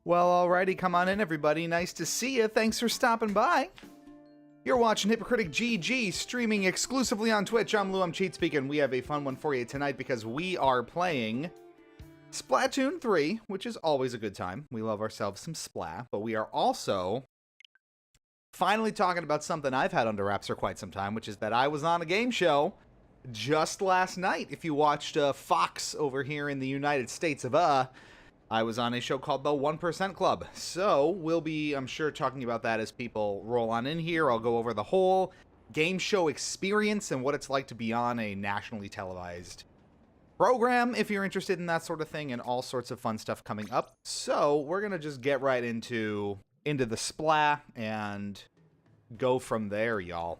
Well, alrighty, come on in, everybody. Nice to see you. Thanks for stopping by. You're watching Hypocritic GG, streaming exclusively on Twitch. I'm Lou, I'm Cheat Speaking. We have a fun one for you tonight because we are playing Splatoon 3, which is always a good time. We love ourselves some Spla, but we are also finally talking about something I've had under wraps for quite some time, which is that I was on a game show just last night. If you watched Fox over here in the United States of I was on a show called The 1% Club. So we'll be, I'm sure, talking about that as people roll on in here. I'll go over the whole game show experience and what it's like to be on a nationally televised program, if you're interested in that sort of thing, and all sorts of fun stuff coming up. So we're going to just get right into the Spla and go from there, y'all.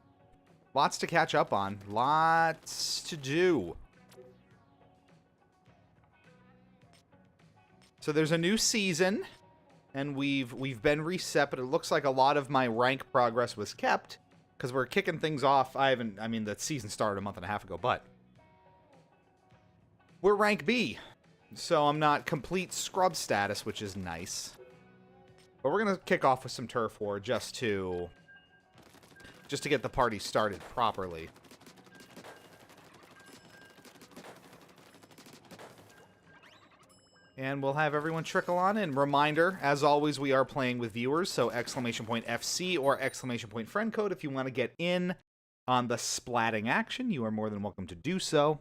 Lots to catch up on. Lots to do. So there's a new season, and we've been reset, but it looks like a lot of my rank progress was kept, because we're kicking things off. I mean, the season started a month and a half ago, but we're rank B, so I'm not complete scrub status, which is nice. But we're going to kick off with some turf war just to get the party started properly. And we'll have everyone trickle on in. Reminder, as always, we are playing with viewers, so !FC or !friend code if you want to get in on the splatting action. You are more than welcome to do so. !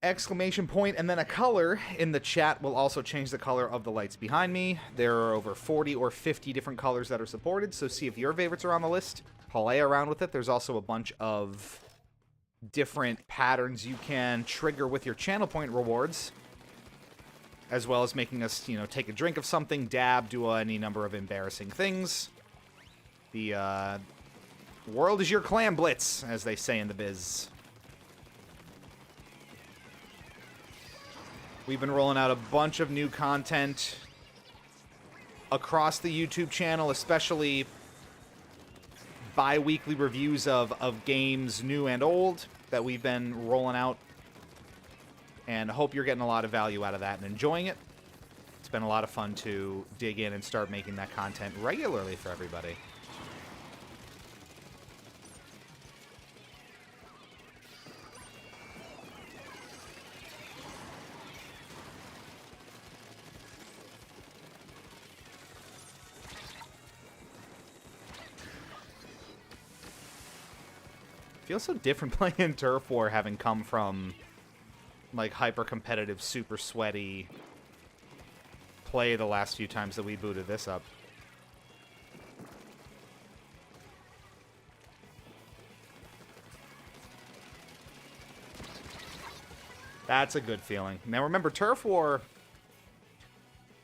And then a color in the chat will also change the color of the lights behind me. There are over 40 or 50 different colors that are supported, so see if your favorites are on the list. Play around with it. There's also a bunch of different patterns you can trigger with your channel point rewards, as well as making us, take a drink of something, dab, do any number of embarrassing things. The world is your clam blitz, as they say in the biz. We've been rolling out a bunch of new content across the YouTube channel, especially bi-weekly reviews of games new and old that we've been rolling out. And I hope you're getting a lot of value out of that and enjoying it. It's been a lot of fun to dig in and start making that content regularly for everybody. Feels so different playing Turf War, having come from like hyper-competitive, super sweaty play the last few times that we booted this up. That's a good feeling. Now remember, Turf War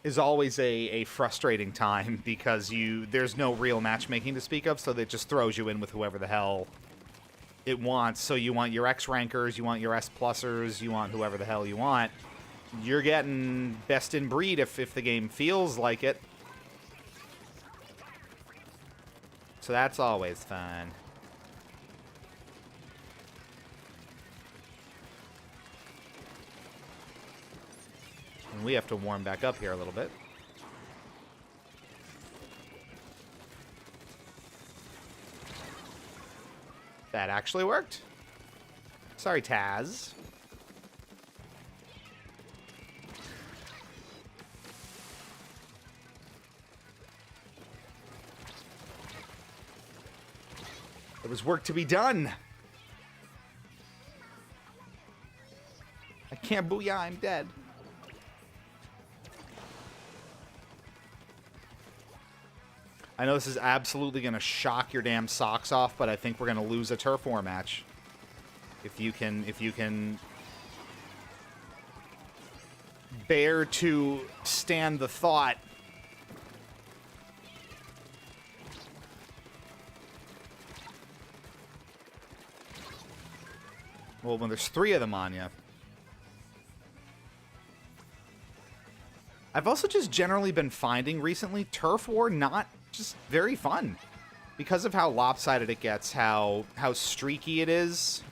is always a frustrating time because there's no real matchmaking to speak of, so that just throws you in with whoever the hell it wants. So you want your X rankers, you want your S plusers, you want whoever the hell you want. You're getting best in breed if the game feels like it. So that's always fun. And we have to warm back up here a little bit. That actually worked. Sorry, Taz. There was work to be done. I can't booyah, I'm dead. I know this is absolutely going to shock your damn socks off, but I think we're going to lose a turf war match. If you can bear to stand the thought. Well, when there's 3 of them on you. I've also just generally been finding recently Turf War not just very fun because of how lopsided it gets, how streaky it is,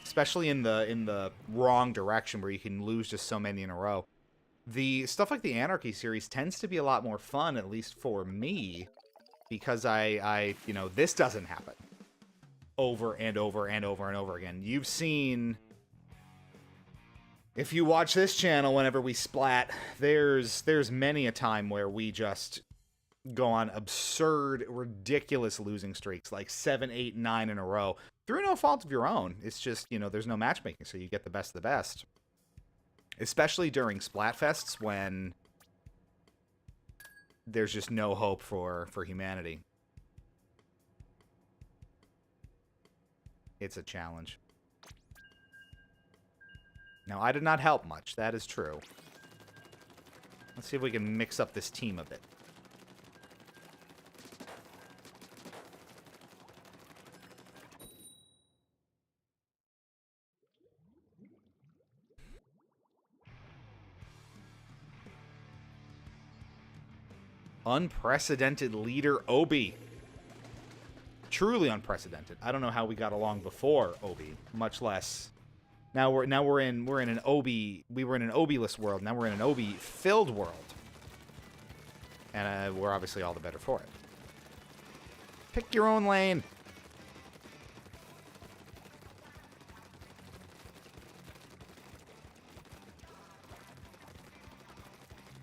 especially in the wrong direction where you can lose just so many in a row. The stuff like the Anarchy series tends to be a lot more fun, at least for me, because you know, this doesn't happen over and over and over and over again. You've seen, if you watch this channel whenever we splat, there's many a time where we just go on absurd, ridiculous losing streaks, like 7, 8, 9 in a row, through no fault of your own. It's just, you know, there's no matchmaking, so you get the best of the best. Especially during Splatfests, when there's just no hope for humanity. It's a challenge. Now, I did not help much, that is true. Let's see if we can mix up this team a bit. Unprecedented leader Obi. Truly unprecedented. I don't know how we got along before Obi, much less. Now we're in an Obi. We were in an Obi-less world. Now we're in an Obi-filled world, and we're obviously all the better for it. Pick your own lane.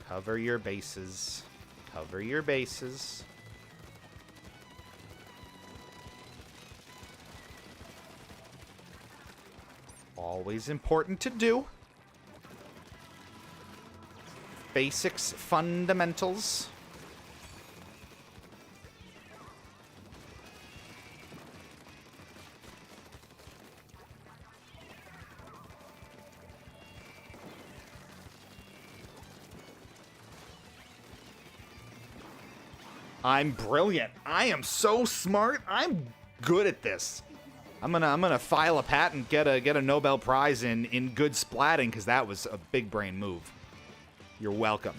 Cover your bases. Cover your bases. Always important to do. Basics, fundamentals. I'm brilliant. I am so smart. I'm good at this. I'm gonna file a patent, get a Nobel Prize in good splatting, because that was a big brain move. You're welcome.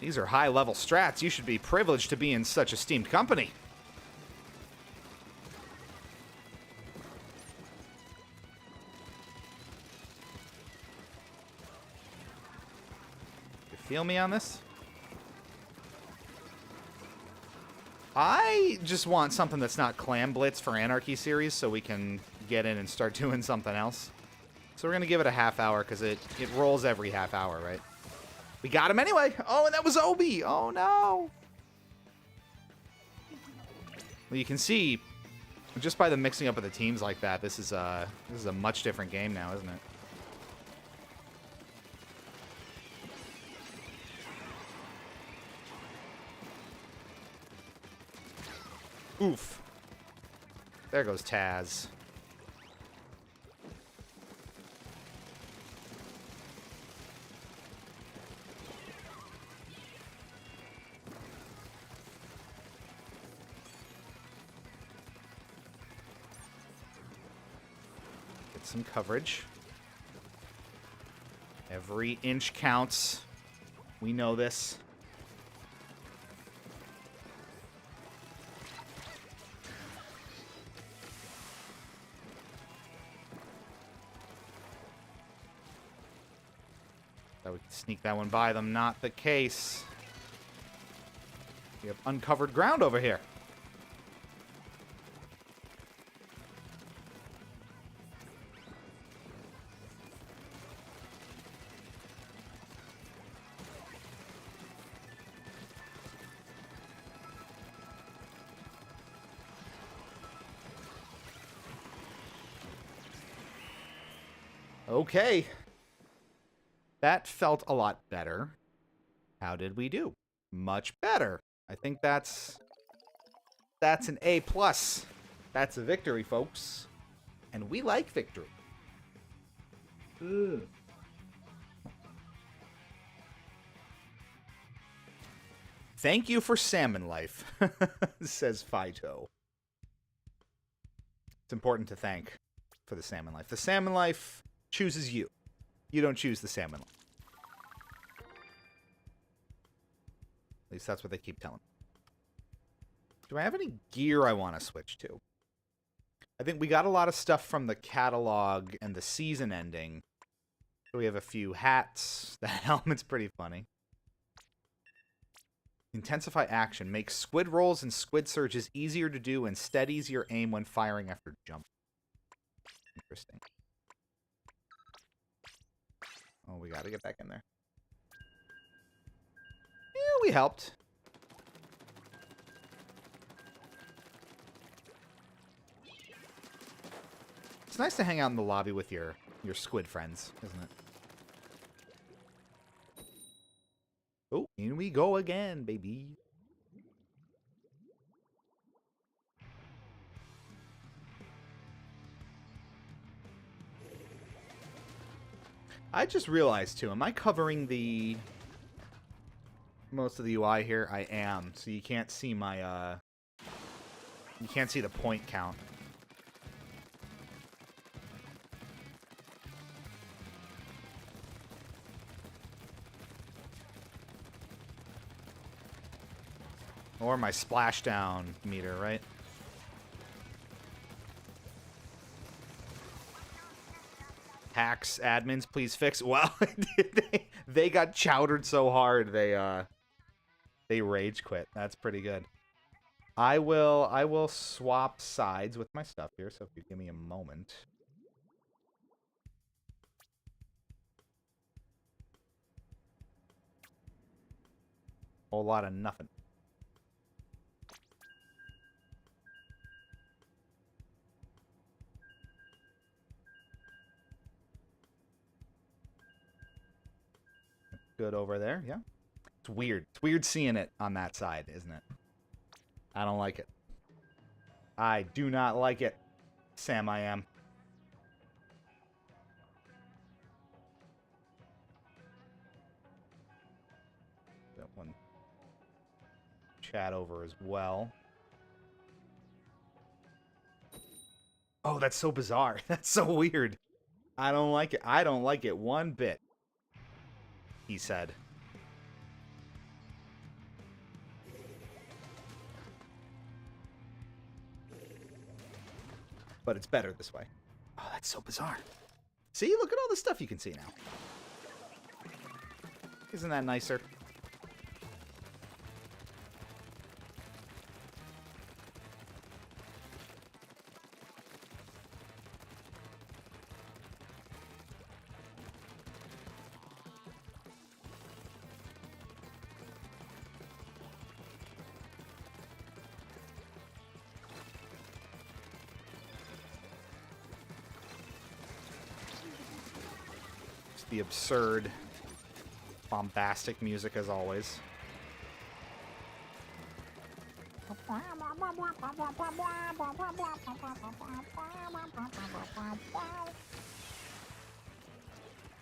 These are high level strats. You should be privileged to be in such esteemed company. You feel me on this? I just want something that's not Clam Blitz for Anarchy series, so we can get in and start doing something else. So we're going to give it a half hour, because it rolls every half hour, right? We got him anyway! Oh, and that was Obi! Oh, no! Well, you can see, just by the mixing up of the teams like that, this is a much different game now, isn't it? Oof. There goes Taz. Get some coverage. Every inch counts. We know this. That we can sneak that one by them. Not the case. We have uncovered ground over here. Okay. That felt a lot better. How did we do? Much better. I think that's an A+. That's a victory, folks. And we like victory. Ugh. Thank you for salmon life, says Fido. It's important to thank for the salmon life. The salmon life chooses you. You don't choose the salmon life. At least that's what they keep telling me. Do I have any gear I want to switch to? I think we got a lot of stuff from the catalog and the season ending. So we have a few hats. That helmet's pretty funny. Intensify action. Make squid rolls and squid surges easier to do and steadies your aim when firing after jump. Interesting. Oh, we gotta get back in there. Yeah, we helped. It's nice to hang out in the lobby with your squid friends, isn't it? Oh, here we go again, baby. I just realized, too, am I covering the... most of the UI here? I am, so you can't see my, you can't see the point count. Or my splashdown meter, right? Hacks, admins, please fix. Well, they got chowdered so hard they rage quit. That's pretty good. I will swap sides with my stuff here, so if you give me a moment. Whole lot of nothing. Good over there, yeah. It's weird. It's weird seeing it on that side, isn't it? I don't like it. I do not like it. Sam, I am. That one chat over as well. Oh, that's so bizarre. That's so weird. I don't like it. I don't like it one bit. He said. But it's better this way. Oh, that's so bizarre. See, look at all the stuff you can see now. Isn't that nicer? The absurd, bombastic music as always.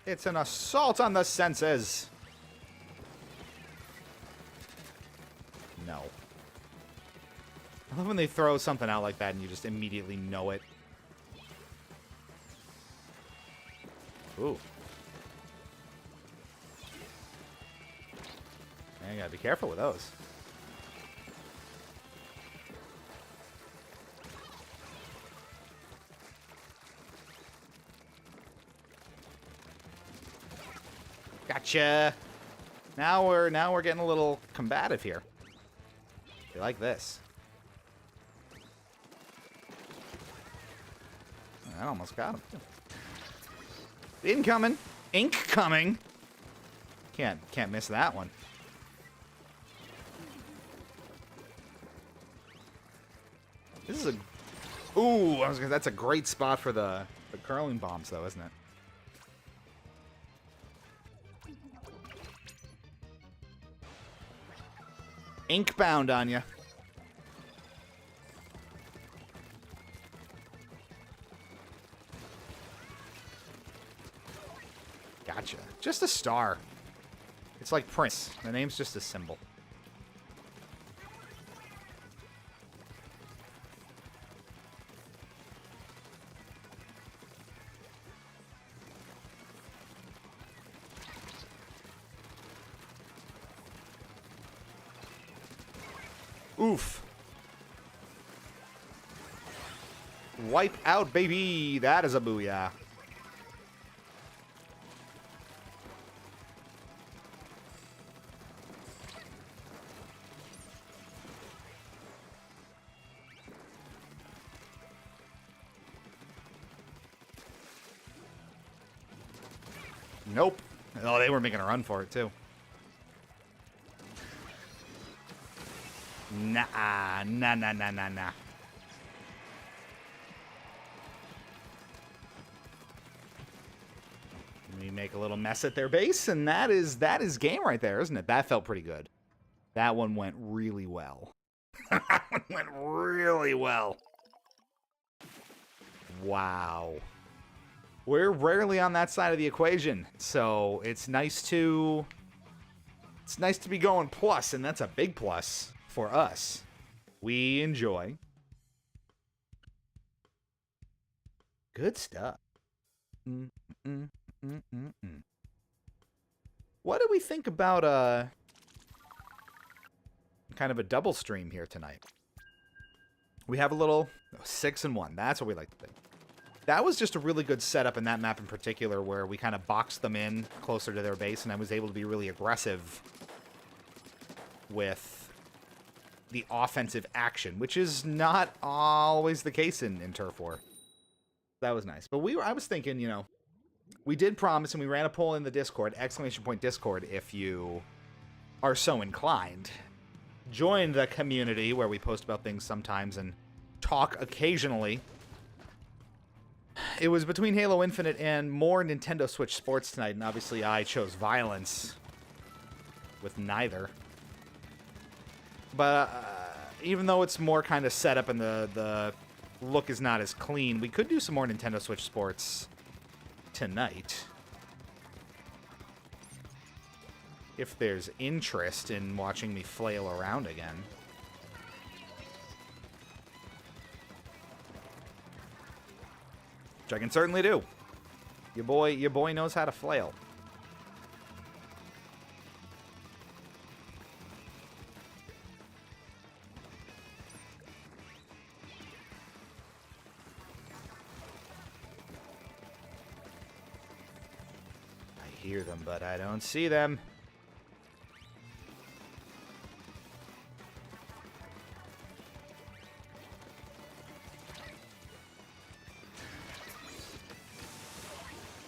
It's an assault on the senses. No. I love when they throw something out like that and you just immediately know it. Ooh. You gotta be careful with those. Gotcha. Now we're getting a little combative here. You like this? I almost got him. Incoming. Ink coming. Can't miss that one. This is a... Ooh, that's a great spot for the curling bombs, though, isn't it? Ink bound on you. Gotcha. Just a star. It's like Prince. The name's just a symbol. Oof. Wipe out, baby. That is a booyah. Nope. Oh, they were making a run for it, too. Nah. We make a little mess at their base, and that is game right there, isn't it? That felt pretty good. That one went really well. That one went really well. Wow. We're rarely on that side of the equation, so it's nice to be going plus, and that's a big plus for us. We enjoy. Good stuff. What do we think about kind of a double stream here tonight? We have a little 6-1. That's what we like to think. That was just a really good setup in that map in particular, where we kind of boxed them in closer to their base, and I was able to be really aggressive with the offensive action, which is not always the case in Turf War. That was nice. But I was thinking, you know, we did promise, and we ran a poll in the Discord, !Discord, if you are so inclined. Join the community where we post about things sometimes and talk occasionally. It was between Halo Infinite and more Nintendo Switch Sports tonight, and obviously I chose violence with neither. But even though it's more kind of set up and the look is not as clean, we could do some more Nintendo Switch Sports tonight. If there's interest in watching me flail around again. Which I can certainly do. Your boy knows how to flail. I hear them, but I don't see them.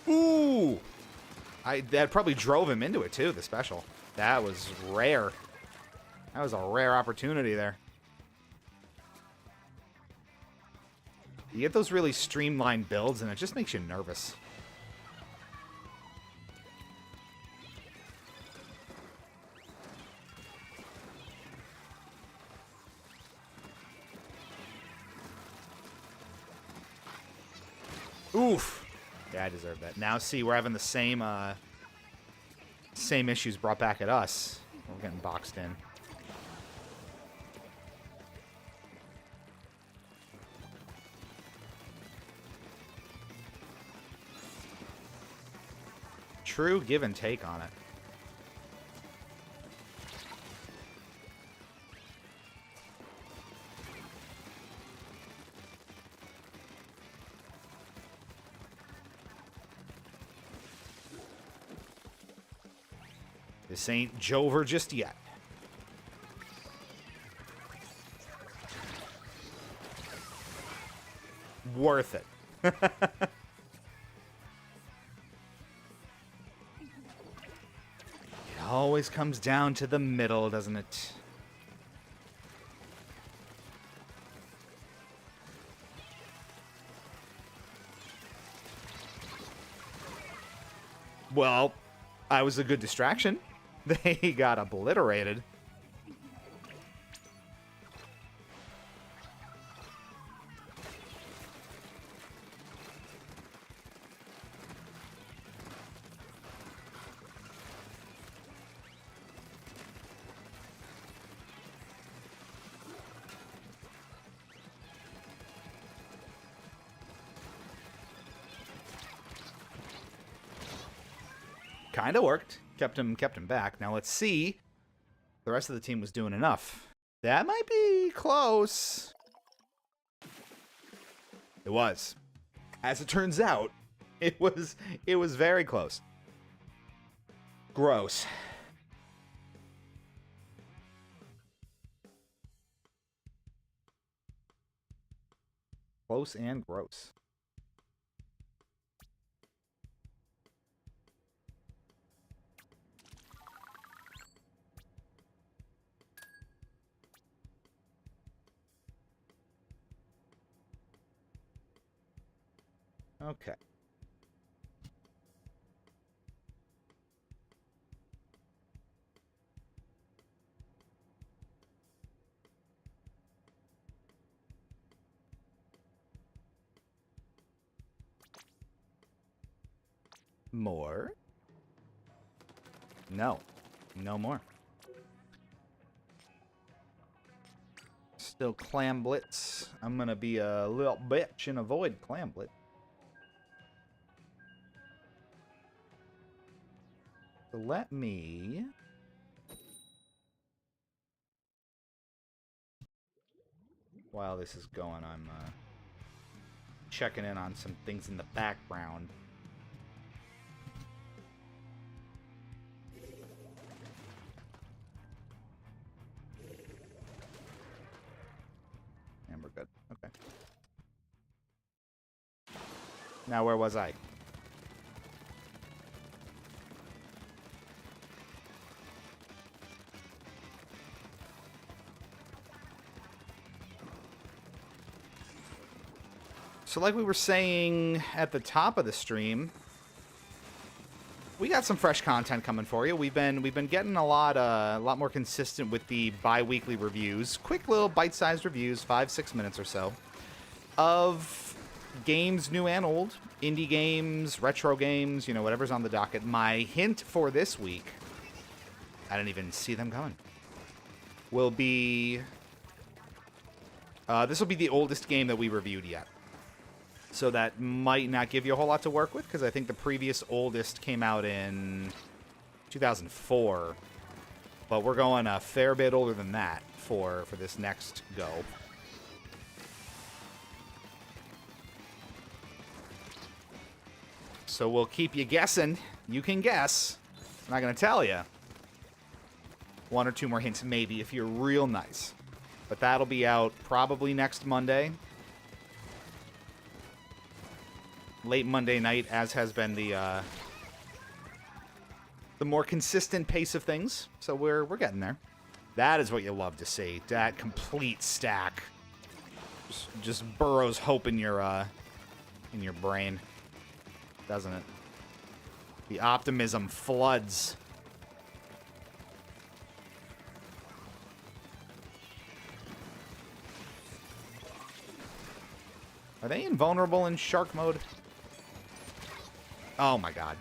Ooh! That probably drove him into it, too, the special. That was rare. That was a rare opportunity there. You get those really streamlined builds, and it just makes you nervous. Oof! Yeah, I deserve that. Now, see, we're having the same issues brought back at us. We're getting boxed in. True give and take on it. This ain't Jover just yet. Worth it. It always comes down to the middle, doesn't it? Well, I was a good distraction. They got obliterated. Kind of worked. Kept him back. Now let's see. The rest of the team was doing enough. That might be close. It was. As it turns out, it was very close. Gross. Close and gross. Okay. More? No. No more. Still clam blitz. I'm gonna be a little bitch and avoid clam blitz. So let me... While this is going, I'm checking in on some things in the background. And we're good. Okay. Now, where was I? So like we were saying at the top of the stream, we got some fresh content coming for you. We've been getting a lot more consistent with the bi-weekly reviews. Quick little bite-sized reviews, 5-6 minutes or so, of games new and old, indie games, retro games, you know, whatever's on the docket. My hint for this week, I didn't even see them coming, will be, this will be the oldest game that we reviewed yet. So that might not give you a whole lot to work with, because I think the previous oldest came out in 2004. But we're going a fair bit older than that for this next go. So we'll keep you guessing. You can guess. I'm not going to tell you. 1 or 2 more hints, maybe, if you're real nice. But that'll be out probably next Monday. Late Monday night, as has been the more consistent pace of things. So we're getting there. That is what you love to see. That complete stack just burrows hope in your brain, doesn't it? The optimism floods. Are they invulnerable in shark mode? Oh my god.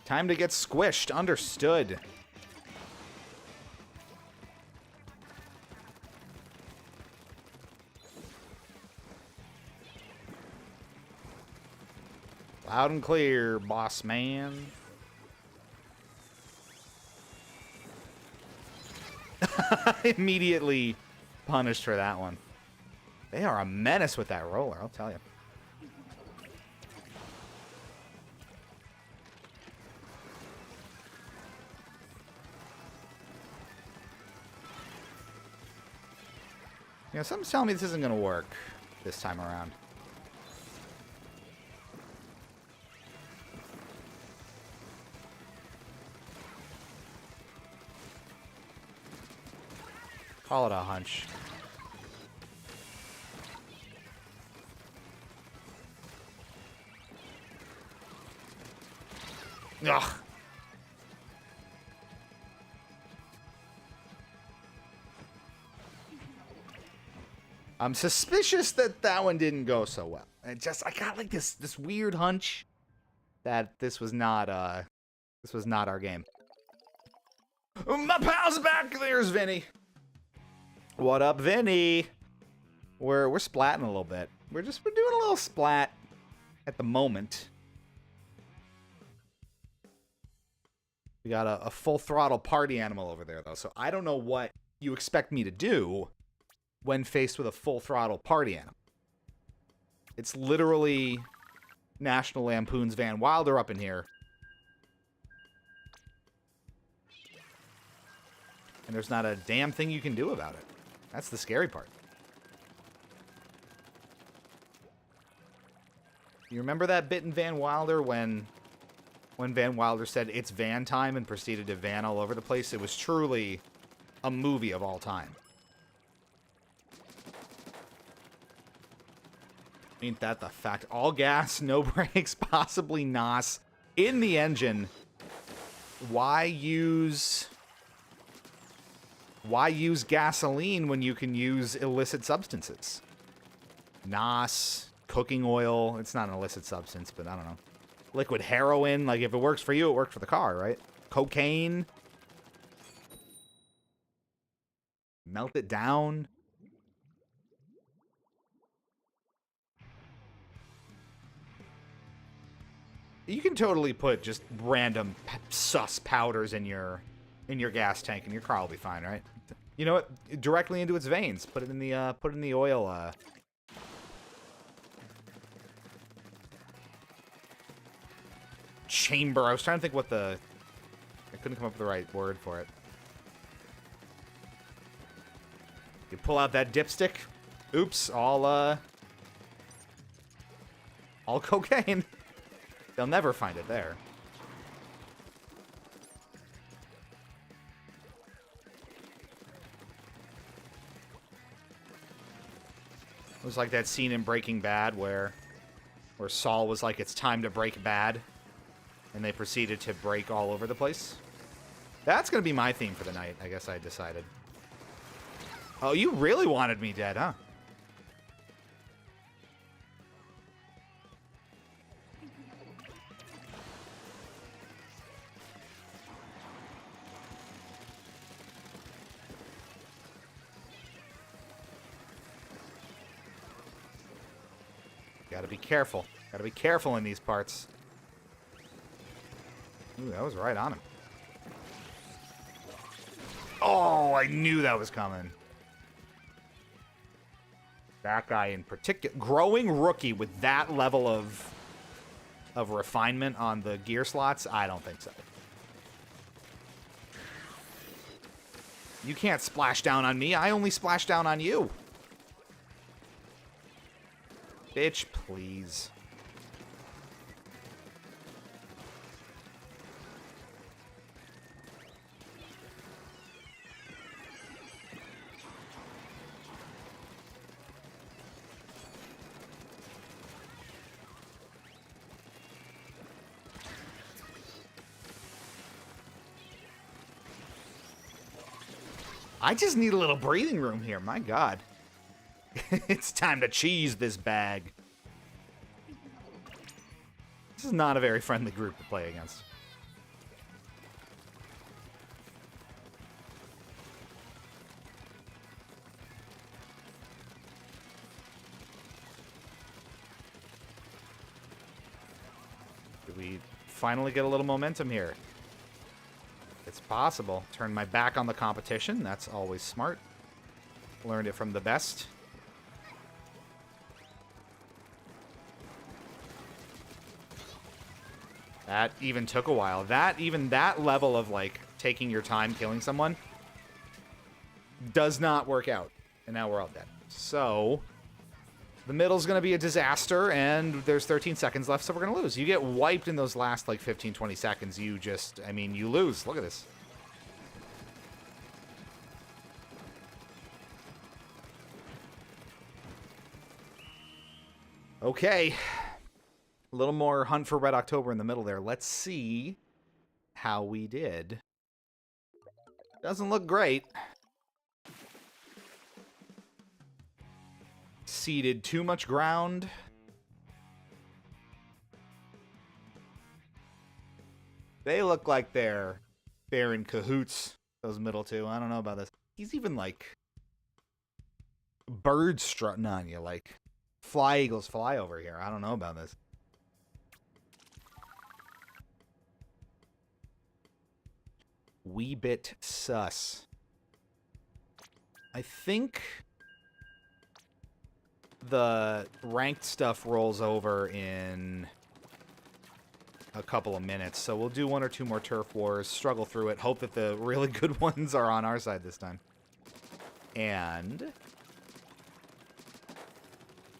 Time to get squished. Understood. Loud and clear, boss man. Immediately punished for that one. They are a menace with that roller, I'll tell you. You know, something's telling me this isn't going to work this time around. Call it a hunch. Ugh. I'm suspicious that that one didn't go so well. I got like this weird hunch that this was not our game. My pal's back. There's Vinny. What up, Vinny? We're splatting a little bit. We're doing a little splat at the moment. We got a full throttle party animal over there though, so I don't know what you expect me to do. when faced with a full throttle party animal. It's literally National Lampoon's Van Wilder up in here. And there's not a damn thing you can do about it. That's the scary part. You remember that bit in Van Wilder when Van Wilder said, "It's van time," and proceeded to van all over the place? It was truly a movie of all time. Ain't that the fact? All gas, no brakes, possibly NOS in the engine. Why use gasoline when you can use illicit substances? NOS, cooking oil. It's not an illicit substance, but I don't know. Liquid heroin. Like, if it works for you, it works for the car, right? Cocaine. Melt it down. You can totally put just random sus powders in your gas tank, and your car will be fine, right? You know what? Directly into its veins. Put it in the oil. Chamber. I was trying to think what the. I couldn't come up with the right word for it. You pull out that dipstick. Oops, all cocaine. They'll never find it there. It was like that scene in Breaking Bad where Saul was like, "It's time to break bad," and they proceeded to break all over the place. That's gonna be my theme for the night, I guess I decided. Oh, you really wanted me dead, huh? Gotta be careful. Gotta be careful in these parts. Ooh, that was right on him. Oh, I knew that was coming. That guy in particular. Growing rookie with that level of refinement on the gear slots? I don't think so. You can't splash down on me. I only splash down on you. Bitch, please. I just need a little breathing room here, my God. It's time to cheese this bag. This is not a very friendly group to play against. Did we finally get a little momentum here? It's possible. Turn my back on the competition. That's always smart. Learned it from the best. That even took a while. Even that level of, like, taking your time killing someone does not work out. And now we're all dead. So, the middle's going to be a disaster, and there's 13 seconds left, so we're going to lose. You get wiped in those last, like, 15, 20 seconds. You just, I mean, you lose. Look at this. Okay. A little more Hunt for Red October in the middle there. Let's see how we did. Doesn't look great. Ceded too much ground. They look like they're in cahoots, those middle two. I don't know about this. He's even, like, bird strutting on you, like, fly eagles fly over here. I don't know about this. Wee bit sus. I think the ranked stuff rolls over in a couple of minutes, so we'll do 1 or 2 more turf wars, struggle through it, hope that the really good ones are on our side this time. And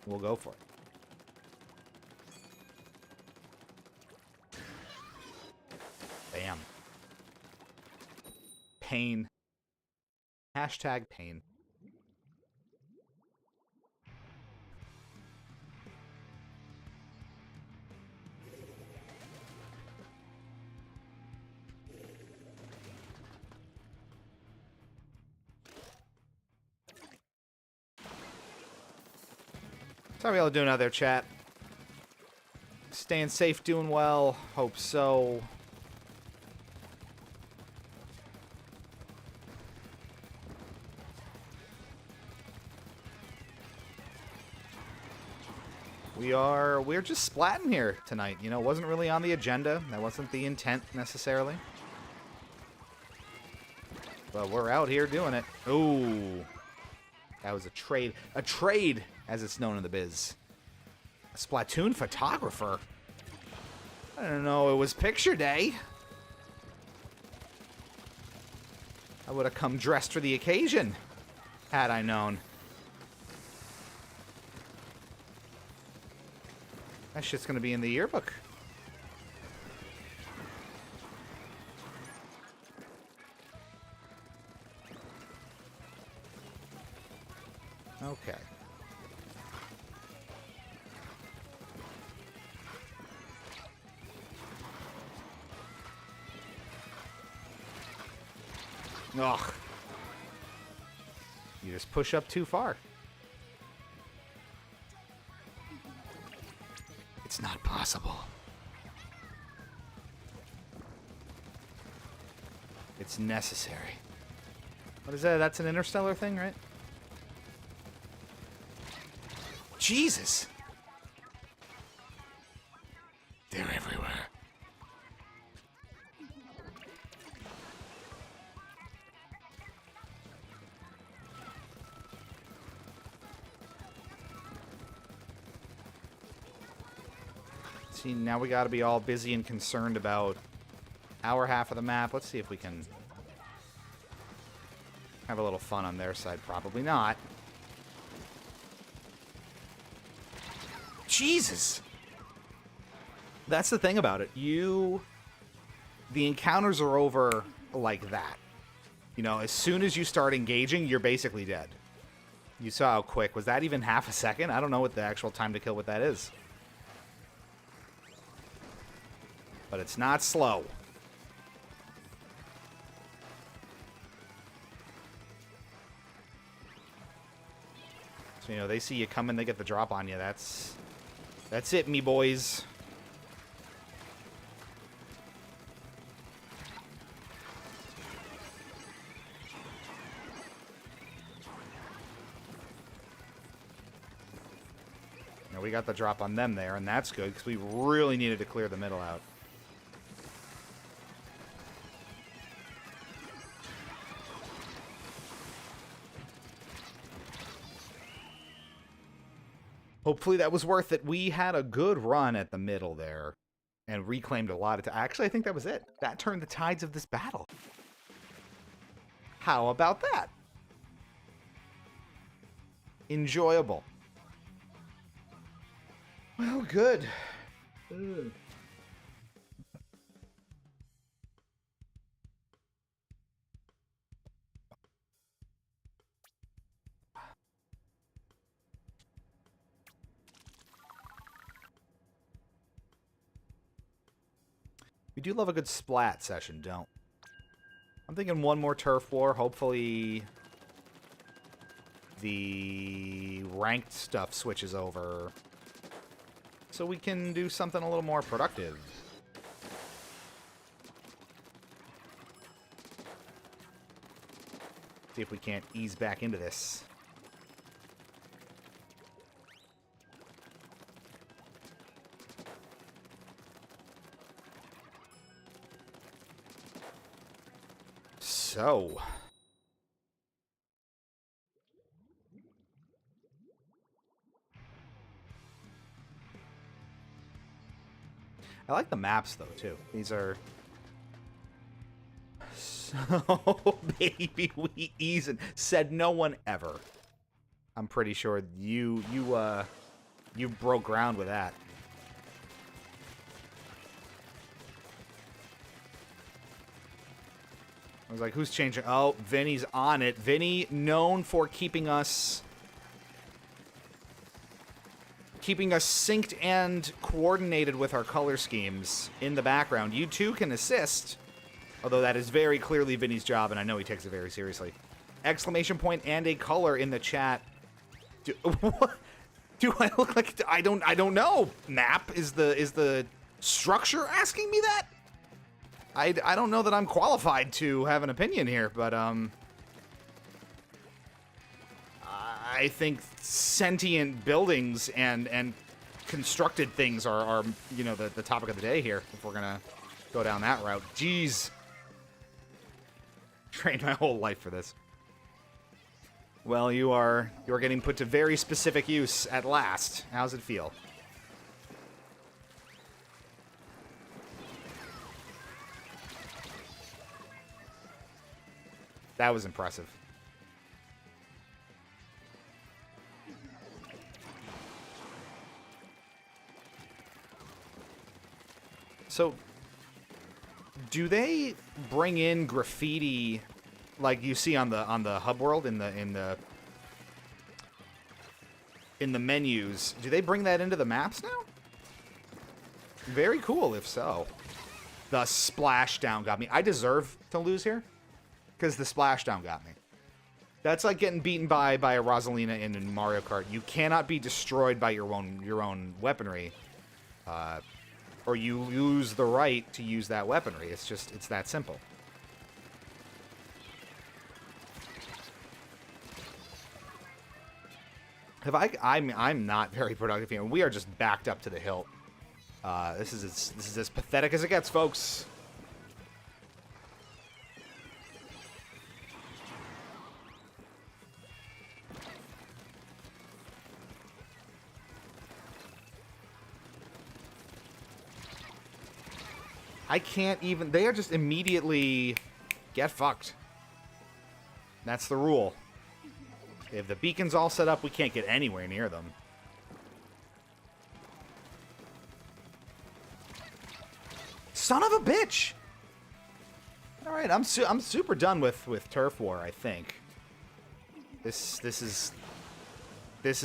we'll go for it. Bam. Pain. Hashtag pain. How are y'all doing out there, chat? Staying safe, doing well. Hope so. We're just splatting here tonight. You know, it wasn't really on the agenda. That wasn't the intent necessarily. But we're out here doing it. Ooh. That was a trade. A trade, as it's known in the biz. A Splatoon photographer? I don't know, it was picture day. I would have come dressed for the occasion, had I known. That shit's gonna be in the yearbook. Okay. Ugh. You just push up too far. It's not possible. It's necessary. What is that? That's an interstellar thing, right? Jesus! They're everywhere. See, now we gotta be all busy and concerned about our half of the map. Let's see if we can have a little fun on their side. Probably not. Jesus! That's the thing about it. The encounters are over like that. You know, as soon as you start engaging, you're basically dead. You saw how quick. Was that even half a second? I don't know what the actual time to kill what that is. But it's not slow. So, you know, they see you coming, they get the drop on you. That's it, me boys. Now, we got the drop on them there, and that's good, because we really needed to clear the middle out. Hopefully that was worth it. We had a good run at the middle there and reclaimed a lot of time. Actually, I think that was it. That turned the tides of this battle. How about that? Enjoyable. Well, good. Ugh. We do love a good splat session, don't? I'm thinking 1 more turf war. Hopefully the ranked stuff switches over so we can do something a little more productive. See if we can't ease back into this. So, I like the maps, though, too. These are... So, baby, we easing. Said no one ever. I'm pretty sure you broke ground with that. I was like, who's changing? Oh, Vinny's on it. Vinny, known for keeping us synced and coordinated with our color schemes in the background. You too can assist, although that is very clearly Vinny's job, and I know he takes it very seriously. Exclamation point and a color in the chat. Do I look like? I don't know. Map is the structure asking me that? I don't know that I'm qualified to have an opinion here, but I think sentient buildings and constructed things are you know, the topic of the day here, if we're gonna go down that route. Jeez. Trained my whole life for this. Well, you are getting put to very specific use at last. How's it feel? That was impressive. So, do they bring in graffiti like you see on the hub world in the menus? Do they bring that into the maps now? Very cool if so. The splashdown got me. I deserve to lose here because the splashdown got me. That's like getting beaten by a Rosalina in Mario Kart. You cannot be destroyed by your own weaponry, or you lose the right to use that weaponry. It's that simple. I'm not very productive here. We are just backed up to the hilt. This is as pathetic as it gets, folks. I can't even... They are just immediately... Get fucked. That's the rule. If the beacon's all set up, we can't get anywhere near them. Son of a bitch! Alright, I'm super done with Turf War, I think. This is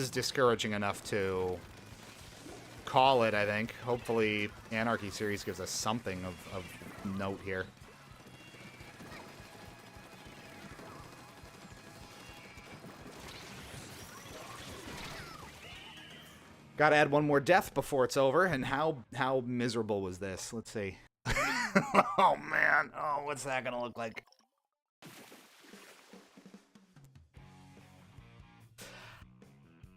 discouraging enough to call it, I think. Hopefully Anarchy series gives us something of note here. Gotta add one more death before it's over, and how miserable was this? Let's see. Oh man, oh, what's that gonna look like?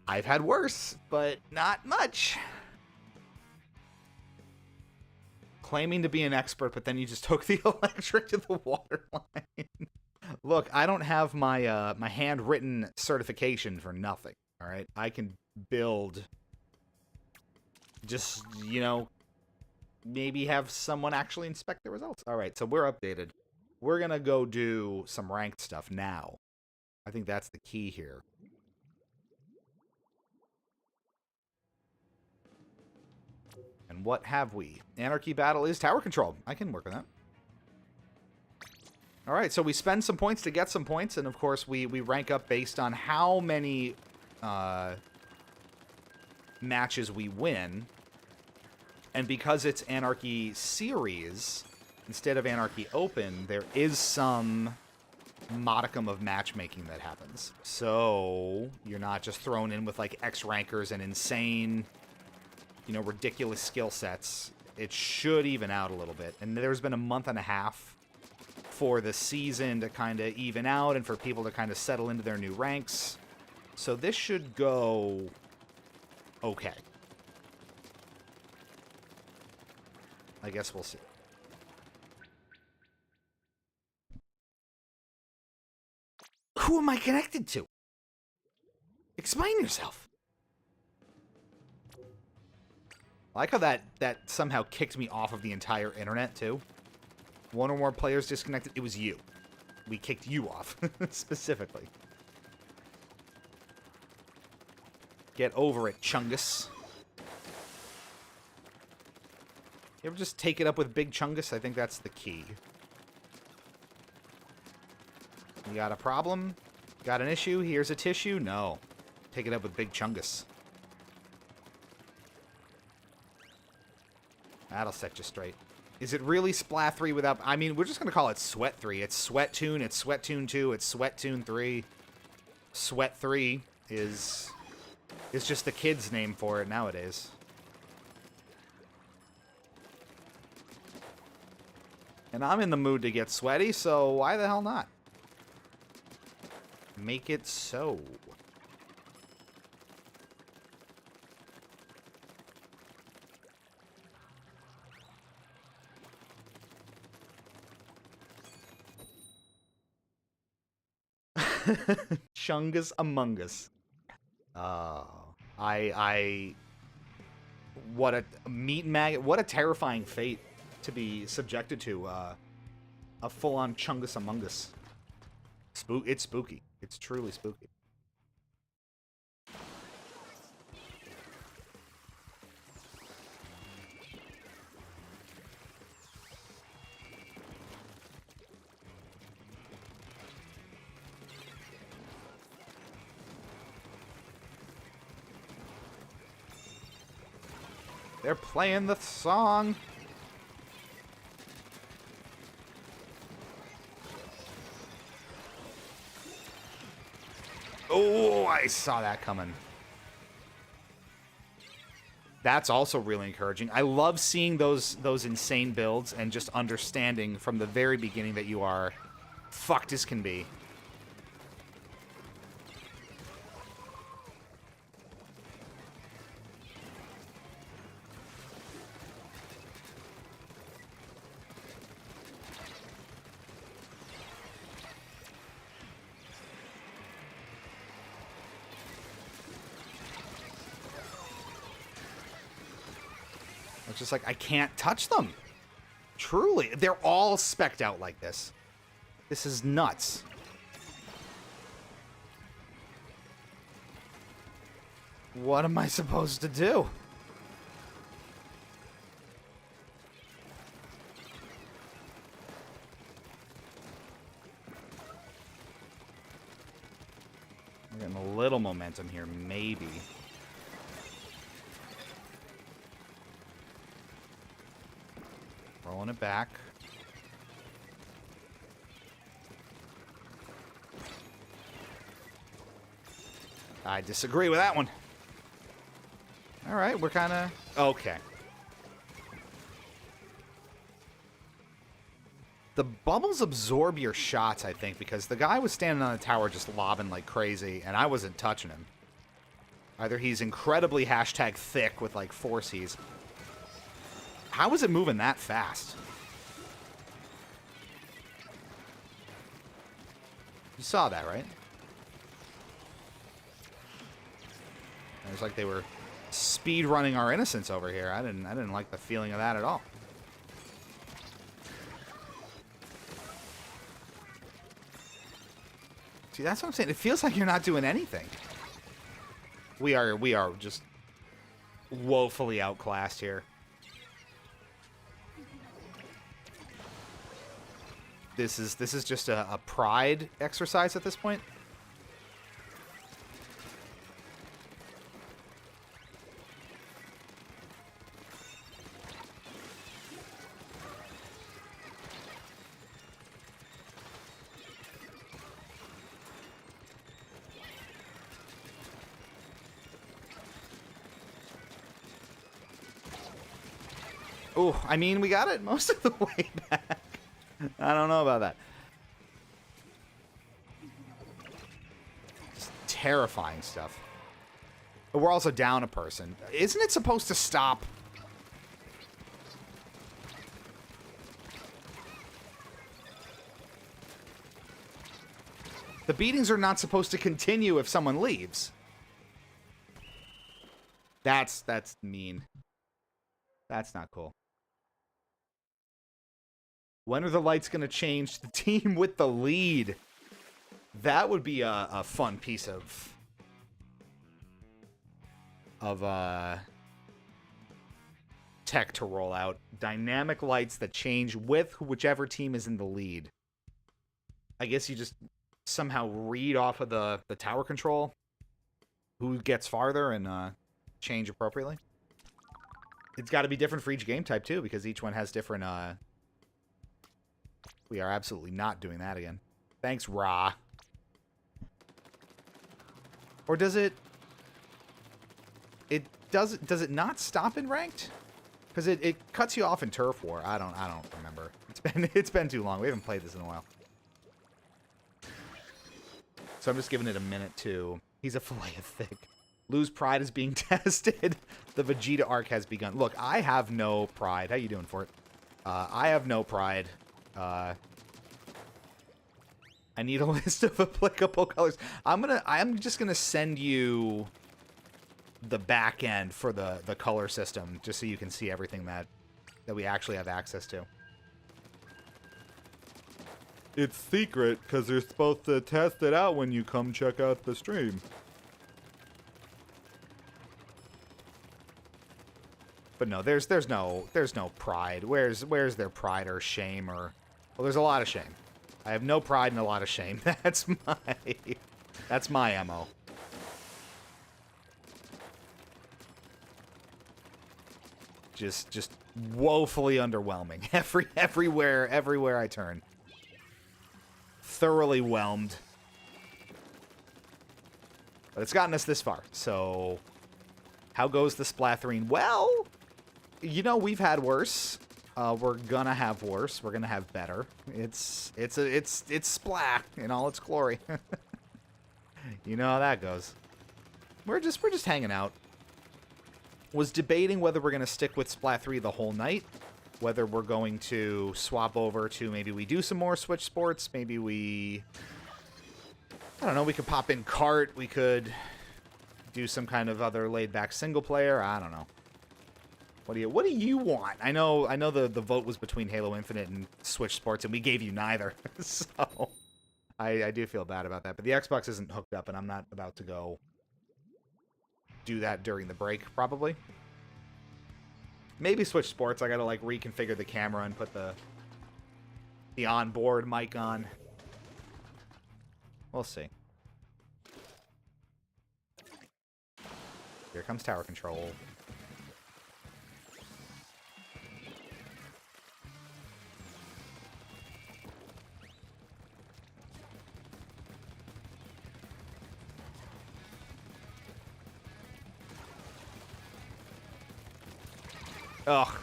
I've had worse, but not much. Claiming to be an expert, but then you just took the electric to the water line. Look, I don't have my my handwritten certification for nothing, all right? I can build... Just, you know, maybe have someone actually inspect the results. All right, so we're updated. We're going to go do some ranked stuff now. I think that's the key here. And what have we? Anarchy Battle is tower control. I can work with that. All right, so we spend some points to get some points, and of course we rank up based on how many matches we win. And because it's Anarchy Series instead of Anarchy Open, there is some modicum of matchmaking that happens. So you're not just thrown in with like X rankers and insane, you know, ridiculous skill sets. It should even out a little bit. And there's been a month and a half for the season to kind of even out and for people to kind of settle into their new ranks. So this should go okay. I guess we'll see. Who am I connected to? Explain yourself. I like how that somehow kicked me off of the entire internet, too. One or more players disconnected. It was you. We kicked you off, specifically. Get over it, Chungus. You ever just take it up with Big Chungus? I think that's the key. You got a problem? Got an issue? Here's a tissue? No. Take it up with Big Chungus. That'll set you straight. Is it really Spla3 without... I mean, we're just going to call it Sweat3. It's Sweatoon, it's Sweatoon 2, it's Sweatoon 3. Sweat3 is just the kid's name for it nowadays. And I'm in the mood to get sweaty, so why the hell not? Make it so. Chungus Among Us. What a meat maggot. What a terrifying fate to be subjected to. A full-on Chungus Among Us. It's spooky. It's truly spooky. They're playing the song. Oh, I saw that coming. That's also really encouraging. I love seeing those insane builds and just understanding from the very beginning that you are fucked as can be. It's just like, I can't touch them. Truly. They're all specced out like this. This is nuts. What am I supposed to do? We're getting a little momentum here, maybe. Rolling it back. I disagree with that one. All right, we're kind of... Okay. The bubbles absorb your shots, I think, because the guy was standing on the tower just lobbing like crazy, and I wasn't touching him. Either he's incredibly hashtag thick with like 4Cs. How is it moving that fast? You saw that, right? It was like they were speed running our innocence over here. I didn't like the feeling of that at all. See, that's what I'm saying. It feels like you're not doing anything. We are just woefully outclassed here. This is just a pride exercise at this point. Oh, I mean, we got it most of the way back. I don't know about that. Just terrifying stuff. But we're also down a person. Isn't it supposed to stop? The beatings are not supposed to continue if someone leaves. That's mean. That's not cool. When are the lights going to change to the team with the lead? That would be a fun piece of tech to roll out. Dynamic lights that change with whichever team is in the lead. I guess you just somehow read off of the tower control who gets farther and change appropriately. It's got to be different for each game type, too, because each one has different... We are absolutely not doing that again. Thanks, Ra. Or does it... Does it not stop in ranked? Because it cuts you off in Turf War. I don't remember. It's been too long. We haven't played this in a while. So I'm just giving it a minute to... He's a fillet of thick. Lose pride is being tested. The Vegeta arc has begun. Look, I have no pride. How you doing for it? I have no pride. I need a list of applicable colors. I'm just gonna send you the back end for the color system, just so you can see everything that we actually have access to. It's secret, because they're supposed to test it out when you come check out the stream. But no, there's no pride. Where's their pride or shame or... Well, there's a lot of shame. I have no pride and a lot of shame. That's my MO. Just woefully underwhelming. Everywhere I turn. Thoroughly whelmed. But it's gotten us this far. So how goes the Spla3? Well, you know, we've had worse. We're gonna have worse. We're gonna have better. It's Spla in all its glory. You know how that goes. We're just hanging out. Was debating whether we're gonna stick with Spla3 the whole night, whether we're going to swap over to maybe we do some more Switch Sports. Maybe we, I don't know. We could pop in Kart. We could do some kind of other laid-back single player. I don't know. What do you want? I know the vote was between Halo Infinite and Switch Sports, and we gave you neither. So I do feel bad about that. But the Xbox isn't hooked up, and I'm not about to go do that during the break, probably. Maybe Switch Sports. I gotta like reconfigure the camera and put the onboard mic on. We'll see. Here comes tower control. Ugh.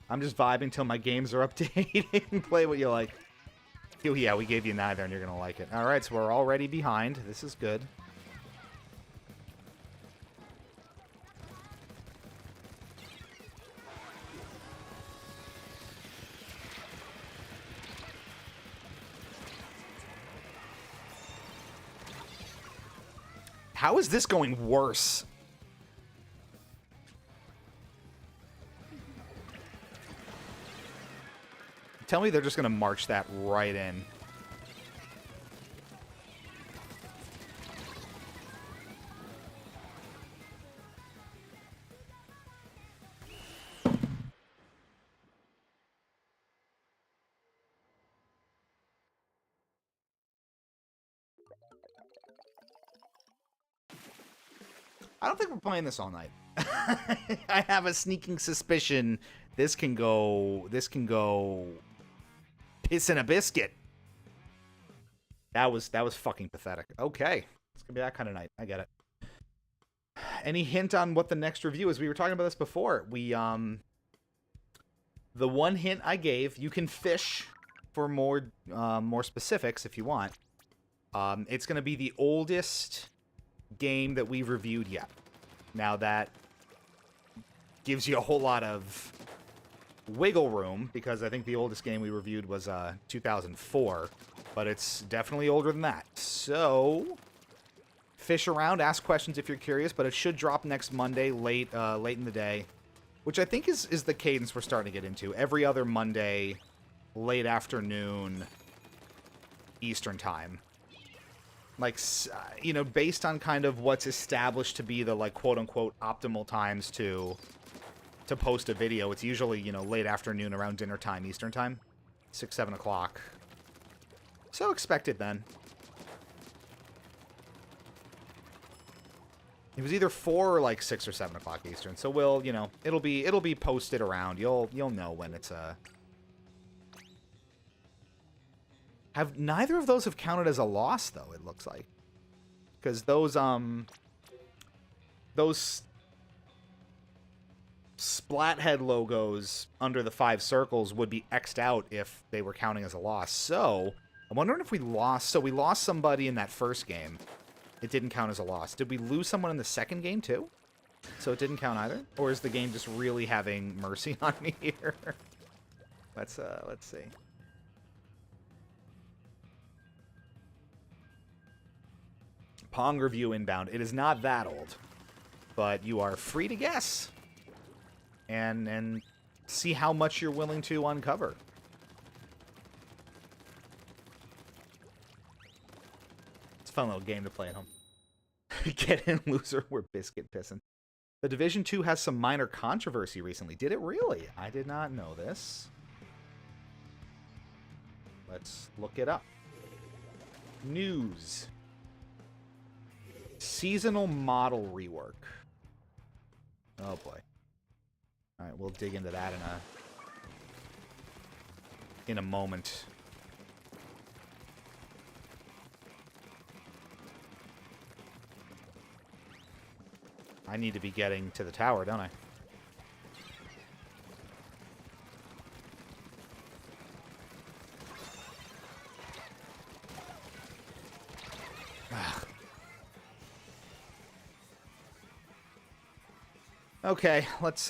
I'm just vibing till my games are updating. Play what you like. Oh, yeah, we gave you neither, and you're going to like it. All right, so we're already behind. This is good. How is this going worse? Tell me they're just going to march that right in. I don't think we're playing this all night. I have a sneaking suspicion this can go piss in a biscuit. That was fucking pathetic. Okay. It's gonna be that kind of night. I get it. Any hint on what the next review is? We were talking about this before. The one hint I gave, you can fish for more specifics if you want. It's gonna be the oldest game that we've reviewed yet. Now that gives you a whole lot of wiggle room, because I think the oldest game we reviewed was 2004, but it's definitely older than that. So fish around, ask questions if you're curious, but it should drop next Monday, late in the day, which I think is the cadence we're starting to get into. Every other Monday, late afternoon, Eastern time. Like, you know, based on kind of what's established to be the, like, quote-unquote optimal times to post a video, it's usually, you know, late afternoon around dinner time, Eastern time. 6, 7 o'clock. So expect it then. It was either 4 or like 6 or 7 o'clock Eastern. So we'll, you know, it'll be posted around. You'll know when it's Have neither of those have counted as a loss though, it looks like. Because those Splat logos under the 5 circles would be X'd out if they were counting as a loss. So, I'm wondering if we lost... So, we lost somebody in that first game. It didn't count as a loss. Did we lose someone in the second game, too? So, it didn't count either? Or is the game just really having mercy on me here? Let's see. Pong review inbound. It is not that old. But you are free to guess. And see how much you're willing to uncover. It's a fun little game to play at home. Get in, loser. We're biscuit pissing. The Division 2 has some minor controversy recently. Did it really? I did not know this. Let's look it up. News. Seasonal model rework. Oh boy. Alright, we'll dig into that in a moment. I need to be getting to the tower, don't I? Okay, let's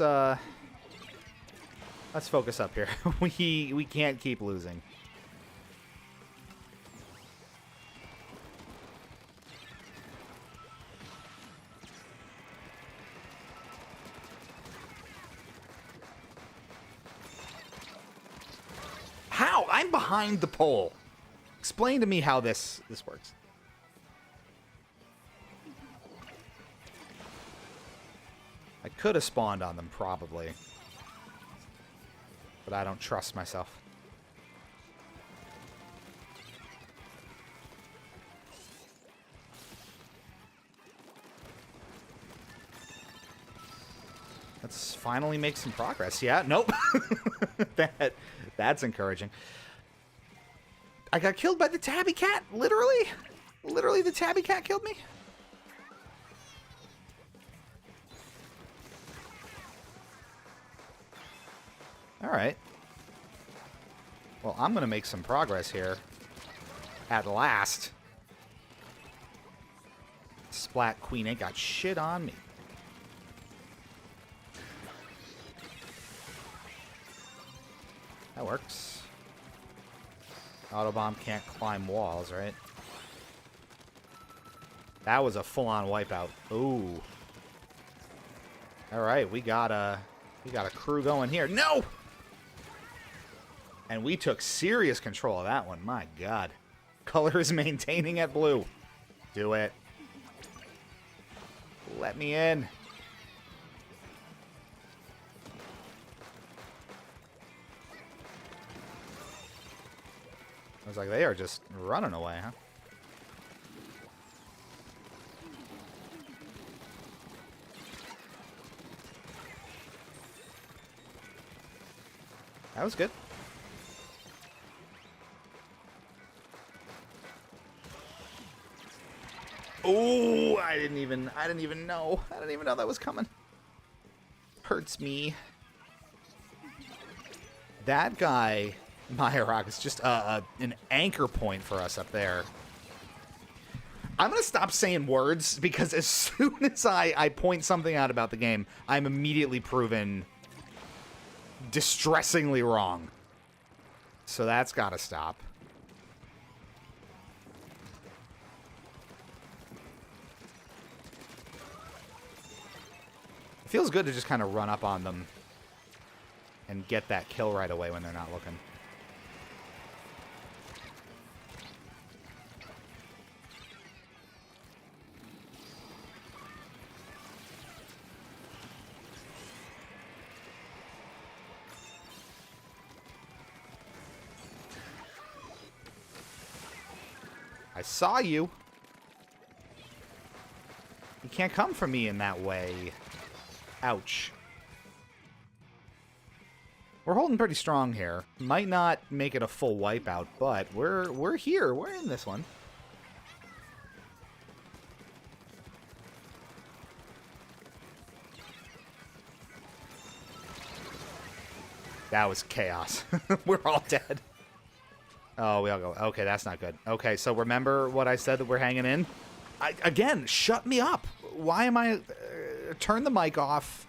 focus up here. we can't keep losing. How? I'm behind the pole. Explain to me how this works. I could have spawned on them, probably. But I don't trust myself. Let's finally make some progress. Yeah, nope. That's encouraging. I got killed by the tabby cat, literally. Literally, the tabby cat killed me. Alright. Well, I'm going to make some progress here. At last. Splat Queen ain't got shit on me. That works. Autobomb can't climb walls, right? That was a full-on wipeout. Ooh. Alright, we got a crew going here. No! And we took serious control of that one. My God. Color is maintaining at blue. Do it. Let me in. I was like, they are just running away, huh? That was good. Oh, I didn't even know. I didn't even know that was coming. Hurts me. That guy, Myrock, is just an anchor point for us up there. I'm going to stop saying words because as soon as I point something out about the game, I'm immediately proven distressingly wrong. So that's got to stop. Feels good to just kind of run up on them and get that kill right away when they're not looking. I saw you. You can't come for me in that way. Ouch. We're holding pretty strong here. Might not make it a full wipeout, but we're here. We're in this one. That was chaos. We're all dead. Oh, we all go. Okay, that's not good. Okay, so remember what I said that we're hanging in? Again, shut me up. Why am I... turn the mic off.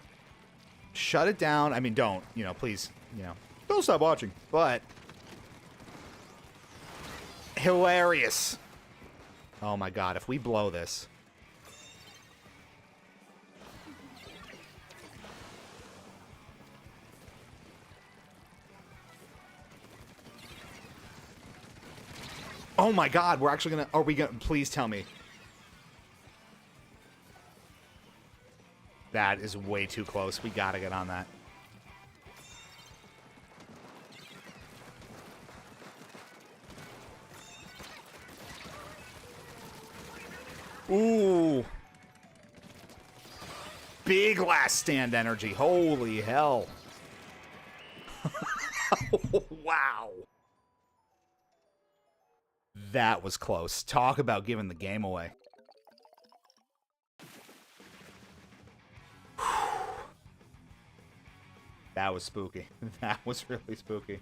Shut it down. I mean, don't. You know, please. You know, don't stop watching. But... hilarious. Oh my god, if we blow this... Oh my god, we're actually gonna... Are we gonna... Please tell me. That is way too close. We gotta get on that. Ooh. Big last stand energy. Holy hell. Wow. That was close. Talk about giving the game away. That was spooky. That was really spooky.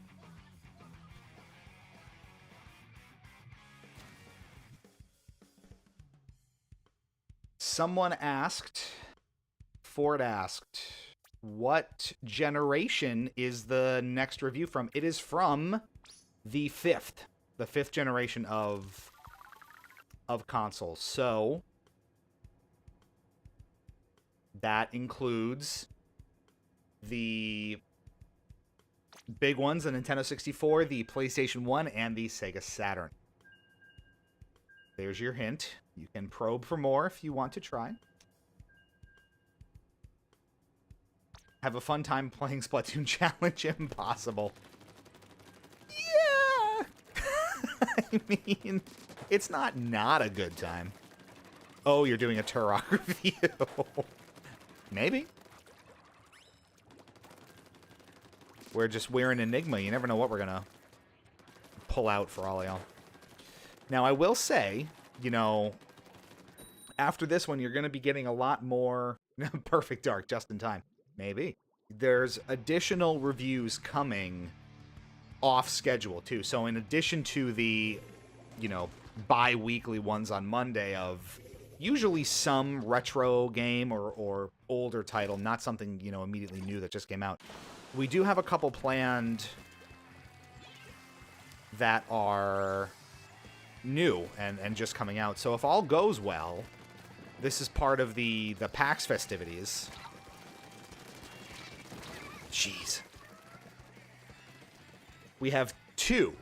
Someone asked, Ford asked, what generation is the next review from? It is from the fifth generation of consoles. So that includes the big ones, the Nintendo 64, the PlayStation 1, and the Sega Saturn. There's your hint. You can probe for more if you want to try. Have a fun time playing Splatoon Challenge Impossible. Yeah! I mean, it's not a good time. Oh, you're doing a Turok review. Maybe. We're an enigma. You never know what we're gonna pull out for all y'all. Now, I will say, you know, after this one, you're gonna be getting a lot more Perfect Dark just in time. Maybe. There's additional reviews coming off schedule, too. So in addition to the, you know, bi-weekly ones on Monday of usually some retro game or older title, not something, you know, immediately new that just came out, we do have a couple planned that are new and just coming out. So if all goes well, this is part of the PAX festivities. Jeez. We have 2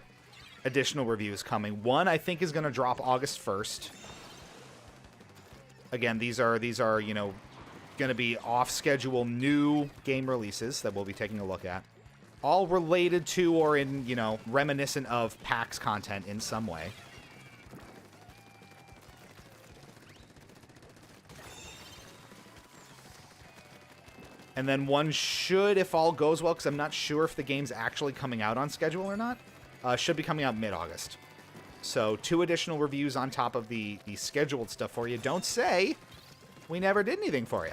additional reviews coming. One, I think, is going to drop August 1st. Again, these are you know, going to be off-schedule new game releases that we'll be taking a look at. All related to or in, you know, reminiscent of PAX content in some way. And then one should, if all goes well, because I'm not sure if the game's actually coming out on schedule or not, should be coming out mid-August. So 2 additional reviews on top of the scheduled stuff for you. Don't say we never did anything for you.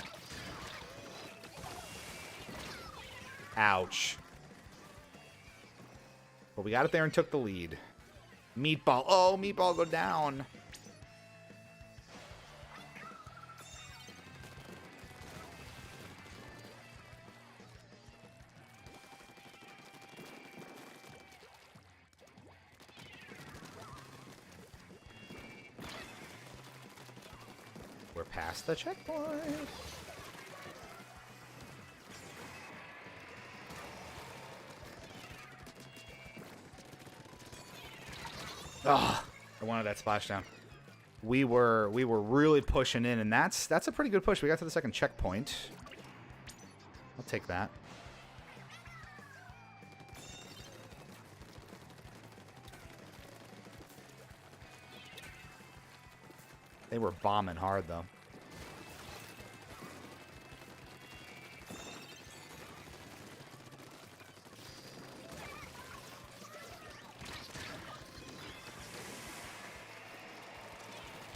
Ouch. But we got it there and took the lead. Meatball. Oh, Meatball, go down. We're past the checkpoint. Oh, I wanted that splashdown. We were really pushing in, and that's a pretty good push. We got to the second checkpoint. I'll take that. They were bombing hard, though.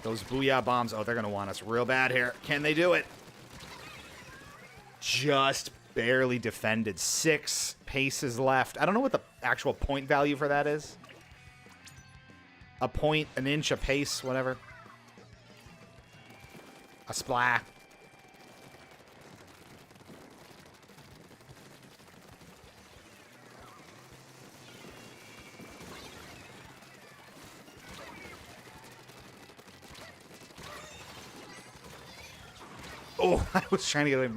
Those booyah bombs. Oh, they're going to want us real bad here. Can they do it? Just barely defended. 6 paces left. I don't know what the actual point value for that is. A point, an inch, a pace, whatever. A splat. Oh, I was trying to get away.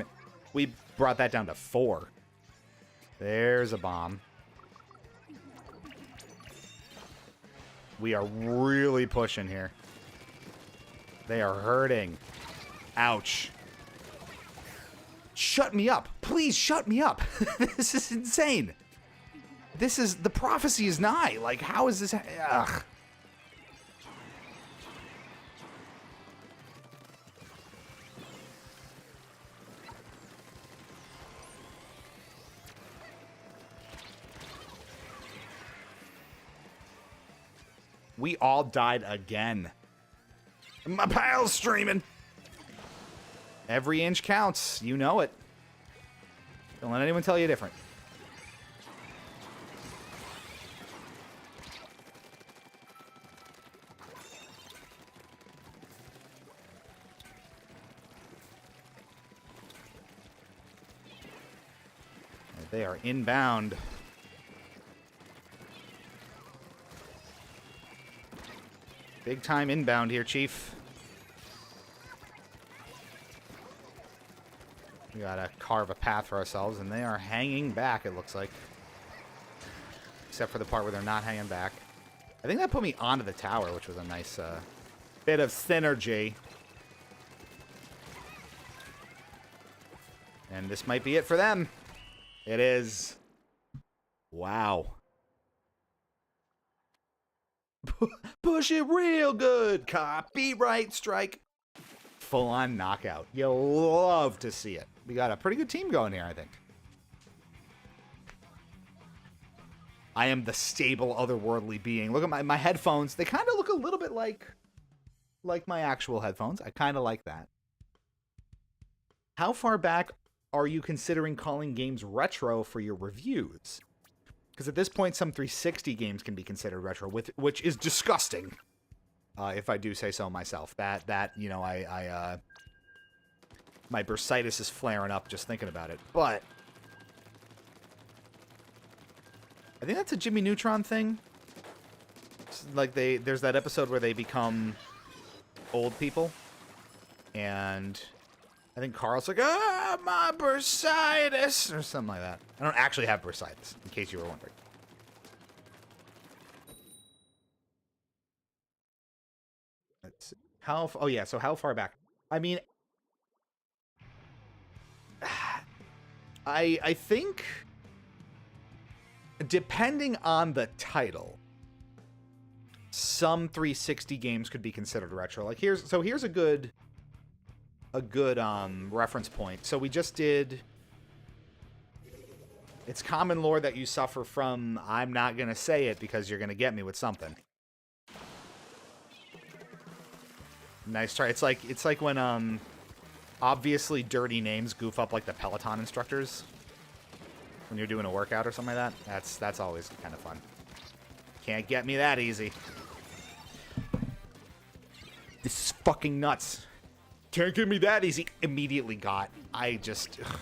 We brought that down to 4. There's a bomb. We are really pushing here. They are hurting. Ouch. Shut me up. Please shut me up. This is insane. This is... The prophecy is nigh. Like, how is this... Ugh. We all died again. My pal's streaming. Every inch counts. You know it. Don't let anyone tell you different. They are inbound. Big time inbound here, Chief. We gotta carve a path for ourselves, and they are hanging back, it looks like. Except for the part where they're not hanging back. I think that put me onto the tower, which was a nice bit of synergy. And this might be it for them. It is. Wow. Push it real good. Copyright strike. Full-on knockout. You'll love to see it. We got a pretty good team going here, I think. I am the stable, otherworldly being. Look at my headphones. They kind of look a little bit like my actual headphones. I kind of like that. How far back are you considering calling games retro for your reviews? Because at this point, some 360 games can be considered retro, which is disgusting, if I do say so myself. That you know, my bursitis is flaring up just thinking about it. But I think that's a Jimmy Neutron thing. It's like there's that episode where they become old people, and I think Carl's like, ah, my bursitis, or something like that. I don't actually have bursitis, in case you were wondering. Let's see. Oh yeah, so how far back? I mean, I think, depending on the title, some 360 games could be considered retro. Like here's a good reference point. So we just did It's common lore that you suffer from. I'm not gonna say it because you're gonna get me with something. Nice try. It's like when obviously dirty names goof up like the Peloton instructors when you're doing a workout or something like that. That's always kind of fun. Can't get me that easy. This is fucking nuts. Can't get me that easy. Immediately got. I just... Ugh.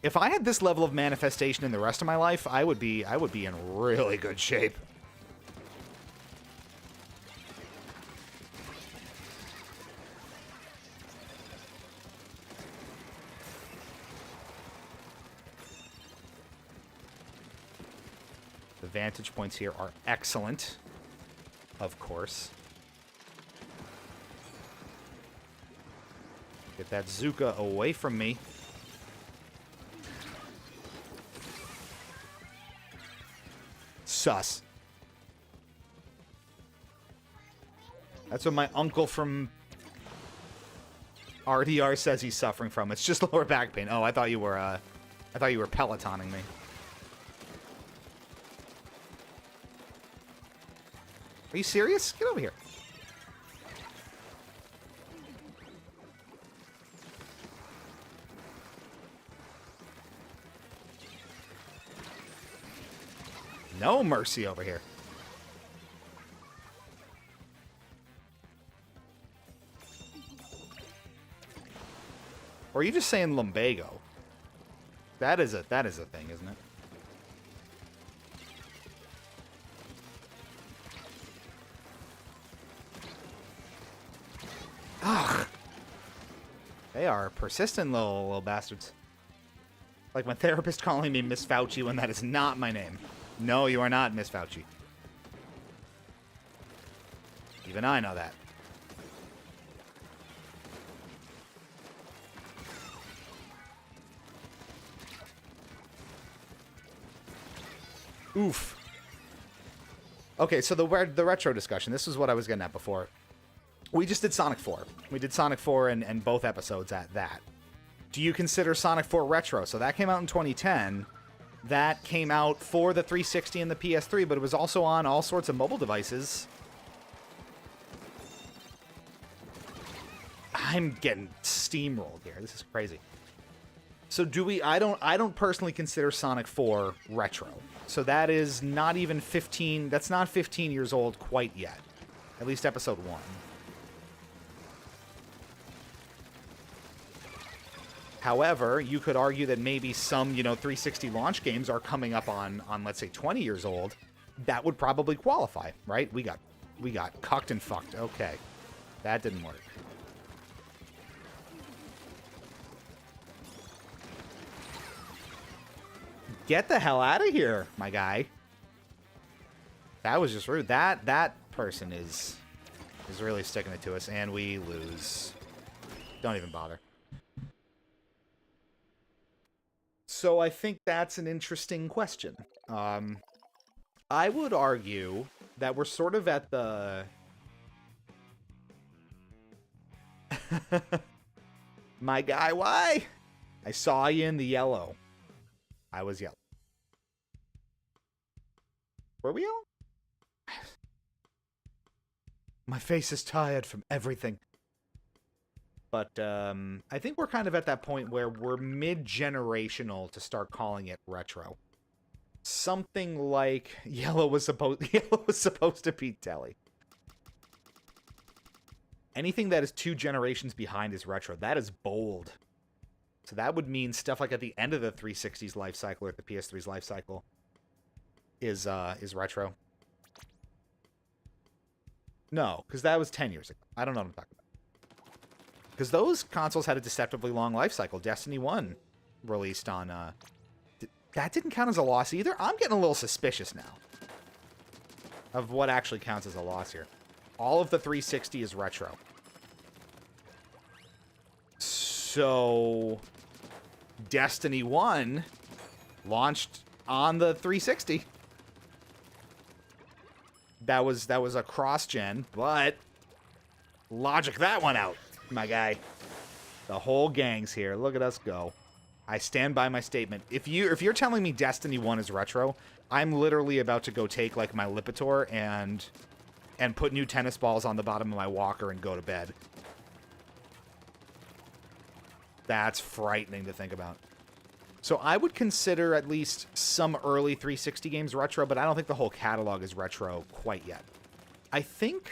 If I had this level of manifestation in the rest of my life, I would be in really good shape. The vantage points here are excellent. Of course. Get that Zuka away from me. Sus. That's what my uncle from RDR says he's suffering from. It's just lower back pain. Oh, I thought you were Pelotoning me. Are you serious? Get over here. No mercy over here. Or are you just saying lumbago? That is a thing, isn't it? Ugh. They are persistent little bastards. Like my therapist calling me Miss Fauci when that is not my name. No, you are not Miss Fauci. Even I know that. Oof. Okay, so the retro discussion. This is what I was getting at before. We just did Sonic 4. We did Sonic 4 and both episodes at that. Do you consider Sonic 4 retro? So that came out in 2010. That came out for the 360 and the PS3, but it was also on all sorts of mobile devices. I'm getting steamrolled here. This is crazy. So do we... I don't personally consider Sonic 4 retro. So that is not even 15... That's not 15 years old quite yet. At least episode 1. However, you could argue that maybe some, 360 launch games are coming up on let's say 20 years old. That would probably qualify, right? We got cucked and fucked. Okay. That didn't work. Get the hell out of here, my guy. That was just rude. That person is really sticking it to us, and we lose. Don't even bother. So I think that's an interesting question. I would argue that we're sort of at the... My guy, why? I saw you in the yellow. I was yellow. Were we yellow? My face is tired from everything. But I think we're kind of at that point where we're mid-generational to start calling it retro. Something like yellow was supposed to beat Telly. Anything that is 2 generations behind is retro. That is bold. So that would mean stuff like at the end of the 360's life cycle or the PS3's life cycle is retro. No, because that was 10 years ago. I don't know what I'm talking about. Because those consoles had a deceptively long life cycle. Destiny 1 released on... that didn't count as a loss either? I'm getting a little suspicious now of what actually counts as a loss here. All of the 360 is retro. So... Destiny 1 launched on the 360. That was a cross-gen, but... Logic that one out. My guy. The whole gang's here. Look at us go. I stand by my statement. If you're telling me Destiny 1 is retro, I'm literally about to go take like my Lipitor and put new tennis balls on the bottom of my walker and go to bed. That's frightening to think about. So I would consider at least some early 360 games retro, but I don't think the whole catalog is retro quite yet. I think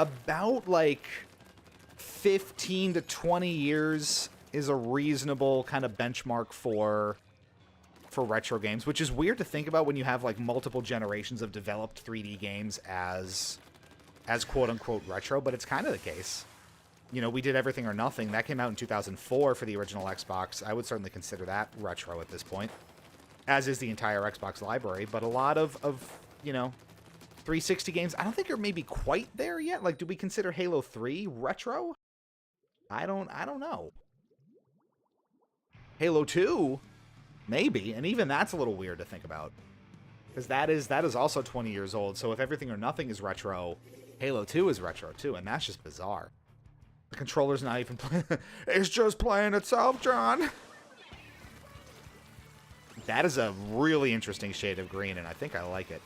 about like 15 to 20 years is a reasonable kind of benchmark for retro games, which is weird to think about when you have like multiple generations of developed 3D games as quote-unquote retro, but it's kind of the case. We did Everything or Nothing. That came out in 2004 for the original Xbox. I would certainly consider that retro at this point, as is the entire Xbox library, but a lot of 360 games, I don't think are maybe quite there yet. Like, do we consider Halo 3 retro? I don't know. Halo 2, maybe, and even that's a little weird to think about. Because that is also 20 years old, so if Everything or Nothing is retro, Halo 2 is retro too, and that's just bizarre. The controller's not even playing. It's just playing itself, John. That is a really interesting shade of green, and I think I like it.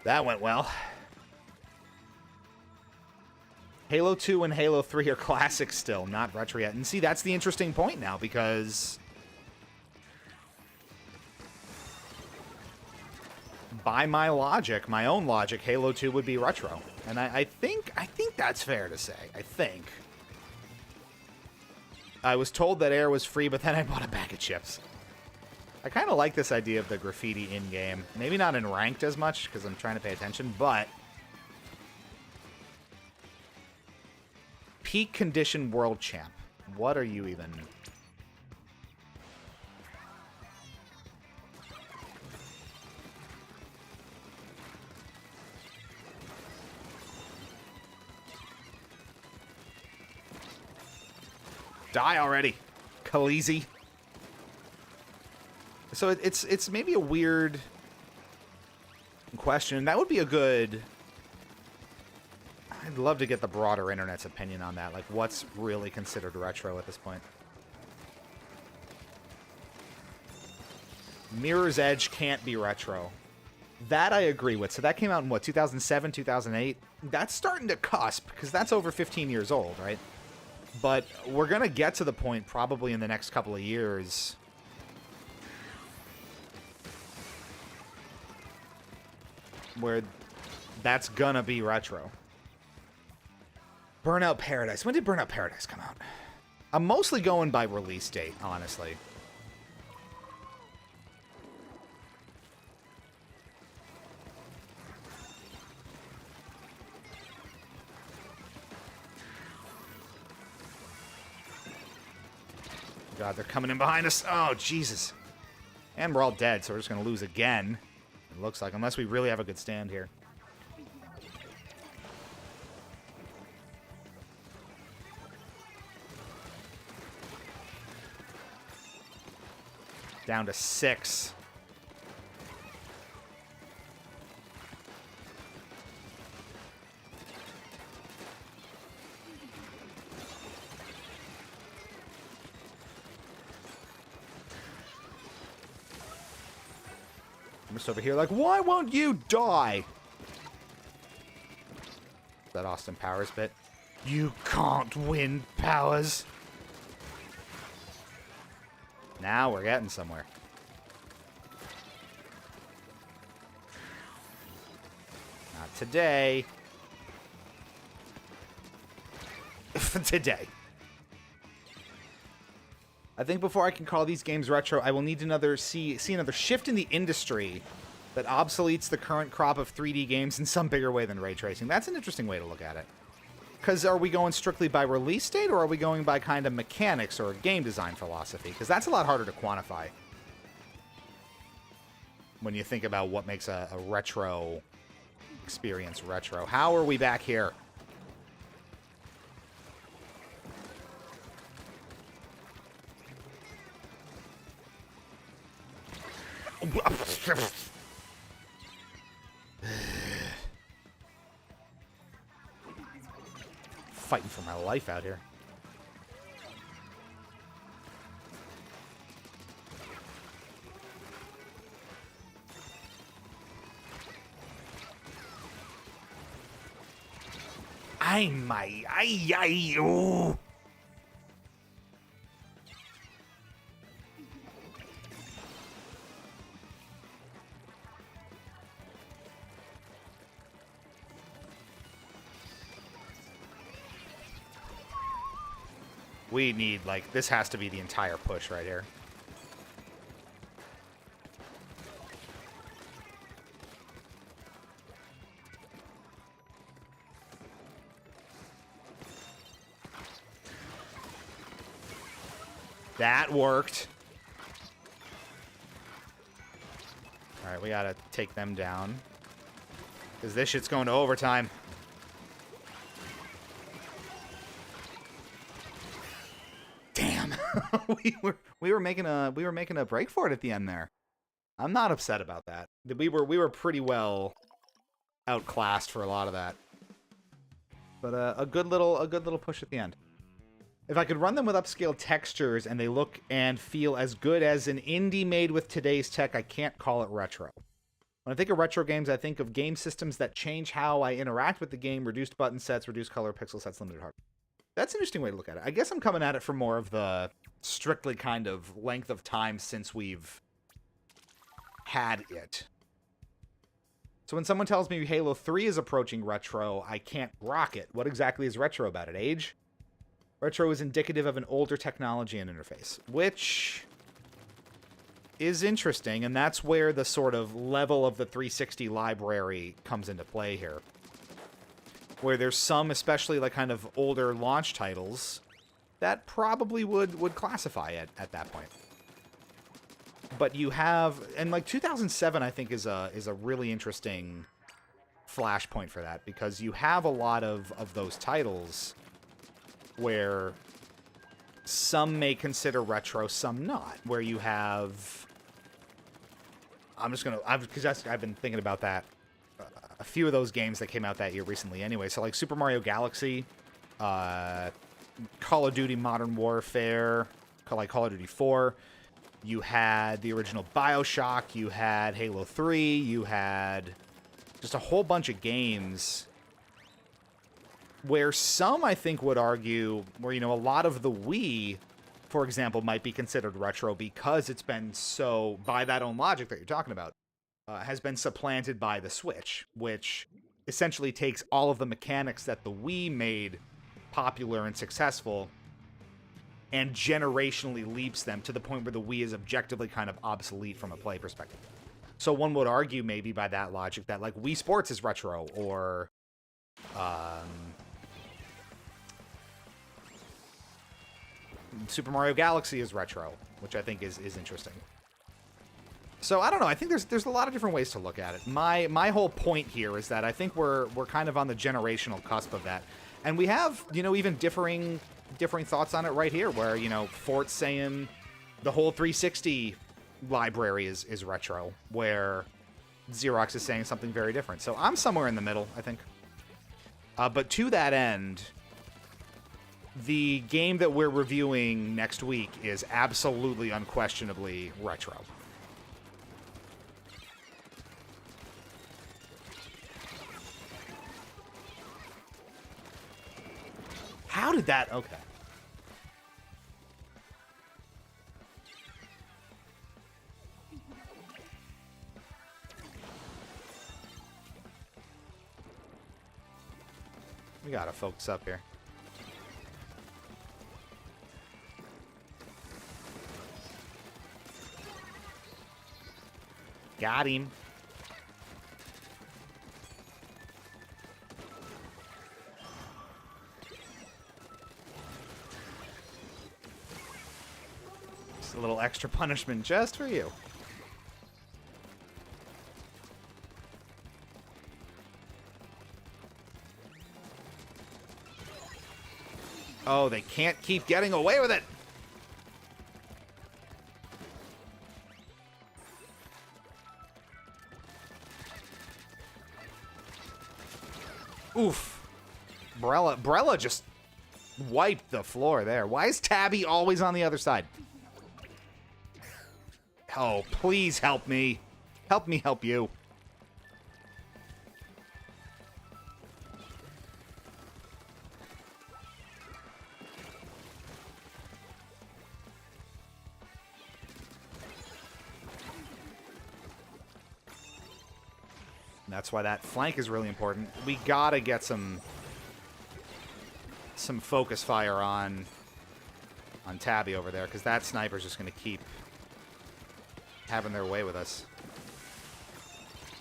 That went well. Halo 2 and Halo 3 are classics still, not retro yet. And see, that's the interesting point now, because by my logic, my own logic, Halo 2 would be retro. And I think that's fair to say. I think. I was told that air was free, but then I bought a bag of chips. I kind of like this idea of the graffiti in-game. Maybe not in ranked as much, because I'm trying to pay attention, but peak condition world champ. What are you even? Die already, Khaleesi. So it's maybe a weird question. That would be a good... I'd love to get the broader internet's opinion on that. Like, what's really considered retro at this point? Mirror's Edge can't be retro. That I agree with. So that came out in, what, 2007, 2008? That's starting to cusp, because that's over 15 years old, right? But we're going to get to the point probably in the next couple of years where that's gonna be retro. Burnout Paradise. When did Burnout Paradise come out? I'm mostly going by release date, honestly. God, they're coming in behind us. Oh, Jesus. And we're all dead, so we're just gonna lose again. It looks like, unless we really have a good stand here. Down to 6. I'm just over here like, why won't you die? That Austin Powers bit. You can't win, Powers. Now we're getting somewhere. Not today. Today. I think before I can call these games retro, I will need another see another shift in the industry that obsoletes the current crop of 3D games in some bigger way than ray tracing. That's an interesting way to look at it. Because are we going strictly by release date, or are we going by kind of mechanics or game design philosophy? Because that's a lot harder to quantify when you think about what makes a retro experience retro. How are we back here? Fighting for my life out here. Ooh. We need, like, this has to be the entire push right here. That worked. All right, we gotta take them down. Because this shit's going to overtime. Damn. we were making a break for it at the end there. I'm not upset about that. We were pretty well outclassed for a lot of that. But a good little push at the end. If I could run them with upscale textures and they look and feel as good as an indie made with today's tech, I can't call it retro. When I think of retro games, I think of game systems that change how I interact with the game, reduced button sets, reduced color, pixel sets, limited hardware. That's an interesting way to look at it. I guess I'm coming at it from more of the strictly kind of length of time since we've had it. So when someone tells me Halo 3 is approaching retro, I can't rock it. What exactly is retro about it? Age? Retro is indicative of an older technology and interface, which is interesting, and that's where the sort of level of the 360 library comes into play here. Where there's some, especially like kind of older launch titles, that probably would classify it at that point. But you have, and like 2007 I think is a really interesting flashpoint for that, because you have a lot of those titles where some may consider retro, some not. Where you have, because I've been thinking about that. A few of those games that came out that year recently anyway. So like Super Mario Galaxy, Call of Duty Modern Warfare, like Call of Duty 4. You had the original BioShock, you had Halo 3, you had just a whole bunch of games where some, I think, would argue, where, you know, a lot of the Wii, for example, might be considered retro because it's been so, by that own logic that you're talking about, has been supplanted by the Switch, which essentially takes all of the mechanics that the Wii made popular and successful and generationally leaps them to the point where the Wii is objectively kind of obsolete from a play perspective. So one would argue maybe by that logic that like Wii Sports is retro, or Super Mario Galaxy is retro, which I think is interesting. So I don't know. I think there's a lot of different ways to look at it. My whole point here is that I think we're kind of on the generational cusp of that, and we have, you know, even differing thoughts on it right here. Where, you know, Fort's saying the whole 360 library is retro, where Xerox is saying something very different. So I'm somewhere in the middle, I think. But to that end, the game that we're reviewing next week is absolutely, unquestionably retro. How did that... Okay. We gotta focus up here. Got him. Just a little extra punishment just for you. Oh, they can't keep getting away with it. Oof. Brella just wiped the floor there. Why is Tabby always on the other side? Oh, please help me. Help me help you. That's why that flank is really important. We gotta get some focus fire on Tabby over there, because that sniper's just gonna keep having their way with us.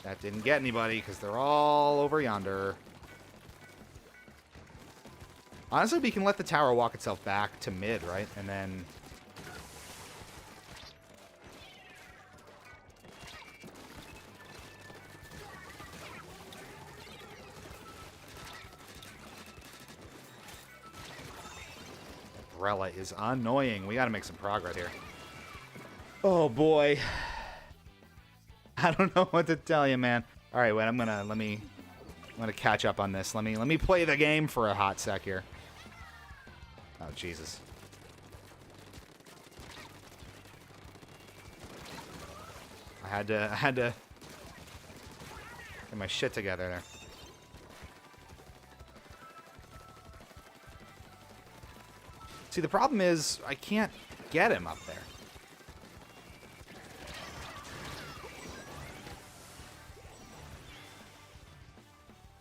That didn't get anybody, because they're all over yonder. Honestly, we can let the tower walk itself back to mid, right? And then umbrella is annoying. We gotta make some progress here. Oh, boy. I don't know what to tell you, man. All right, wait, I'm gonna catch up on this. Let me play the game for a hot sec here. Oh, Jesus. I had to get my shit together there. See, the problem is I can't get him up there.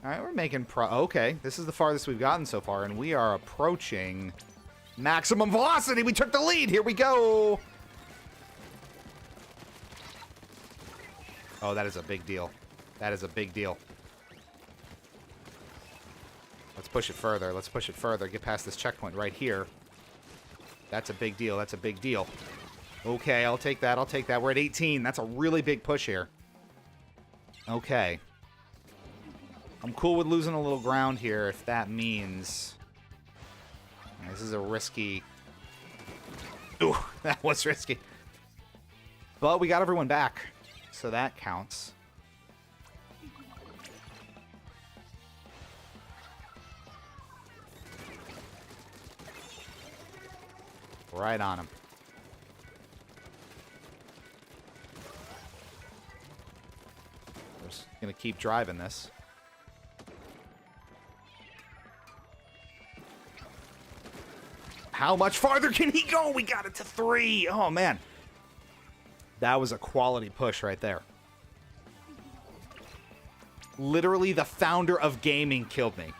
All right, we're making okay, this is the farthest we've gotten so far, and we are approaching maximum velocity. We took the lead. Here we go. Oh, that is a big deal. That is a big deal. Let's push it further. Let's push it further. Get past this checkpoint right here. That's a big deal. That's a big deal. Okay, I'll take that. I'll take that. We're at 18. That's a really big push here. Okay. I'm cool with losing a little ground here if that means... This is a risky... Ooh, that was risky. But we got everyone back, so that counts. Right on him. We're just gonna keep driving this. How much farther can he go? We got it to 3. Oh, man. That was a quality push right there. Literally, the founder of gaming killed me.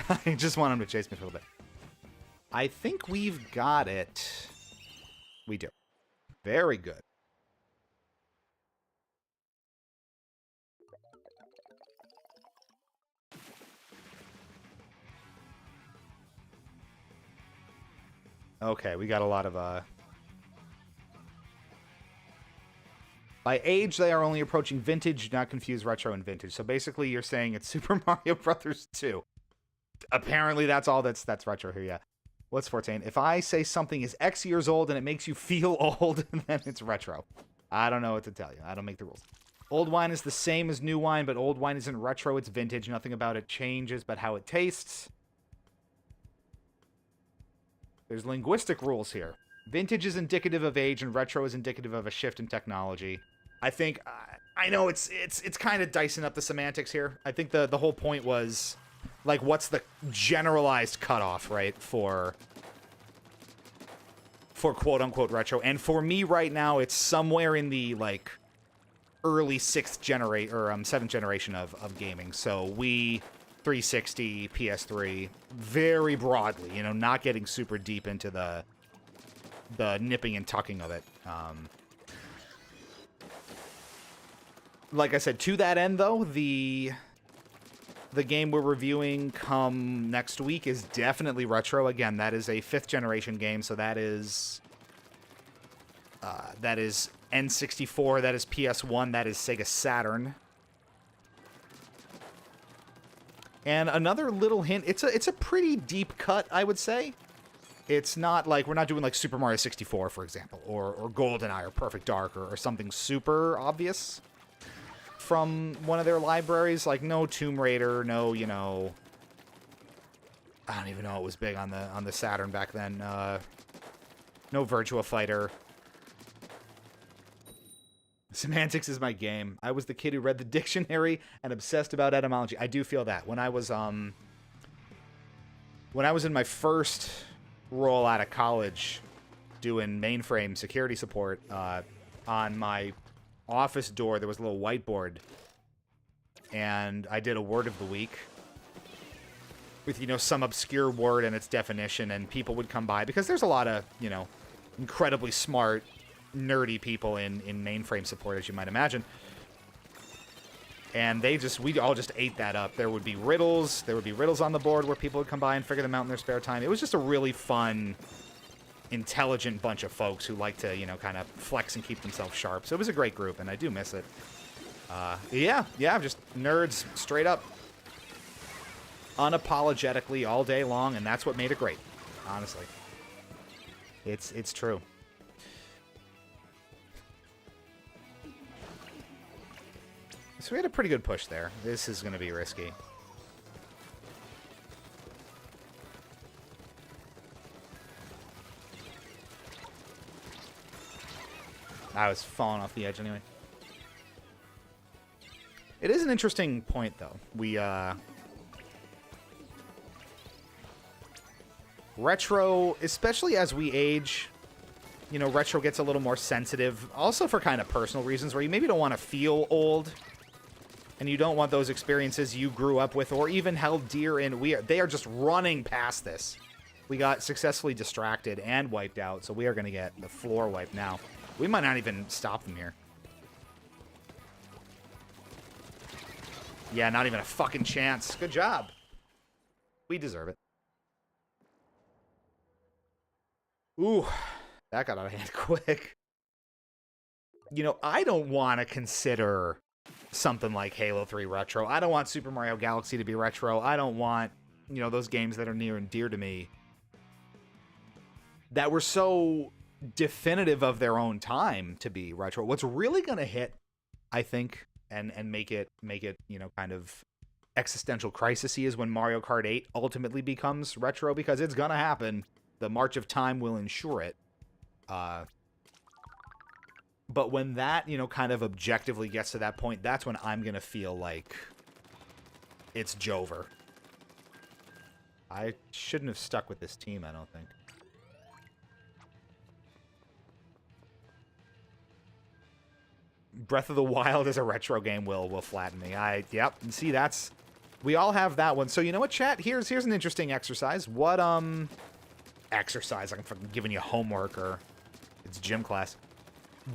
I just want him to chase me for a little bit. I think we've got it. We do. Very good. Okay, we got a lot of, By age, they are only approaching vintage. Do not confuse retro and vintage. So basically, you're saying it's Super Mario Brothers 2. Apparently, that's all that's retro here, yeah. What's 14? If I say something is X years old and it makes you feel old, then it's retro. I don't know what to tell you. I don't make the rules. Old wine is the same as new wine, but old wine isn't retro, it's vintage. Nothing about it changes, but how it tastes. There's linguistic rules here. Vintage is indicative of age, and retro is indicative of a shift in technology. I think, I know it's kind of dicing up the semantics here. I think the whole point was, like, what's the generalized cutoff, right, for quote-unquote retro. And for me right now, it's somewhere in the, like, early 7th generation of gaming. So Wii, 360, PS3, very broadly, you know, not getting super deep into the nipping and tucking of it. Like I said, to that end, though, the game we're reviewing come next week is definitely retro. Again, that is a 5th generation game, so that is N64, that is PS1, that is Sega Saturn. And another little hint, it's a pretty deep cut, I would say. It's not like, we're not doing like Super Mario 64, for example, or GoldenEye or Perfect Dark or something super obvious from one of their libraries. Like no Tomb Raider, no, you know, I don't even know what was big on the Saturn back then. No Virtua Fighter. Semantics is my game. I was the kid who read the dictionary and obsessed about etymology. I do feel that. When I was in my first role out of college doing mainframe security support, on my office door there was a little whiteboard, and I did a word of the week with, you know, some obscure word and its definition, and people would come by because there's a lot of, you know, incredibly smart, nerdy people in mainframe support, as you might imagine. And we all just ate that up. There would be riddles on the board where people would come by and figure them out in their spare time. It was just a really fun intelligent bunch of folks who like to, you know, kind of flex and keep themselves sharp. So it was a great group, and I do miss it. Yeah, just nerds straight up. Unapologetically all day long, and that's what made it great, honestly. It's true. So we had a pretty good push there. This is going to be risky. I was falling off the edge anyway. It is an interesting point, though. We, retro, especially as we age, you know, retro gets a little more sensitive. Also for kind of personal reasons where you maybe don't want to feel old. And you don't want those experiences you grew up with or even held dear in. They are just running past this. We got successfully distracted and wiped out, so we are going to get the floor wiped now. We might not even stop them here. Yeah, not even a fucking chance. Good job. We deserve it. Ooh, that got out of hand quick. You know, I don't want to consider something like Halo 3 retro. I don't want Super Mario Galaxy to be retro. I don't want, you know, those games that are near and dear to me that were so definitive of their own time to be retro. What's really going to hit, I think, and make it, you know, kind of existential crisis-y is when Mario Kart 8 ultimately becomes retro, because it's going to happen. The march of time will ensure it. But when that, you know, kind of objectively gets to that point, that's when I'm going to feel like it's Jover. I shouldn't have stuck with this team, I don't think. Breath of the Wild as a retro game will flatten me. Yep, and see, that's... We all have that one. So you know what, chat? Here's an interesting exercise. What, exercise? I'm fucking giving you homework, or it's gym class.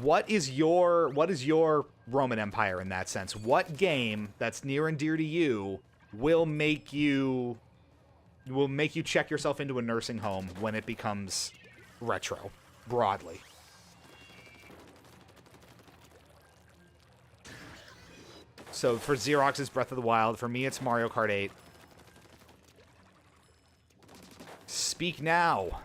What is your Roman Empire in that sense? What game that's near and dear to you will make you check yourself into a nursing home when it becomes retro, broadly? So for Xerox, it's Breath of the Wild. For me, it's Mario Kart 8. Speak now.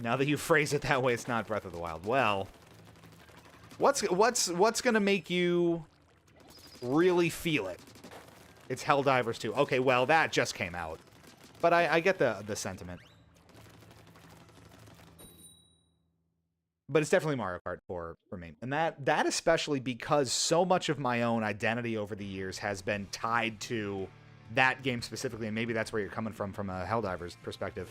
Now that you phrase it that way, it's not Breath of the Wild. Well, what's gonna make you really feel it? It's Helldivers 2. Okay, well, that just came out. But I get the sentiment. But it's definitely Mario Kart for me. And that especially because so much of my own identity over the years has been tied to that game specifically, and maybe that's where you're coming from a Helldivers perspective.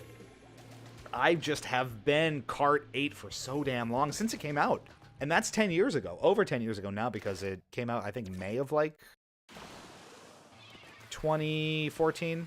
I just have been Kart 8 for so damn long, since it came out. And that's 10 years ago. Over 10 years ago now, because it came out, I think, May of, like, 2014.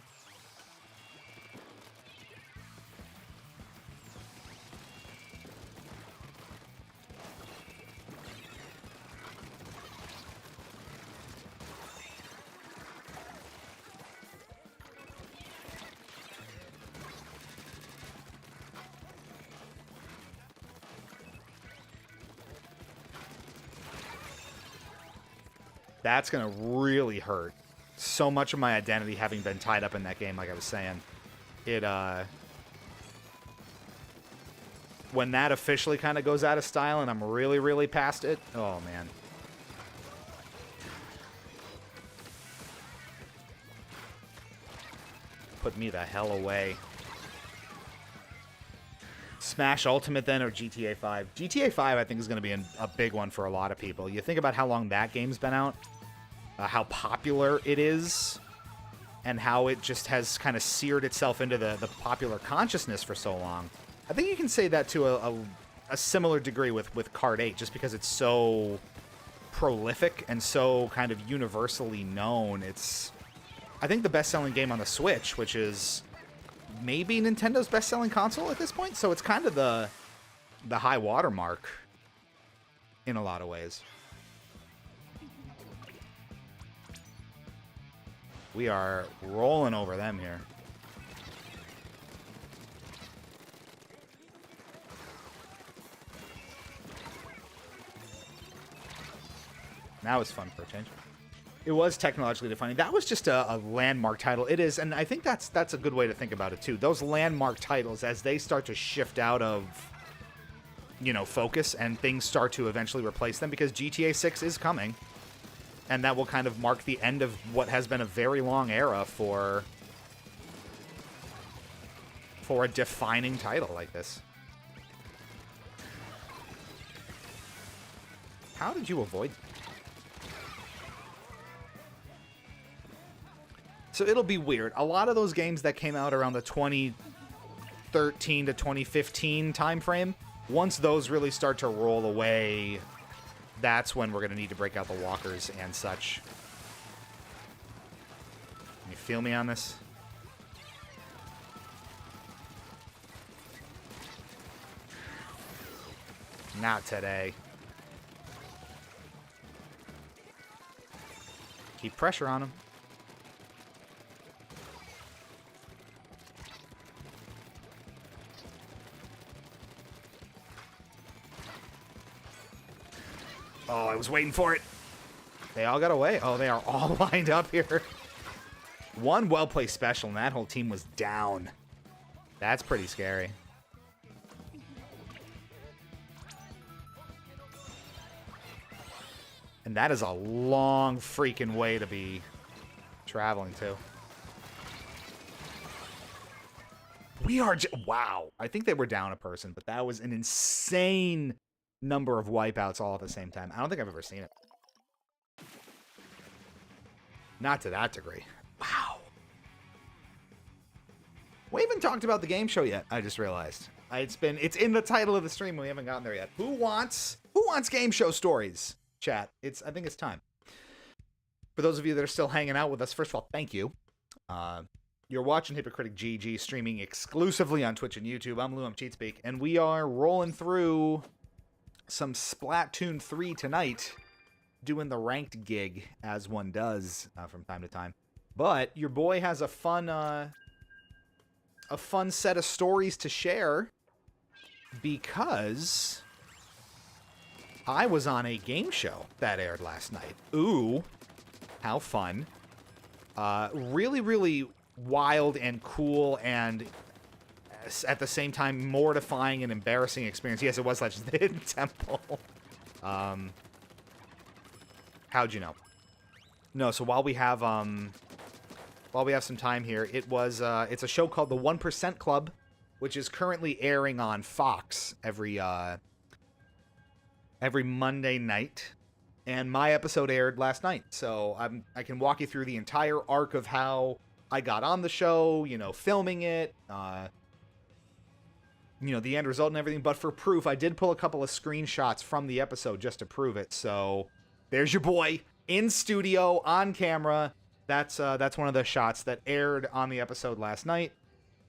That's going to really hurt. So much of my identity having been tied up in that game, like I was saying. When that officially kind of goes out of style and I'm really, really past it, oh, man. Put me the hell away. Smash Ultimate then, or GTA 5? GTA 5, I think, is going to be a big one for a lot of people. You think about how long that game's been out, how popular it is, and how it just has kind of seared itself into the popular consciousness for so long. I think you can say that to a similar degree with Kart 8, just because it's so prolific and so kind of universally known. It's, I think, the best-selling game on the Switch, which is maybe Nintendo's best-selling console at this point. So it's kind of the the high water mark in a lot of ways. We are rolling over them here. Now it's fun for a change. It was technologically defining. That was just a landmark title. It is, and I think that's a good way to think about it too. Those landmark titles, as they start to shift out of, you know, focus, and things start to eventually replace them, because GTA 6 is coming, and that will kind of mark the end of what has been a very long era for a defining title like this. How did you avoid? So it'll be weird. A lot of those games that came out around the 2013 to 2015 timeframe, once those really start to roll away, that's when we're going to need to break out the walkers and such. Can you feel me on this? Not today. Keep pressure on him. Oh, I was waiting for it. They all got away. Oh, they are all lined up here. One well-placed special, and that whole team was down. That's pretty scary. And that is a long freaking way to be traveling to. We are... Wow. I think they were down a person, but that was an insane number of wipeouts all at the same time. I don't think I've ever seen it. Not to that degree. Wow. We haven't talked about the game show yet, I just realized. It's in the title of the stream, we haven't gotten there yet. Who wants game show stories? Chat. I think it's time. For those of you that are still hanging out with us, first of all, thank you. You're watching Hypocritic GG, streaming exclusively on Twitch and YouTube. I'm Lou, I'm CheatSpeak, and we are rolling through some Splatoon 3 tonight, doing the ranked gig, as one does from time to time. But your boy has a fun set of stories to share, because I was on a game show that aired last night. Ooh, how fun. Really, really wild and cool, and at the same time mortifying and embarrassing experience. Yes, it was Legends Hidden Temple. How'd you know? No, so while we have some time here, it's a show called The 1% Club, which is currently airing on Fox every Monday night, and my episode aired last night. So I can walk you through the entire arc of how I got on the show, you know, filming it, you know, the end result and everything. But for proof, I did pull a couple of screenshots from the episode just to prove it. So there's your boy in studio on camera. That's one of the shots that aired on the episode last night,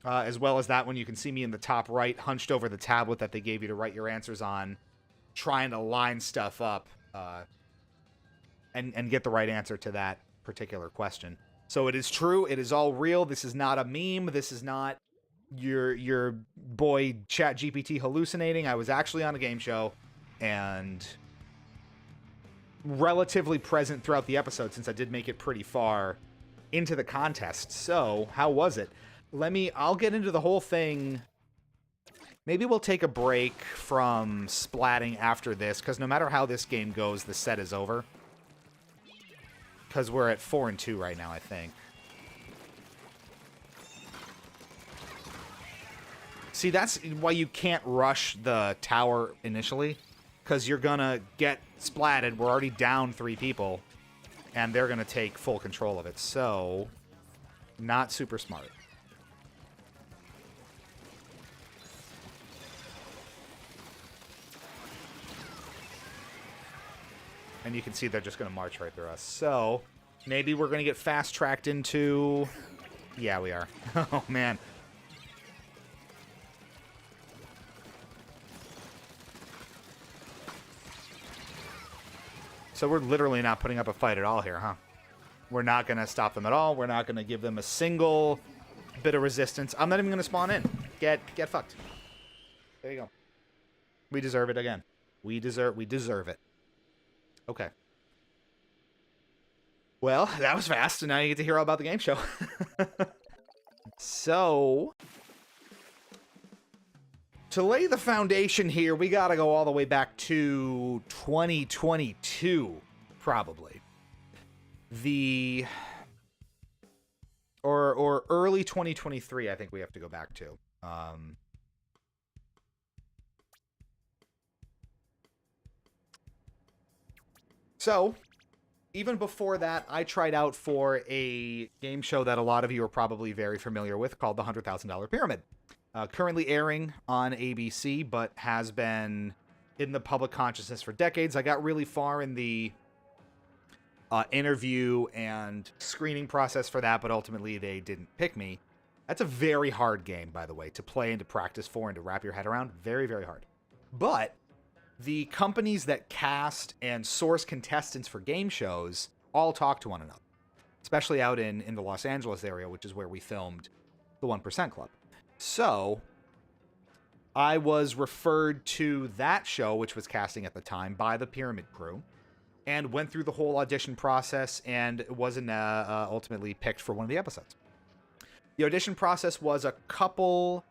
as well as that one. You can see me in the top right, hunched over the tablet that they gave you to write your answers on, trying to line stuff up and get the right answer to that particular question. So it is true. It is all real. This is not a meme. This is not your boy ChatGPT hallucinating. I was actually on a game show and relatively present throughout the episode, since I did make it pretty far into the contest. So how was it? I'll get into the whole thing. Maybe we'll take a break from splatting after this, because no matter how this game goes, the set is over. Because we're at 4-2 right now, I think. See, that's why you can't rush the tower initially, because you're going to get splatted. We're already down 3 people, and they're going to take full control of it. So, not super smart. And you can see they're just going to march right through us. So, maybe we're going to get fast-tracked into... Yeah, we are. Oh, man. So we're literally not putting up a fight at all here, huh? We're not going to stop them at all. We're not going to give them a single bit of resistance. I'm not even going to spawn in. Get fucked. There you go. We deserve it again. We deserve it. Okay. Well, that was fast, and now you get to hear all about the game show. So, to lay the foundation here, we gotta go all the way back to 2022, probably. Or early 2023, I think we have to go back to. So, even before that, I tried out for a game show that a lot of you are probably very familiar with called the $100,000 Pyramid. Currently airing on ABC, but has been in the public consciousness for decades. I got really far in the interview and screening process for that, but ultimately they didn't pick me. That's a very hard game, by the way, to play and to practice for and to wrap your head around. Very, very hard. But the companies that cast and source contestants for game shows all talk to one another, especially out in the Los Angeles area, which is where we filmed the 1% Club. So I was referred to that show, which was casting at the time, by the Pyramid crew, and went through the whole audition process and wasn't ultimately picked for one of the episodes. The audition process was a couple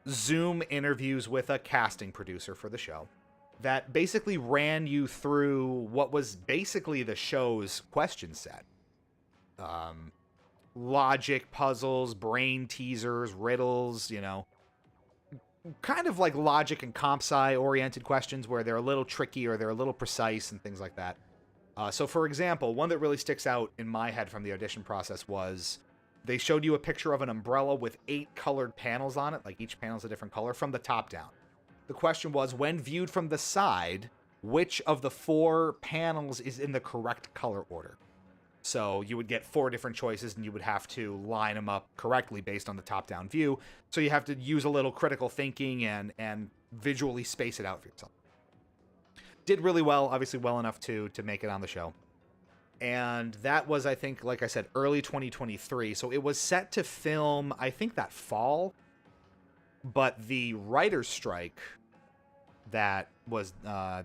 Zoom interviews with a casting producer for the show that basically ran you through what was basically the show's question set. Logic puzzles, brain teasers, riddles, you know, kind of like logic and comp sci oriented questions where they're a little tricky or they're a little precise and things like that. So for example, one that really sticks out in my head from the audition process was they showed you a picture of an umbrella with 8 colored panels on it, like each panel's a different color, from the top down. The question was, when viewed from the side, which of the 4 panels is in the correct color order? So you would get 4 different choices, and you would have to line them up correctly based on the top-down view. So you have to use a little critical thinking and visually space it out for yourself. Did really well, obviously well enough to make it on the show. And that was, I think, like I said, early 2023. So it was set to film, I think, that fall. But the writer's strike that was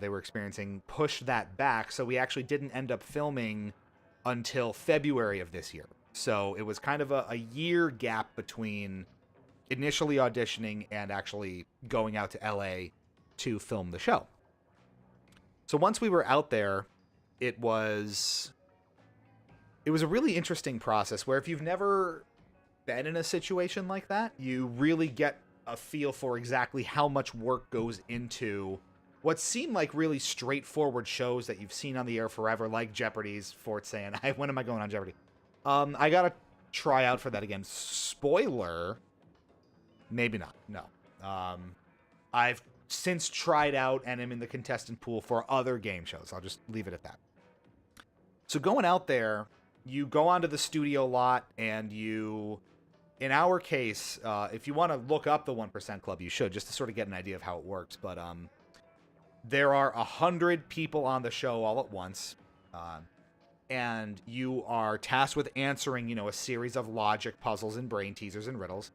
they were experiencing pushed that back. So we actually didn't end up filming until February of this year. So it was kind of a year gap between initially auditioning and actually going out to LA to film the show. So once we were out there, it was a really interesting process where if you've never been in a situation like that, you really get a feel for exactly how much work goes into what seem like really straightforward shows that you've seen on the air forever, like Jeopardy's, Forte, and when am I going on Jeopardy? I gotta try out for that again. Spoiler, maybe not. No. I've since tried out and am in the contestant pool for other game shows. I'll just leave it at that. So going out there, you go onto the studio lot and you, in our case, if you want to look up the 1% Club, you should, just to sort of get an idea of how it works. But there are 100 people on the show all at once, and you are tasked with answering, you know, a series of logic puzzles and brain teasers and riddles.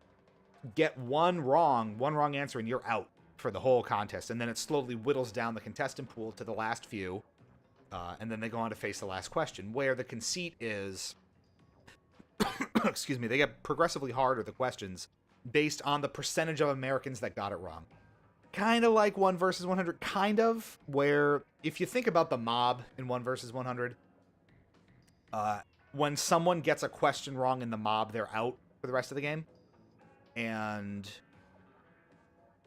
Get one wrong answer, and you're out for the whole contest. And then it slowly whittles down the contestant pool to the last few, and then they go on to face the last question, where the conceit is, excuse me, they get progressively harder, the questions, based on the percentage of Americans that got it wrong. Kind of like 1 versus 100, kind of, where if you think about the mob in 1 versus 100, when someone gets a question wrong in the mob, they're out for the rest of the game, and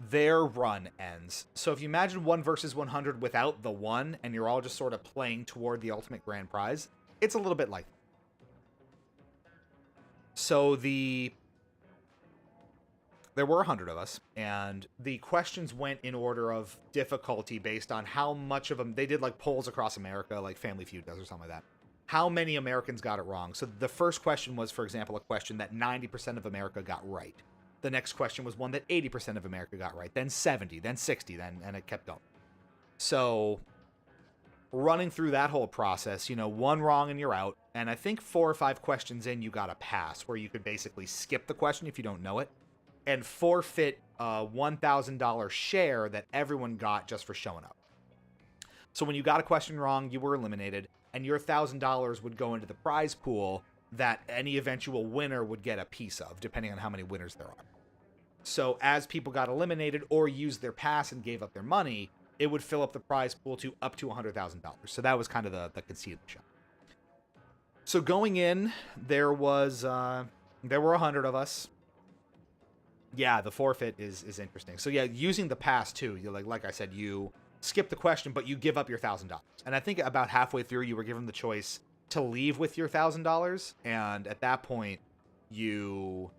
their run ends. So if you imagine 1 versus 100 without the 1, and you're all just sort of playing toward the ultimate grand prize, it's a little bit like that. So there were 100 of us, and the questions went in order of difficulty based on how much of them, they did like polls across America, like Family Feud does or something like that. How many Americans got it wrong? So the first question was, for example, a question that 90% of America got right. The next question was one that 80% of America got right. Then 70, then 60, and it kept going. So running through that whole process, one wrong and you're out. And I think 4 or 5 questions in, you got a pass where you could basically skip the question if you don't know it and forfeit a $1,000 share that everyone got just for showing up. So when you got a question wrong, you were eliminated, and your $1,000 would go into the prize pool that any eventual winner would get a piece of, depending on how many winners there are. So as people got eliminated or used their pass and gave up their money, it would fill up the prize pool to up to $100,000. So that was kind of the conceit of the show. So going in, there were 100 of us. Yeah, the forfeit is interesting. So yeah, using the pass too. You like I said, you skip the question, but you give up your $1,000. And I think about halfway through, you were given the choice to leave with your $1,000, and at that point, you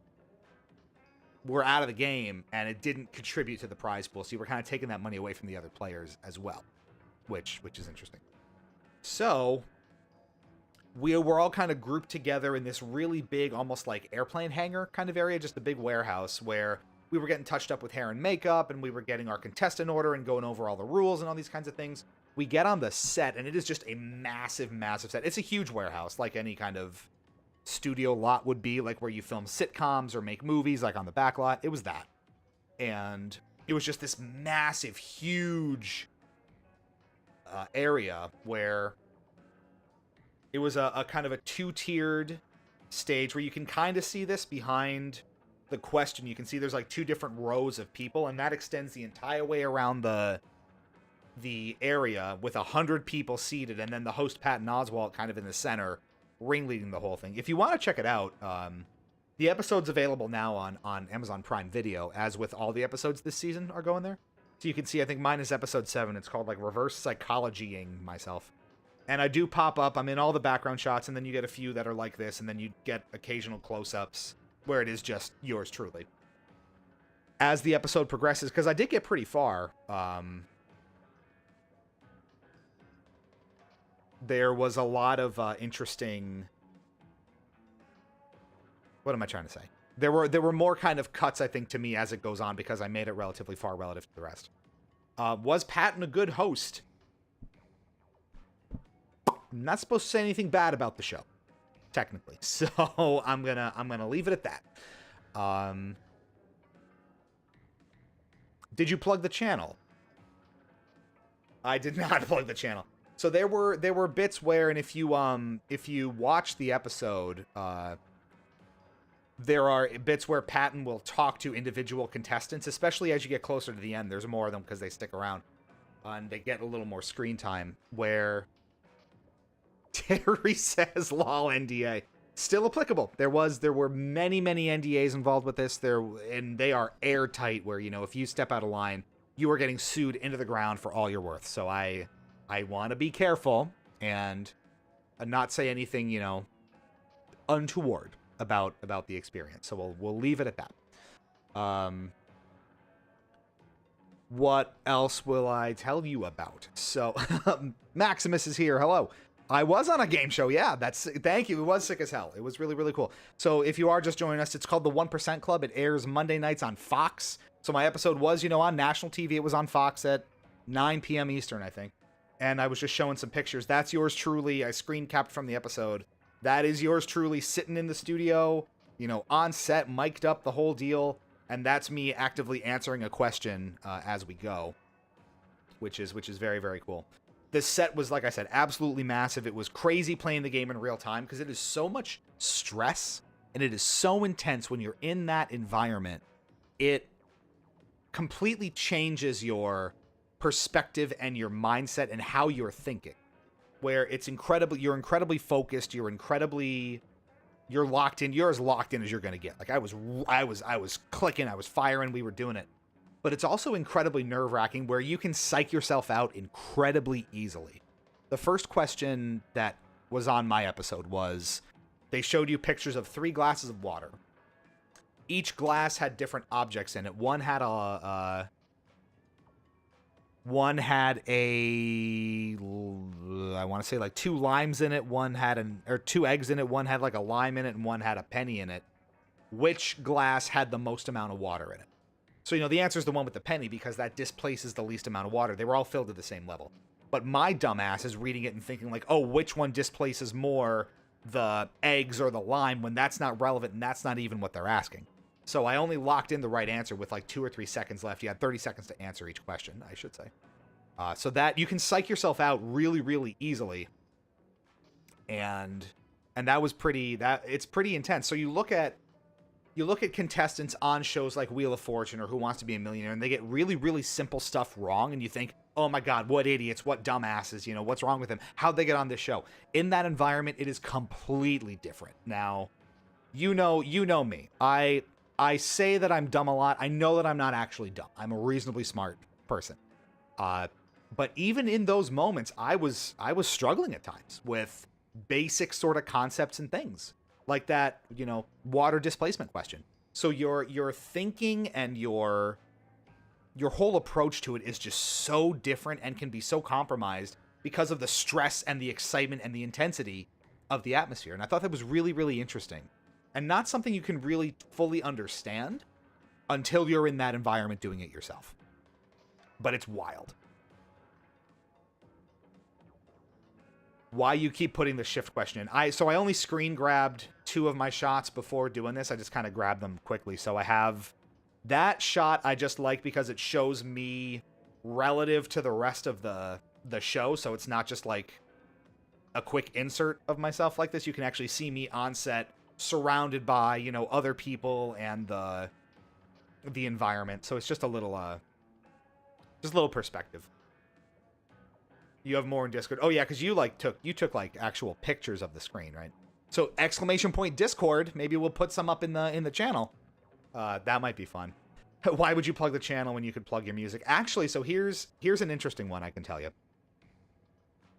were out of the game, and it didn't contribute to the prize pool. So you were kind of taking that money away from the other players as well, which is interesting. So we were all kind of grouped together in this really big, almost like airplane hangar kind of area, just a big warehouse where we were getting touched up with hair and makeup, and we were getting our contestant order and going over all the rules and all these kinds of things. We get on the set, and it is just a massive, massive set. It's a huge warehouse, like any kind of studio lot would be, like where you film sitcoms or make movies, like on the back lot. It was that. And it was just this massive, huge area where it was a kind of a 2-tiered stage where you can kind of see this behind the question. You can see there's like 2 different rows of people, and that extends the entire way around the area with 100 people seated, and then the host Patton Oswalt kind of in the center ringleading the whole thing. If you want to check it out, the episode's available now on Amazon Prime Video, as with all the episodes this season are going there. So you can see, I think mine is episode 7. It's called like Reverse Psychologying Myself. And I do pop up. I'm in all the background shots, and then you get a few that are like this, and then you get occasional close-ups where it is just yours truly. As the episode progresses, because I did get pretty far, there was a lot of interesting... What am I trying to say? There were more kind of cuts, I think, to me as it goes on, because I made it relatively far relative to the rest. Was Patton a good host? I'm not supposed to say anything bad about the show, technically. So I'm gonna leave it at that. Did you plug the channel? I did not plug the channel. So there were bits where, and if you watch the episode, there are bits where Patton will talk to individual contestants, especially as you get closer to the end. There's more of them because they stick around, and they get a little more screen time, where Terry says, lol, NDA. Still applicable. There were many NDAs involved with this. And they are airtight, where, if you step out of line, you are getting sued into the ground for all you're worth. So I want to be careful and not say anything, untoward about the experience. So we'll leave it at that. What else will I tell you about? So Maximus is here. Hello. I was on a game show. Yeah, thank you. It was sick as hell. It was really, really cool. So if you are just joining us, it's called the 1% Club. It airs Monday nights on Fox. So my episode was, on national TV. It was on Fox at 9 p.m. Eastern, I think. And I was just showing some pictures. That's yours truly. I screen capped from the episode. That is yours truly sitting in the studio, on set, mic'd up, the whole deal. And that's me actively answering a question as we go, which is very, very cool. This set was, like I said, absolutely massive. It was crazy playing the game in real time because it is so much stress and it is so intense when you're in that environment. It completely changes your perspective and your mindset and how you're thinking. Where you're incredibly focused, you're locked in. You're as locked in as you're going to get. Like I was clicking, I was firing, we were doing it. But it's also incredibly nerve-wracking where you can psych yourself out incredibly easily. The first question that was on my episode was, they showed you pictures of 3 glasses of water. Each glass had different objects in it. One had I want to say like 2 limes in it. One had 2 eggs in it. One had like a lime in it, and one had a penny in it. Which glass had the most amount of water in it? So, the answer is the one with the penny because that displaces the least amount of water. They were all filled to the same level. But my dumbass is reading it and thinking like, oh, which one displaces more, the eggs or the lime, when that's not relevant and that's not even what they're asking. So I only locked in the right answer with like 2 or 3 seconds left. You had 30 seconds to answer each question, I should say. So that you can psych yourself out really, really easily. And that was it's pretty intense. So you look at contestants on shows like Wheel of Fortune or Who Wants to Be a Millionaire, and they get really, really simple stuff wrong, and you think, oh my God, what idiots, what dumbasses, you know, what's wrong with them? How'd they get on this show? In that environment, it is completely different. Now, you know me. I say that I'm dumb a lot. I know that I'm not actually dumb. I'm a reasonably smart person. But even in those moments, I was struggling at times with basic sort of concepts and things. Like that, you know, water displacement question. So your thinking and your whole approach to it is just so different and can be so compromised because of the stress and the excitement and the intensity of the atmosphere. And I thought that was really, really interesting. And not something you can really fully understand until you're in that environment doing it yourself. But it's wild. Why you keep putting the shift question in. So I only screen grabbed 2 of my shots before doing this. I just kind of grabbed them quickly. So I have that shot I just like because it shows me relative to the rest of the show. So it's not just like a quick insert of myself like this. You can actually see me on set surrounded by, you know, other people and the environment. So it's just a little perspective. You have more in Discord. Oh yeah, because you took like actual pictures of the screen, right? So ! Discord. Maybe we'll put some up in the channel. That might be fun. Why would you plug the channel when you could plug your music? Actually, so here's an interesting one I can tell you.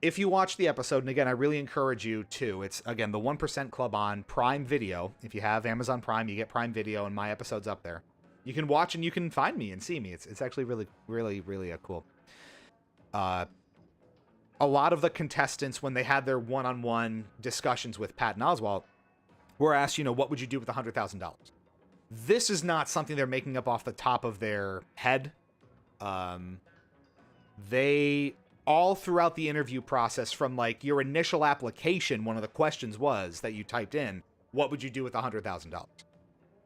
If you watch the episode, and again, I really encourage you to. It's again the 1% Club on Prime Video. If you have Amazon Prime, you get Prime Video, and my episode's up there. You can watch and you can find me and see me. It's actually really, really, really cool. A lot of the contestants, when they had their one-on-one discussions with Pat and Oswald, were asked, you know, what would you do with $100,000? This is not something they're making up off the top of their head. They, all throughout the interview process, from like your initial application, one of the questions was that you typed in, what would you do with $100,000?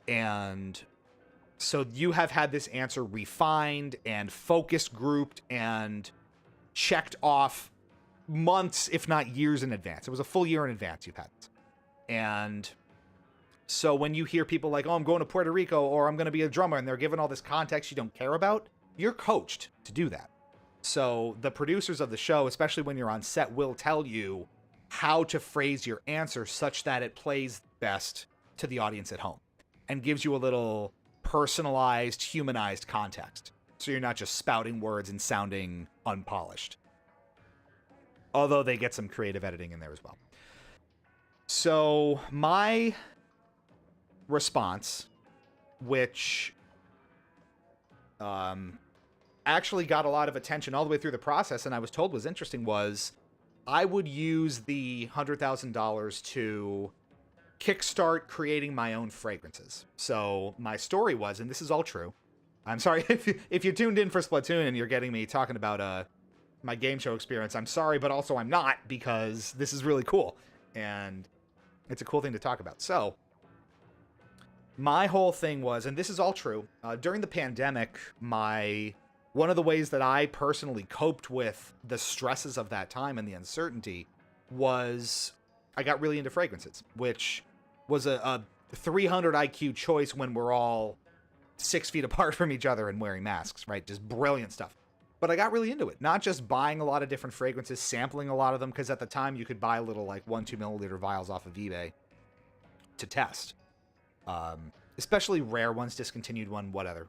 And so you have had this answer refined and focus grouped and checked off months, if not years in advance. It was a full year in advance you've had this. And so when you hear people like, oh, I'm going to Puerto Rico, or I'm going to be a drummer, and they're given all this context you don't care about, you're coached to do that. So the producers of the show, especially when you're on set, will tell you how to phrase your answer such that it plays best to the audience at home and gives you a little personalized, humanized context. So you're not just spouting words and sounding unpolished. Although they get some creative editing in there as well. So my response, which actually got a lot of attention all the way through the process, and I was told was interesting, was I would use the $100,000 to kickstart creating my own fragrances. So my story was, and this is all true. I'm sorry if you tuned in for Splatoon and you're getting me talking about my game show experience. I'm sorry, but also I'm not, because this is really cool and it's a cool thing to talk about. So my whole thing was, and this is all true, during the pandemic, one of the ways that I personally coped with the stresses of that time and the uncertainty was I got really into fragrances, which was a 300 IQ choice when we're all 6 feet apart from each other and wearing masks, right? Just brilliant stuff. But I got really into it. Not just buying a lot of different fragrances, sampling a lot of them, because at the time you could buy little like 1-2 milliliter vials off of eBay to test. Especially rare ones, discontinued one, whatever.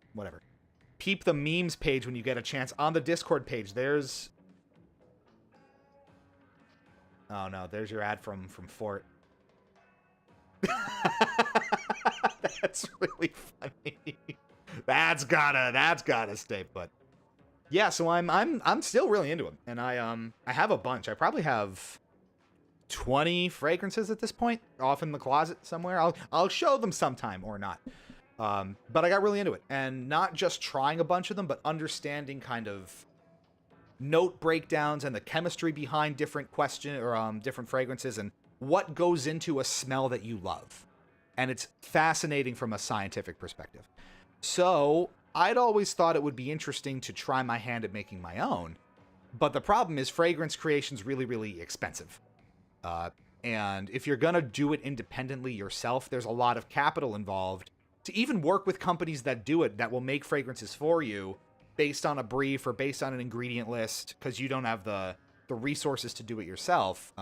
Peep the memes page when you get a chance. On the Discord page, there's... Oh no, there's your ad from Fort. That's really funny. That's gotta stay put. Yeah, so I'm still really into them, and I have a bunch. I probably have 20 fragrances at this point, off in the closet somewhere. I'll show them sometime or not. But I got really into it, and not just trying a bunch of them, but understanding kind of note breakdowns and the chemistry behind different different fragrances and what goes into a smell that you love. And it's fascinating from a scientific perspective. So I'd always thought it would be interesting to try my hand at making my own. But the problem is fragrance creation's really, really expensive. And if you're going to do it independently yourself, there's a lot of capital involved to even work with companies that do it, that will make fragrances for you based on a brief or based on an ingredient list, because you don't have the resources to do it yourself.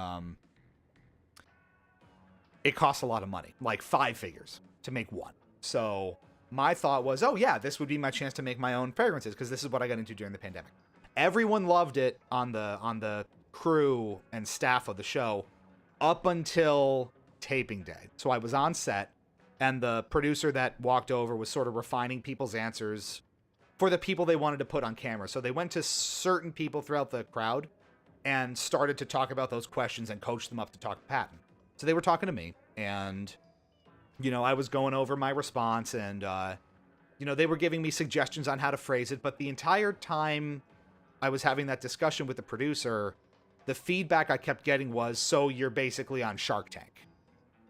It costs a lot of money, like 5 figures to make one. So my thought was, oh yeah, this would be my chance to make my own fragrances, because this is what I got into during the pandemic. Everyone loved it on the crew and staff of the show up until taping day. So I was on set, and the producer that walked over was sort of refining people's answers for the people they wanted to put on camera. So they went to certain people throughout the crowd and started to talk about those questions and coach them up to talk to Patton. So they were talking to me, and, you know, I was going over my response, and, you know, they were giving me suggestions on how to phrase it. But the entire time I was having that discussion with the producer, the feedback I kept getting was, so you're basically on Shark Tank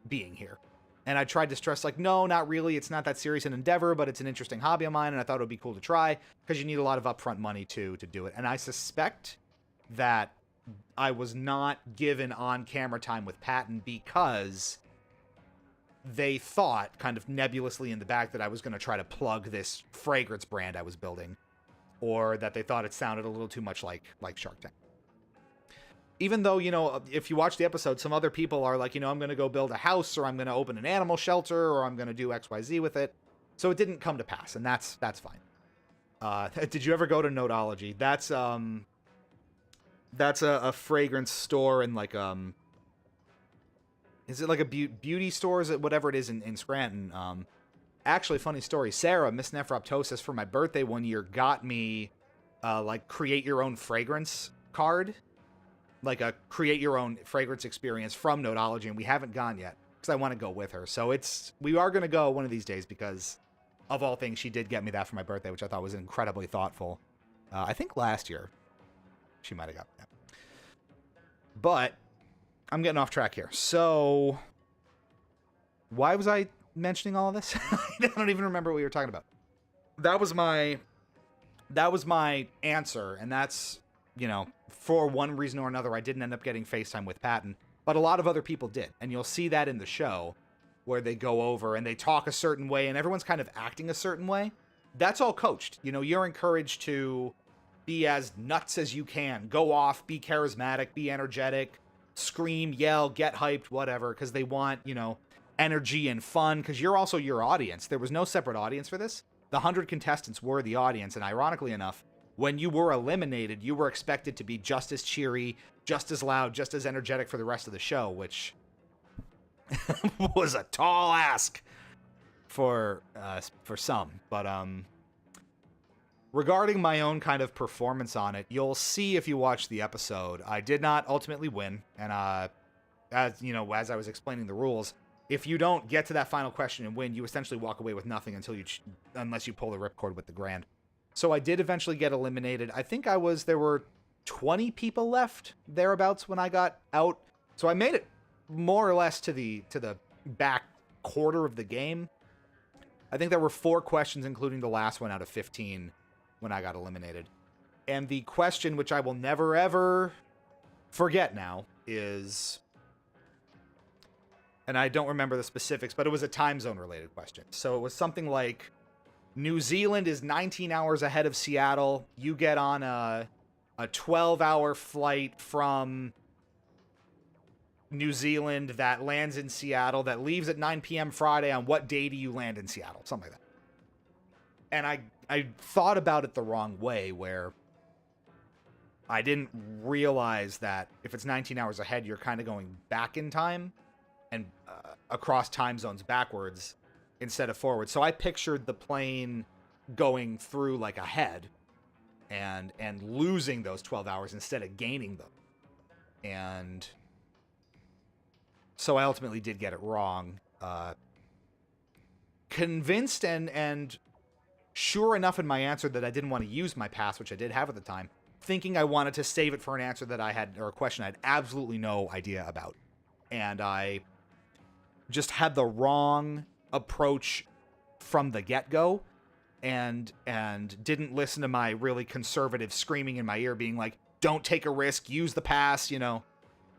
being here. And I tried to stress, like, no, not really. It's not that serious an endeavor, but it's an interesting hobby of mine, and I thought it would be cool to try, because you need a lot of upfront money to do it. And I suspect that I was not given on-camera time with Patton because they thought, kind of nebulously in the back, that I was going to try to plug this fragrance brand I was building, or that they thought it sounded a little too much like Shark Tank. Even though, you know, if you watch the episode, some other people are like, you know, I'm going to go build a house, or I'm going to open an animal shelter, or I'm going to do XYZ with it. So it didn't come to pass, and that's fine. Did you ever go to Notology? That's a fragrance store in, like, is it like a beauty store? Is it whatever it is in Scranton? Actually, funny story. Sarah, Miss Nephroptosis, for my birthday one year, got me, like, create your own fragrance card. Like a create your own fragrance experience from Notology, and we haven't gone yet because I want to go with her. So we are going to go one of these days, because of all things, she did get me that for my birthday, which I thought was incredibly thoughtful. I think last year she might have got that. But I'm getting off track here. So why was I mentioning all of this? I don't even remember what we were talking about. That was my answer, and that's, you know, for one reason or another, I didn't end up getting FaceTime with Patton, but a lot of other people did. And you'll see that in the show, where they go over and they talk a certain way and everyone's kind of acting a certain way. That's all coached. You know, you're encouraged to be as nuts as you can. Go off, be charismatic, be energetic, scream, yell, get hyped, whatever, because they want, you know, energy and fun, because you're also your audience. There was no separate audience for this. The 100 contestants were the audience, and ironically enough, when you were eliminated, you were expected to be just as cheery, just as loud, just as energetic for the rest of the show, which was a tall ask for some. But regarding my own kind of performance on it, you'll see if you watch the episode, I did not ultimately win. And as you know, as I was explaining the rules, if you don't get to that final question and win, you essentially walk away with nothing unless you pull the ripcord with the grand. So I did eventually get eliminated. I think there were 20 people left, thereabouts, when I got out. So I made it more or less to the back quarter of the game. I think there were 4 questions, including the last one out of 15, when I got eliminated. And the question, which I will never, ever forget now, is... and I don't remember the specifics, but it was a time zone related question. So it was something like, New Zealand is 19 hours ahead of Seattle. You get on a 12-hour flight from New Zealand that lands in Seattle, that leaves at 9 p.m. Friday. On what day do you land in Seattle? Something like that. And I thought about it the wrong way, where I didn't realize that if it's 19 hours ahead, you're kind of going back in time and across time zones backwards instead of forward. So I pictured the plane going through like ahead and losing those 12 hours instead of gaining them. And so I ultimately did get it wrong. Convinced and sure enough in my answer that I didn't want to use my pass, which I did have at the time, thinking I wanted to save it for an answer that I had, or a question I had absolutely no idea about. And I just had the wrong approach from the get-go, and didn't listen to my really conservative screaming in my ear being like, don't take a risk, use the pass,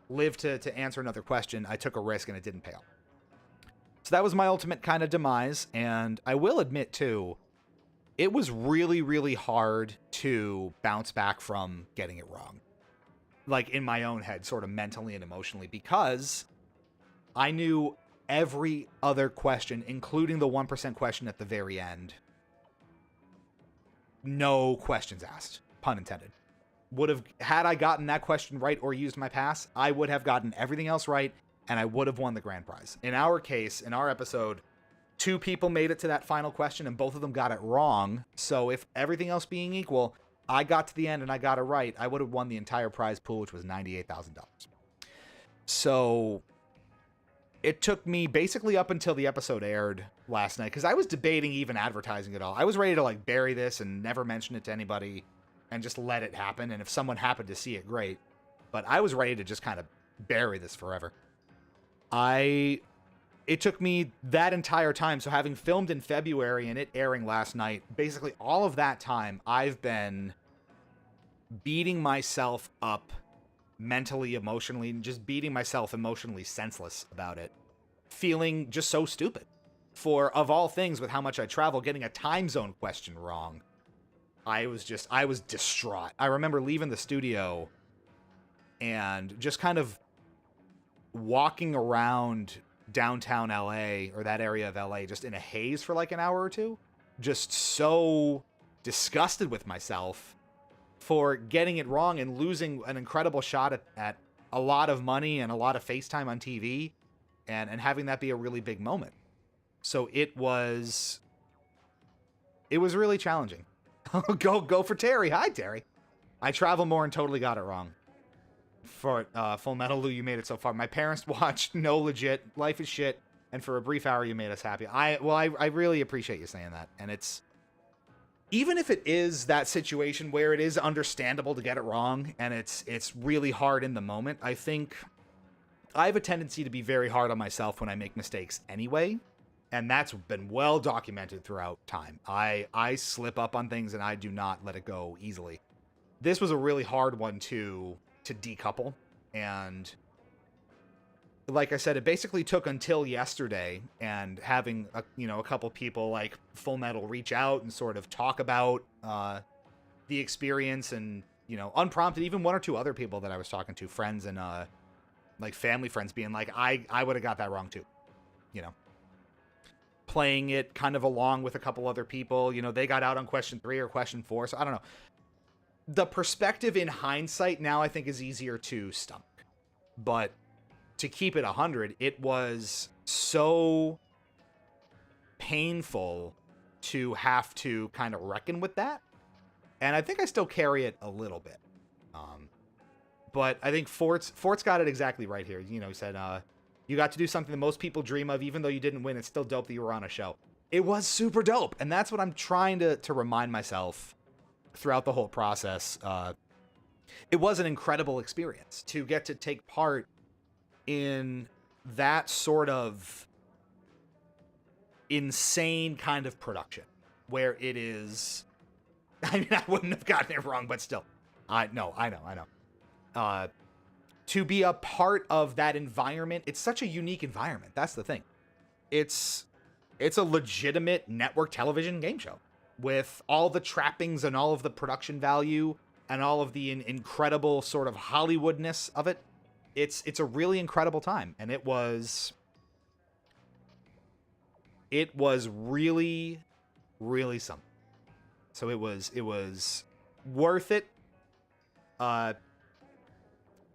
live to answer another question. I took a risk and it didn't pay off. So that was my ultimate kind of demise, and I will admit, too, it was really, really hard to bounce back from getting it wrong. Like, in my own head, sort of mentally and emotionally, because I knew every other question, including the 1% question at the very end. No questions asked, pun intended. Had I gotten that question right or used my pass, I would have gotten everything else right, and I would have won the grand prize. In our case, in our episode, 2 people made it to that final question, and both of them got it wrong. So if everything else being equal, I got to the end and I got it right, I would have won the entire prize pool, which was $98,000. So it took me basically up until the episode aired last night, because I was debating even advertising it all. I was ready to like bury this and never mention it to anybody and just let it happen. And if someone happened to see it, great. But I was ready to just kind of bury this forever. It took me that entire time. So having filmed in February and it airing last night, basically all of that time, I've been beating myself up mentally, emotionally, and just beating myself emotionally senseless about it. Feeling just so stupid. For, of all things, with how much I travel, getting a time zone question wrong. I was distraught. I remember leaving the studio and just kind of walking around downtown LA, or that area of LA, just in a haze for like an hour or two. Just so disgusted with myself for getting it wrong and losing an incredible shot at a lot of money and a lot of FaceTime on TV, and having that be a really big moment. So it was really challenging. Go for Terry. Hi, Terry. I travel more and totally got it wrong. For Full Metal Lou, you made it so far. My parents watched No Legit, Life is Shit, and for a brief hour you made us happy. I really appreciate you saying that. And it's, even if it is that situation where it is understandable to get it wrong and it's really hard in the moment, I think I have a tendency to be very hard on myself when I make mistakes anyway. And that's been well documented throughout time. I slip up on things and I do not let it go easily. This was a really hard one to decouple. And like I said, it basically took until yesterday, and having a couple people like Full Metal reach out and sort of talk about the experience, and unprompted, even 1 or 2 other people that I was talking to, friends and like family friends, being like, I would have got that wrong too. Playing it kind of along with a couple other people, they got out on question 3 or question 4. So I don't know. The perspective in hindsight now I think is easier to stomach, but to keep it 100, it was so painful to have to kind of reckon with that. And I think I still carry it a little bit. But I think Fort's got it exactly right here. He said, you got to do something that most people dream of, even though you didn't win. It's still dope that you were on a show. It was super dope. And that's what I'm trying to remind myself throughout the whole process. It was an incredible experience to get to take part in that sort of insane kind of production, where it is, I mean, I wouldn't have gotten it wrong, but still, I know. To be a part of that environment, it's such a unique environment. That's the thing. It's a legitimate network television game show with all the trappings and all of the production value and all of the incredible sort of Hollywoodness of it. It's a really incredible time, and it was really, really something. So it was worth it.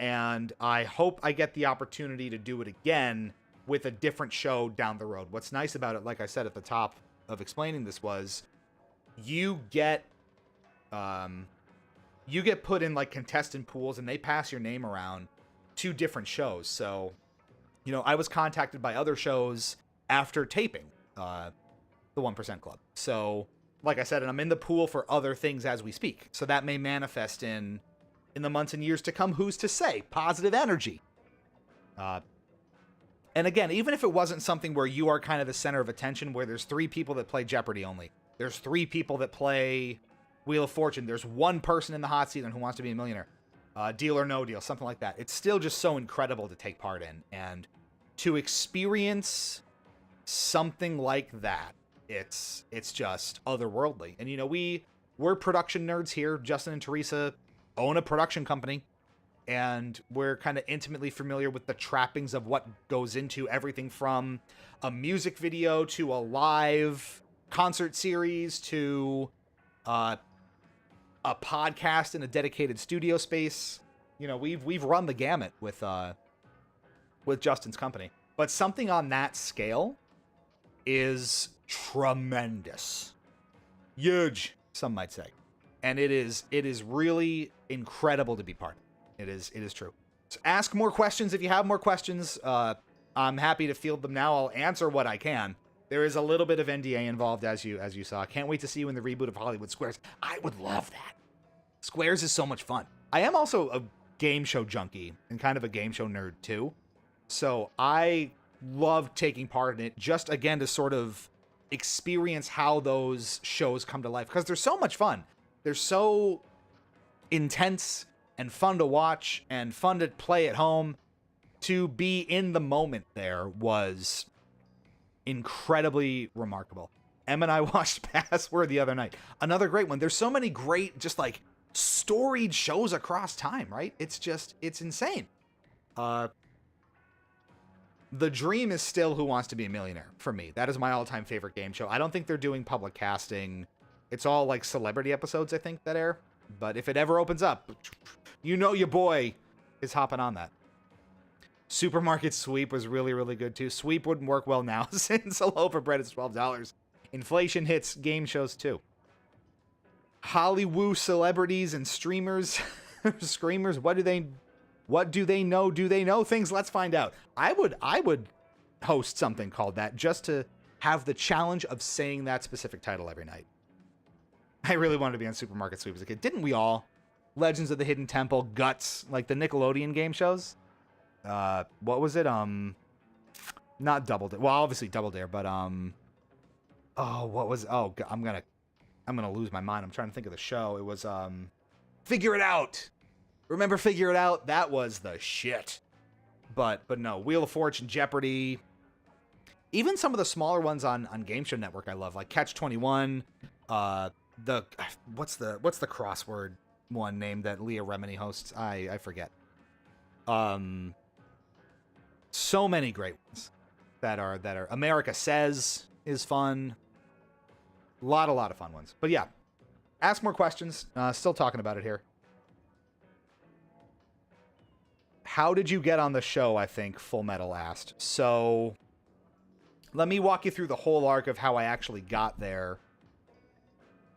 And I hope I get the opportunity to do it again with a different show down the road. What's nice about it, like I said at the top of explaining this, was you get put in like contestant pools, and they pass your name around to different shows. So, I was contacted by other shows after taping the 1% Club. So like I said, and I'm in the pool for other things as we speak. So that may manifest in the months and years to come. Who's to say? Positive energy. And again, even if it wasn't something where you are kind of the center of attention, where there's 3 people that play Jeopardy only, there's 3 people that play Wheel of Fortune, there's 1 person in the hot seat on Who Wants to Be a Millionaire, Deal or No Deal, something like that. It's still just so incredible to take part in, and to experience something like that, it's just otherworldly. And, you know, we're production nerds here. Justin and Teresa own a production company, and we're kind of intimately familiar with the trappings of what goes into everything from a music video to a live concert series to a podcast in a dedicated studio space. You know, we've run the gamut with Justin's company. But something on that scale is tremendous. Huge, some might say. And it is really incredible to be part of. It is true. So ask more questions if you have more questions. I'm happy to field them now. I'll answer what I can. There is a little bit of NDA involved, as you saw. Can't wait to see you in the reboot of Hollywood Squares. I would love that. Squares is so much fun. I am also a game show junkie and kind of a game show nerd too. So I love taking part in it, just again to sort of experience how those shows come to life, because they're so much fun. They're so intense and fun to watch and fun to play at home. To be in the moment there was incredibly remarkable. Em and I watched Password the other night. Another great one. There's so many great, just like storied shows across time, right? It's insane. The dream is still Who Wants to Be a Millionaire for me. That is my all-time favorite game show. I don't think they're doing public casting. It's all like celebrity episodes, I think, that air. But if it ever opens up, you know your boy is hopping on that. Supermarket Sweep was really, really good too. Sweep wouldn't work well now since a loaf of bread is $12. Inflation hits game shows too. Hollywood celebrities and streamers, screamers. What do they know? Do they know things? Let's find out. I would host something called that, just to have the challenge of saying that specific title every night. I really wanted to be on Supermarket Sweep as a kid. Didn't we all? Legends of the Hidden Temple, Guts, like the Nickelodeon game shows. What was it? Not Double Dare. Well, obviously Double Dare, but what was? Oh, God, I'm gonna lose my mind. I'm trying to think of the show. It was Figure It Out. Remember Figure It Out? That was the shit. But no, Wheel of Fortune, Jeopardy. Even some of the smaller ones on Game Show Network I love, like Catch 21. What's the crossword one name that Leah Remini hosts? I forget. So many great ones that are America Says is fun. A lot of fun ones. But yeah, ask more questions. Still talking about it here. How did you get on the show? I think Full Metal asked. So let me walk you through the whole arc of how I actually got there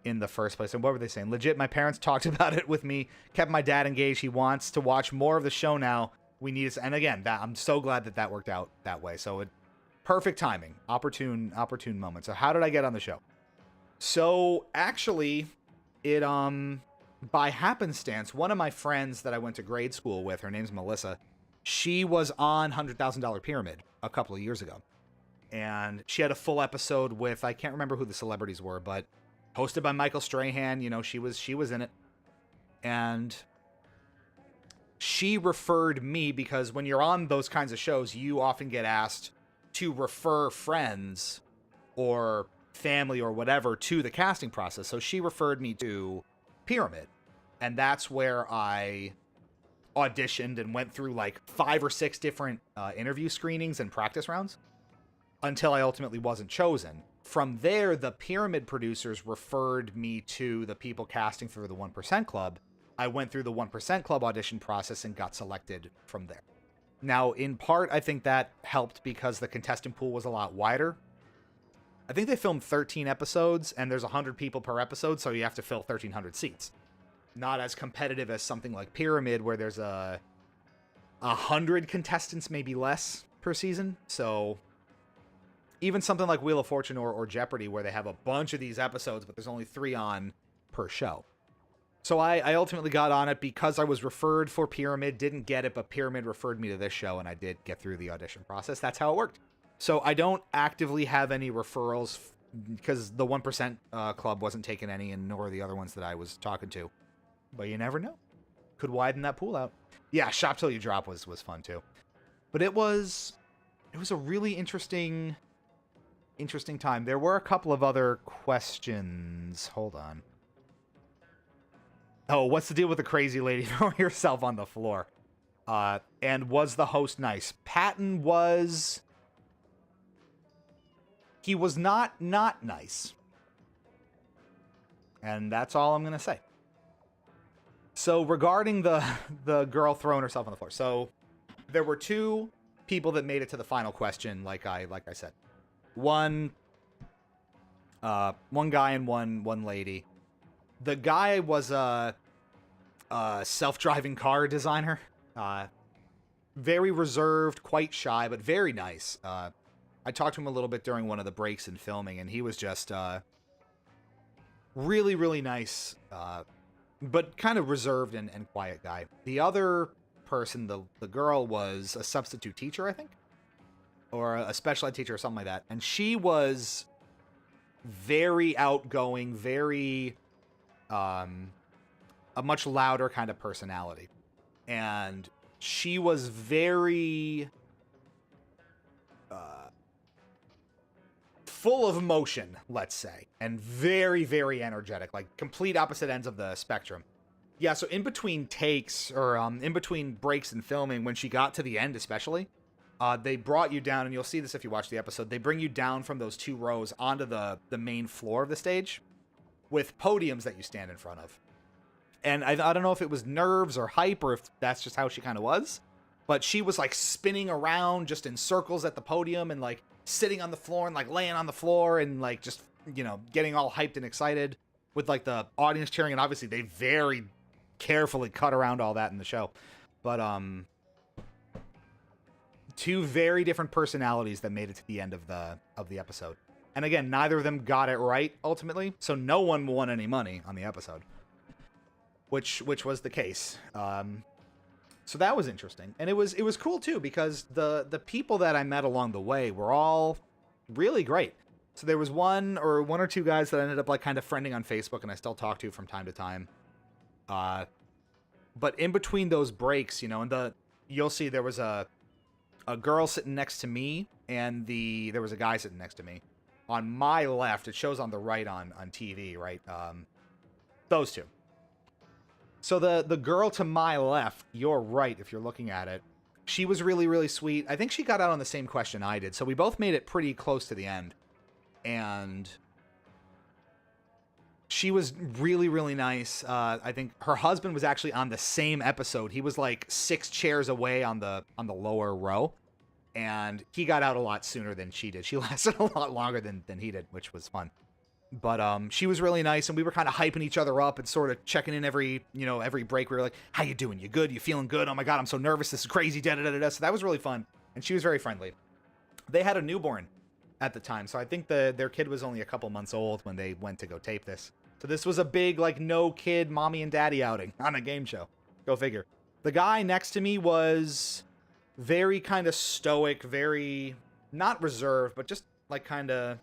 in the first place. And what were they saying? Legit, my parents talked about it with me, kept my dad engaged. He wants to watch more of the show now. We need it. And again, I'm so glad that worked out that way. So perfect timing, opportune moment. So how did I get on the show? So actually, it by happenstance, one of my friends that I went to grade school with, her name's Melissa, she was on $100,000 Pyramid a couple of years ago. And she had a full episode with, I can't remember who the celebrities were, but hosted by Michael Strahan. You know, she was in it. And she referred me, because when you're on those kinds of shows, you often get asked to refer friends or family or whatever to the casting process. So she referred me to Pyramid. And that's where I auditioned and went through like 5 or 6 different interview screenings and practice rounds until I ultimately wasn't chosen. From there, the Pyramid producers referred me to the people casting through the 1% Club. I went through the 1% Club audition process and got selected from there. Now, in part, I think that helped because the contestant pool was a lot wider. I think they filmed 13 episodes, and there's 100 people per episode, so you have to fill 1,300 seats. Not as competitive as something like Pyramid, where there's 100 contestants, maybe less, per season. So even something like Wheel of Fortune or Jeopardy, where they have a bunch of these episodes, but there's only 3 on per show. So I ultimately got on it because I was referred for Pyramid, didn't get it, but Pyramid referred me to this show, and I did get through the audition process. That's how it worked. So I don't actively have any referrals because the 1% Club wasn't taking any, and nor the other ones that I was talking to. But you never know. Could widen that pool out. Yeah, Shop Till You Drop was fun too. But it was a really interesting time. There were a couple of other questions. Hold on. Oh, what's the deal with the crazy lady throwing herself on the floor? And was the host nice? Patton was... He was not nice. And that's all I'm going to say. So regarding the girl throwing herself on the floor. So there were 2 people that made it to the final question, like I said. One guy and one lady. The guy was a self-driving car designer. Very reserved, quite shy, but very nice. I talked to him a little bit during one of the breaks in filming, and he was just really, really nice, but kind of reserved and quiet guy. The other person, the girl, was a substitute teacher, I think, or a special ed teacher or something like that, and she was very outgoing, very a much louder kind of personality, and she was very full of emotion, let's say, and very, very energetic, like complete opposite ends of the spectrum. Yeah, so in between takes, or in between breaks in filming, when she got to the end especially, they brought you down, and you'll see this if you watch the episode, they bring you down from those 2 rows onto the main floor of the stage with podiums that you stand in front of. And I don't know if it was nerves or hype, or if that's just how she kind of was, but she was like spinning around just in circles at the podium, and like sitting on the floor and like laying on the floor, and like just, you know, getting all hyped and excited with like the audience cheering. And obviously they very carefully cut around all that in the show. But 2 very different personalities that made it to the end of the episode. And again, neither of them got it right ultimately, so no one won any money on the episode, which was the case. So that was interesting, and it was cool too, because the people that I met along the way were all really great. So there was one or 2 guys that I ended up like kind of friending on Facebook, and I still talk to from time to time. But in between those breaks, you know, and you'll see there was a girl sitting next to me, and there was a guy sitting next to me. On my left, it shows on the right on TV, right? Those 2. So the girl to my left, your right, if you're looking at it, she was really, really sweet. I think she got out on the same question I did, so we both made it pretty close to the end. And she was really, really nice. I think her husband was actually on the same episode. He was like 6 chairs away on the lower row, and he got out a lot sooner than she did. She lasted a lot longer than he did, which was fun. But she was really nice, and we were kind of hyping each other up and sort of checking in every break. We were like, how you doing? You good? You feeling good? Oh my God, I'm so nervous. This is crazy. Da-da-da-da-da. So that was really fun, and she was very friendly. They had a newborn at the time, so I think their kid was only a couple months old when they went to go tape this. So this was a big, like, no kid mommy and daddy outing on a game show. Go figure. The guy next to me was very kind of stoic, very not reserved, but just like kind of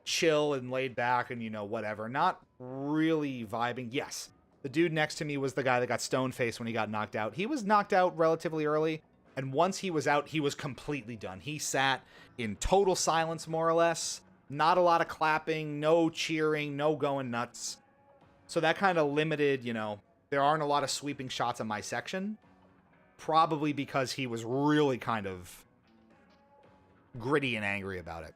chill and laid back and, you know, whatever. Not really vibing. Yes, the dude next to me was the guy that got stone-faced when he got knocked out. He was knocked out relatively early, and once he was out, he was completely done. He sat in total silence, more or less. Not a lot of clapping, no cheering, no going nuts. So that kind of limited, you know, there aren't a lot of sweeping shots on my section. Probably because he was really kind of gritty and angry about it.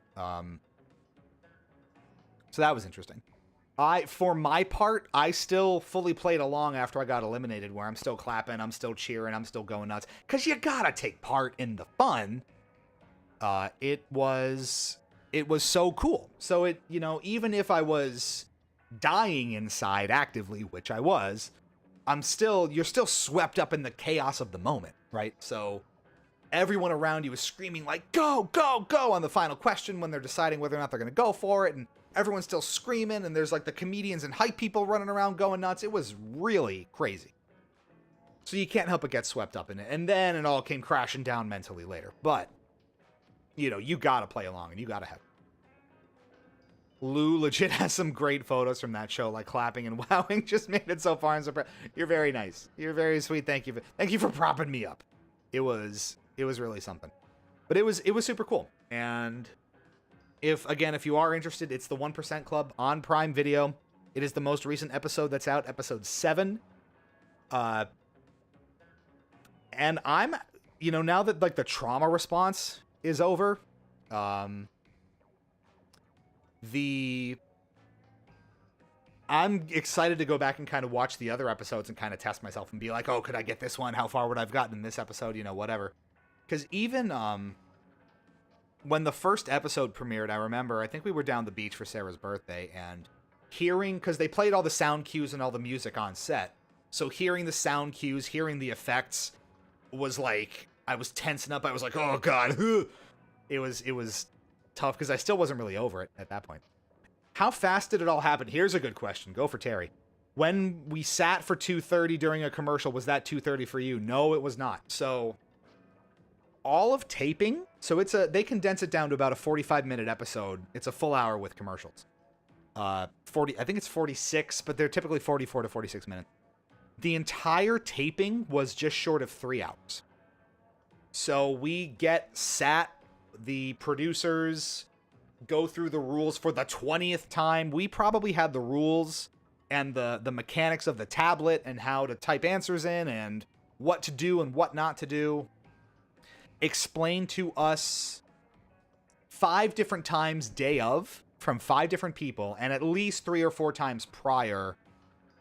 So that was interesting. For my part, I still fully played along after I got eliminated, where I'm still clapping, I'm still cheering, I'm still going nuts. Because you gotta take part in the fun. It was so cool. So it, you know, even if I was dying inside actively, which I was, you're still swept up in the chaos of the moment, right? So everyone around you is screaming like, go, go, go on the final question when they're deciding whether or not they're going to go for it. And everyone's still screaming. And there's like the comedians and hype people running around going nuts. It was really crazy. So you can't help but get swept up in it. And then it all came crashing down mentally later. But, you know, you got to play along and you got to have. Lou legit has some great photos from that show, like clapping and wowing. Just made it so far and so proud. You're very nice. You're very sweet. Thank you. Thank you for propping me up. It was really something. But it was super cool. And if you are interested, it's the 1% Club on Prime Video. It is the most recent episode that's out, episode 7. And I'm, you know, now that like the trauma response is over, I'm excited to go back and kind of watch the other episodes and kind of test myself and be like, oh, could I get this one? How far would I have gotten in this episode? You know, whatever. Because even when the first episode premiered, I remember, I think we were down the beach for Sarah's birthday, and hearing, because they played all the sound cues and all the music on set. So hearing the sound cues, hearing the effects was like, I was tensing up. I was like, oh, God. It was tough because I still wasn't really over it at that point. How fast did it all happen? Here's a good question. Go for Terry. When we sat for 2:30 during a commercial, was that 2:30 for you? No, it was not. So all of taping, so they condense it down to about a 45-minute episode. It's a full hour with commercials. I think it's 46, but they're typically 44 to 46 minutes. The entire taping was just short of 3 hours. So we the producers go through the rules for the 20th time. We probably had the rules and the mechanics of the tablet and how to type answers in and what to do and what not to do explained to us 5 different times day of from 5 different people, and at least 3 or 4 times prior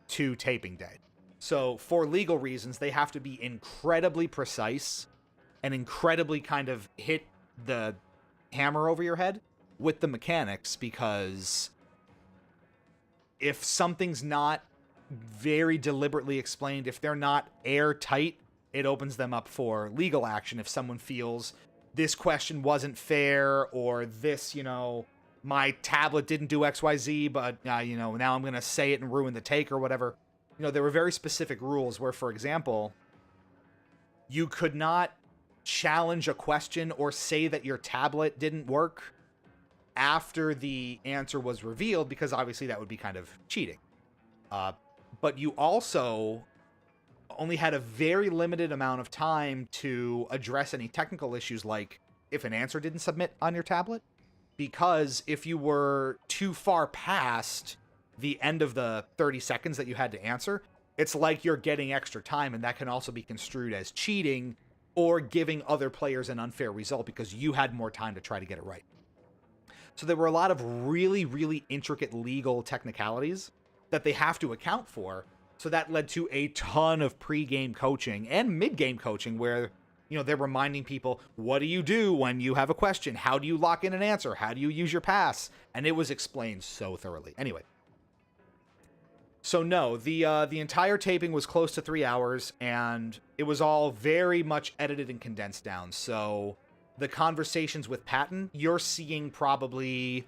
to taping day. So for legal reasons, they have to be incredibly precise and incredibly kind of hit the hammer over your head with the mechanics, because if something's not very deliberately explained, if they're not airtight, it opens them up for legal action. If someone feels this question wasn't fair, or this, you know, my tablet didn't do XYZ, but, you know, now I'm going to say it and ruin the take or whatever. You know, there were very specific rules where, for example, you could not challenge a question or say that your tablet didn't work after the answer was revealed, because obviously that would be kind of cheating. But you also only had a very limited amount of time to address any technical issues, like if an answer didn't submit on your tablet, because if you were too far past the end of the 30 seconds that you had to answer, it's like you're getting extra time, and that can also be construed as cheating or giving other players an unfair result because you had more time to try to get it right. So there were a lot of really, really intricate legal technicalities that they have to account for. So that led to a ton of pre-game coaching and mid-game coaching where, you know, they're reminding people, what do you do when you have a question? How do you lock in an answer? How do you use your pass? And it was explained so thoroughly. Anyway. So no, the entire taping was close to 3 hours, and it was all very much edited and condensed down. So the conversations with Patton, you're seeing probably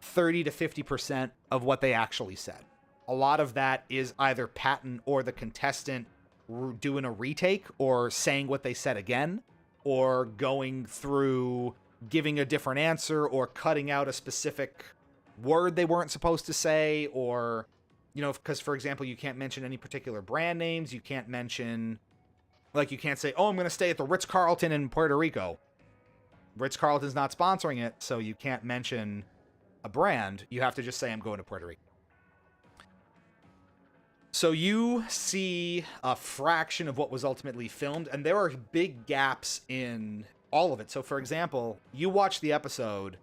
30 to 50% of what they actually said. A lot of that is either Patton or the contestant doing a retake or saying what they said again, or going through giving a different answer or cutting out a specific word they weren't supposed to say, or, you know, because, for example, you can't mention any particular brand names. You can't mention, like, you can't say, oh, I'm going to stay at the Ritz-Carlton in Puerto Rico. Ritz-Carlton's not sponsoring it, so you can't mention a brand. You have to just say, I'm going to Puerto Rico. So you see a fraction of what was ultimately filmed, and there are big gaps in all of it. So, for example, you watch the episode,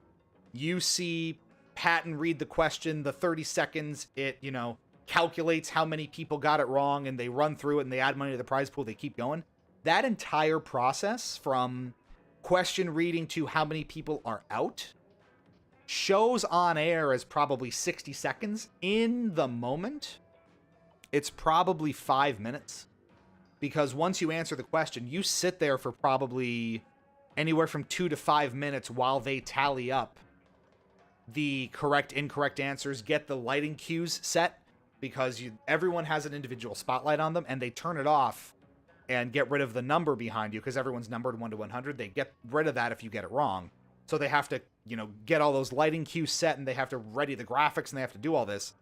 you see Patton read the question, the 30 seconds, it, you know, calculates how many people got it wrong, and they run through it, and they add money to the prize pool, they keep going. That entire process, from question reading to how many people are out, shows on air as probably 60 seconds. In the moment, it's probably 5 minutes, because once you answer the question, you sit there for probably anywhere from 2 to 5 minutes while they tally up the correct, incorrect answers, get the lighting cues set, because everyone has an individual spotlight on them, and they turn it off and get rid of the number behind you, because everyone's numbered 1 to 100. They get rid of that if you get it wrong. So they have to, get all those lighting cues set, and they have to ready the graphics, and they have to do all this.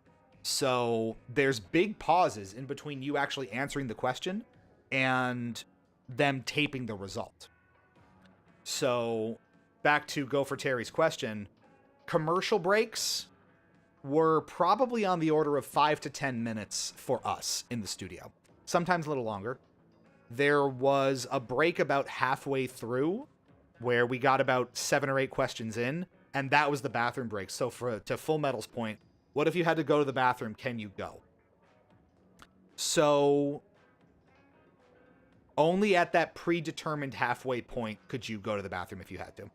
So there's big pauses in between you actually answering the question and them taping the result. So back to Go for Terry's question, commercial breaks were probably on the order of 5 to 10 minutes for us in the studio, sometimes a little longer. There was a break about halfway through where we got about 7 or 8 questions in, and that was the bathroom break. So to Full Metal's point, what if you had to go to the bathroom? Can you go? So only at that predetermined halfway point could you go to the bathroom if you had to.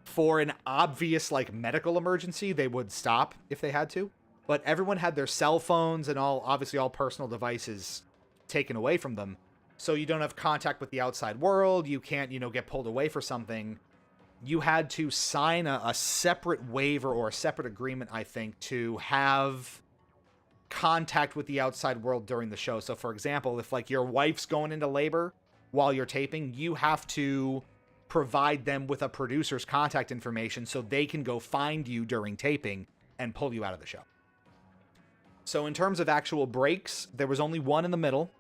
For an obvious, medical emergency, they would stop if they had to. But everyone had their cell phones and obviously all personal devices taken away from them. So you don't have contact with the outside world. You can't, get pulled away for something. You had to sign a separate waiver or a separate agreement, I think, to have contact with the outside world during the show. So, for example, if, your wife's going into labor while you're taping, you have to provide them with a producer's contact information so they can go find you during taping and pull you out of the show. So in terms of actual breaks, there was only one in the middle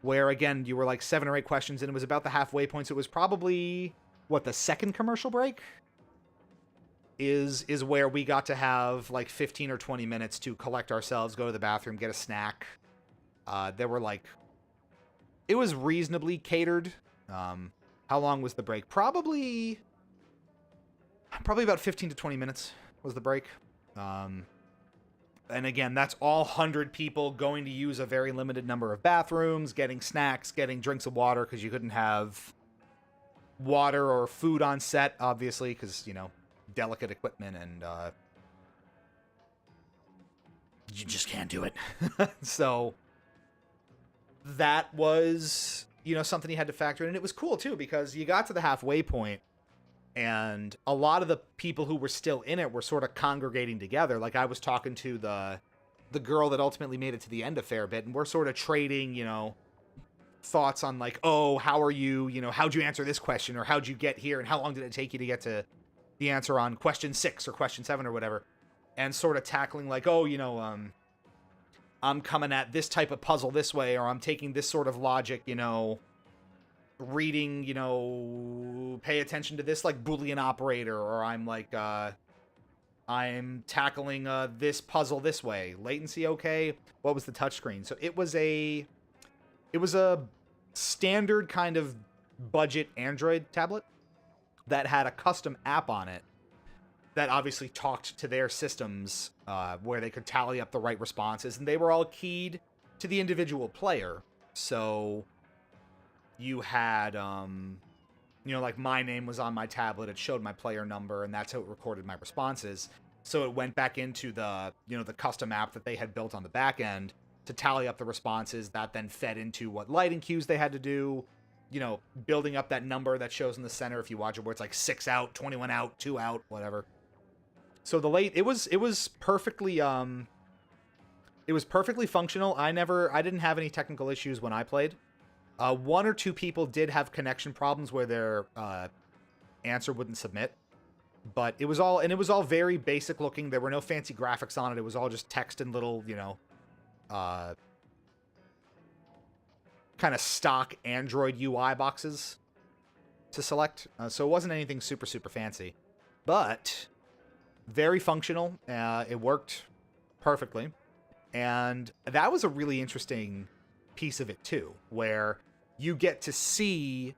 where, again, you were 7 or 8 questions, and it was about the halfway point. So it was probably, the second commercial break is where we got to have 15 or 20 minutes to collect ourselves, go to the bathroom, get a snack. There were it was reasonably catered. How long was the break? Probably about 15 to 20 minutes was the break. And again, that's all 100 people going to use a very limited number of bathrooms, getting snacks, getting drinks of water, because you couldn't have water or food on set, obviously, because, delicate equipment, and you just can't do it. So that was, something you had to factor in. And it was cool, too, because you got to the halfway point, and a lot of the people who were still in it were sort of congregating together. I was talking to the girl that ultimately made it to the end a fair bit, and we're sort of trading, thoughts on oh, how are you, how'd you answer this question, or how'd you get here, and how long did it take you to get to the answer on question 6 or question 7 or whatever, and sort of tackling oh, I'm coming at this type of puzzle this way, or I'm taking this sort of logic, reading, pay attention to this Boolean operator, or I'm tackling this puzzle this way. Latency okay? What was the touchscreen? So it was a standard kind of budget Android tablet that had a custom app on it that obviously talked to their systems, where they could tally up the right responses, and they were all keyed to the individual player. So you had, my name was on my tablet, it showed my player number, and that's how it recorded my responses. So it went back into the, the custom app that they had built on the back end to tally up the responses. That then fed into what lighting cues they had to do, building up that number that shows in the center if you watch it, where it's 6 out, 21 out, 2 out, whatever. So it was perfectly functional. I didn't have any technical issues when I played. 1 or 2 people did have connection problems where their answer wouldn't submit, but it was all very basic looking. There were no fancy graphics on it. It was all just text and little, kind of stock Android UI boxes to select. So it wasn't anything super, super fancy, but very functional. It worked perfectly. And that was a really interesting piece of it too, where you get to see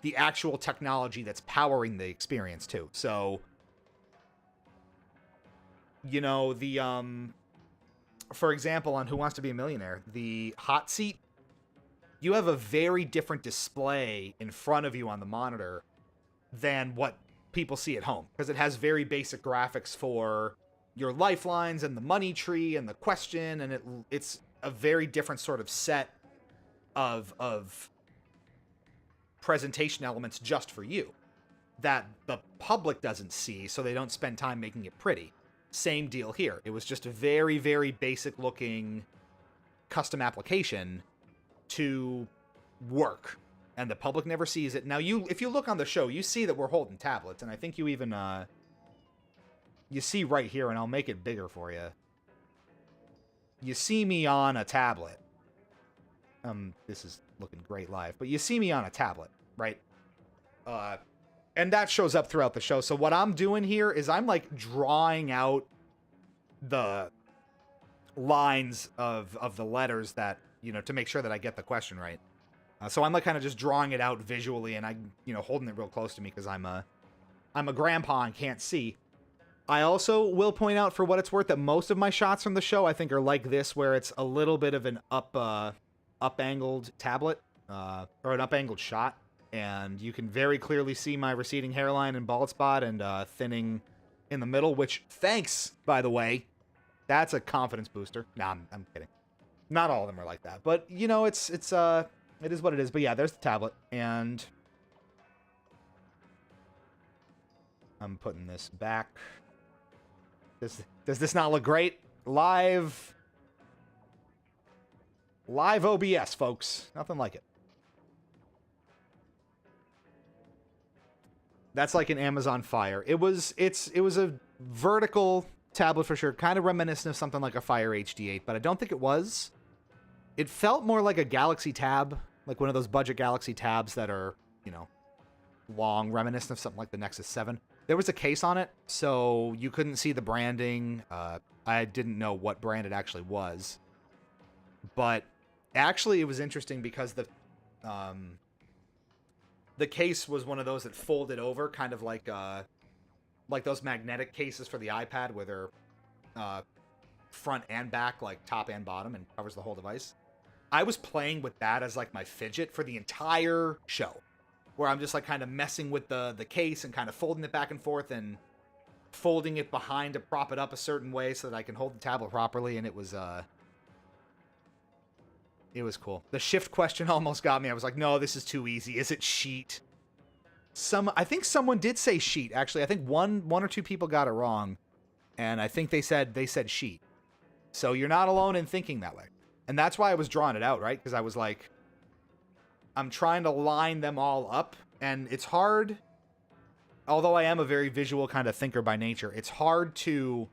the actual technology that's powering the experience too. So, for example, on Who Wants to Be a Millionaire, the hot seat, you have a very different display in front of you on the monitor than what people see at home, because it has very basic graphics for your lifelines and the money tree and the question, and it's a very different sort of set of presentation elements just for you that the public doesn't see, so they don't spend time making it pretty. Same deal here. It was just a very, very basic looking custom application to work, and the public never sees it. Now, if you look on the show, you see that we're holding tablets, and I think you even, you see right here, and I'll make it bigger for you. You see me on a tablet. This is looking great live, but you see me on a tablet, right? And that shows up throughout the show. So what I'm doing here is I'm like drawing out the lines of the letters that, you know, to make sure that I get the question right. So I'm like kind of just drawing it out visually, and I'm, you know, holding it real close to me because I'm a grandpa and can't see. I also will point out, for what it's worth, that most of my shots from the show I think are like this, where it's a little bit of an up-angled tablet, or an up-angled shot. And you can very clearly see my receding hairline and bald spot and thinning in the middle, which, thanks, by the way. That's a confidence booster. Nah, I'm kidding. Not all of them are like that. But, you know, it is what it is. But yeah, there's the tablet. And I'm putting this back. Does this not look great? Live OBS, folks. Nothing like it. That's like an Amazon Fire. It was a vertical tablet for sure, kind of reminiscent of something like a Fire HD8, but I don't think it was. It felt more like a Galaxy Tab, like one of those budget Galaxy Tabs that are, you know, long, reminiscent of something like the Nexus 7. There was a case on it, so you couldn't see the branding. I didn't know what brand it actually was. But actually, it was interesting because the case was one of those that folded over, kind of like those magnetic cases for the iPad, where they're front and back, like top and bottom, and covers the whole device. I was playing with that as like my fidget for the entire show, where I'm just like kind of messing with the case and kind of folding it back and forth and folding it behind to prop it up a certain way so that I can hold the tablet properly, and it was cool. The shift question almost got me. I was like, no, this is too easy. Is it sheet? I think someone did say sheet, actually. I think one or two people got it wrong, and I think they said sheet. So you're not alone in thinking that way. And that's why I was drawing it out, right? Because I was like, I'm trying to line them all up, and it's hard. Although I am a very visual kind of thinker by nature, it's hard to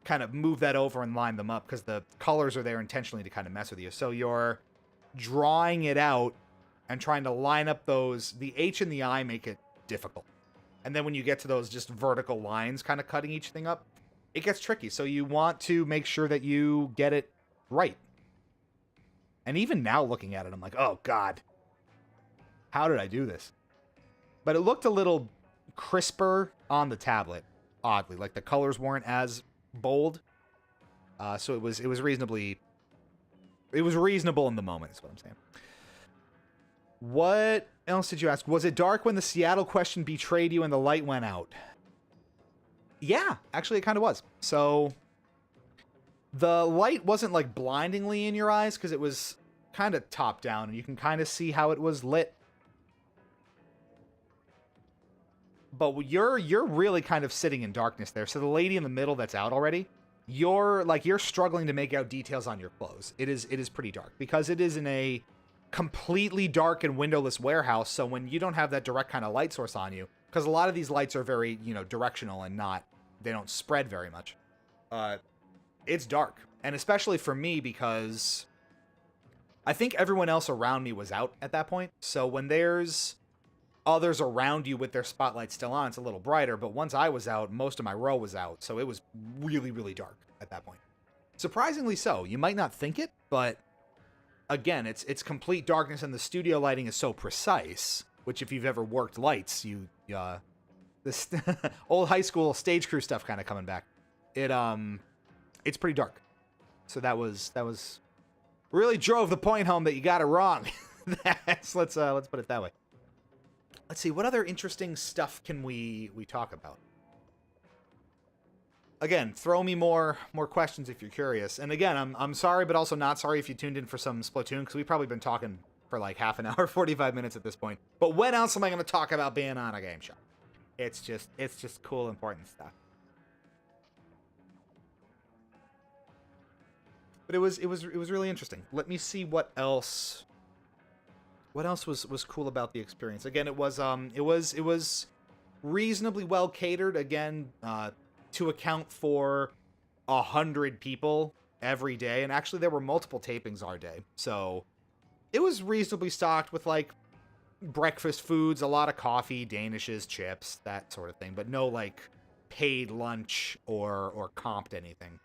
kind of move that over and line them up because the colors are there intentionally to kind of mess with you. So you're drawing it out and trying to line up those. The H and the I make it difficult. And then when you get to those just vertical lines kind of cutting each thing up, it gets tricky. So you want to make sure that you get it right. And even now looking at it, I'm like, oh God, how did I do this? But it looked a little crisper on the tablet, oddly. Like the colors weren't as bold. So it was reasonable in the moment, is what I'm saying. What else did you ask? Was it dark when the Seattle question betrayed you and the light went out? Yeah, actually it kind of was. So the light wasn't like blindingly in your eyes because it was kind of top down and you can kind of see how it was lit. But you're really kind of sitting in darkness there. So the lady in the middle that's out already, you're struggling to make out details on your clothes. It is pretty dark because it is in a completely dark and windowless warehouse. So when you don't have that direct kind of light source on you, because a lot of these lights are very, directional and they don't spread very much. It's dark. And especially for me, because I think everyone else around me was out at that point. So when there's others around you with their spotlights still on, it's a little brighter. But once I was out, most of my row was out. So it was really, really dark at that point. Surprisingly so. You might not think it, but again, it's complete darkness and the studio lighting is so precise, which if you've ever worked lights, this old high school stage crew stuff kind of coming back. It's pretty dark. So that was really drove the point home that you got it wrong. Let's put it that way. Let's see, what other interesting stuff can we talk about? Again, throw me more questions if you're curious. And again, I'm sorry, but also not sorry if you tuned in for some Splatoon, because we've probably been talking for like half an hour, 45 minutes at this point. But when else am I going to talk about being on a game show? It's just cool, important stuff. But it was really interesting. Let me see what else was cool about the experience. Again, it was reasonably well catered, again, to account for 100 people every day. And actually there were multiple tapings our day. So it was reasonably stocked with like breakfast foods, a lot of coffee, danishes, chips, that sort of thing, but no like paid lunch or comped anything.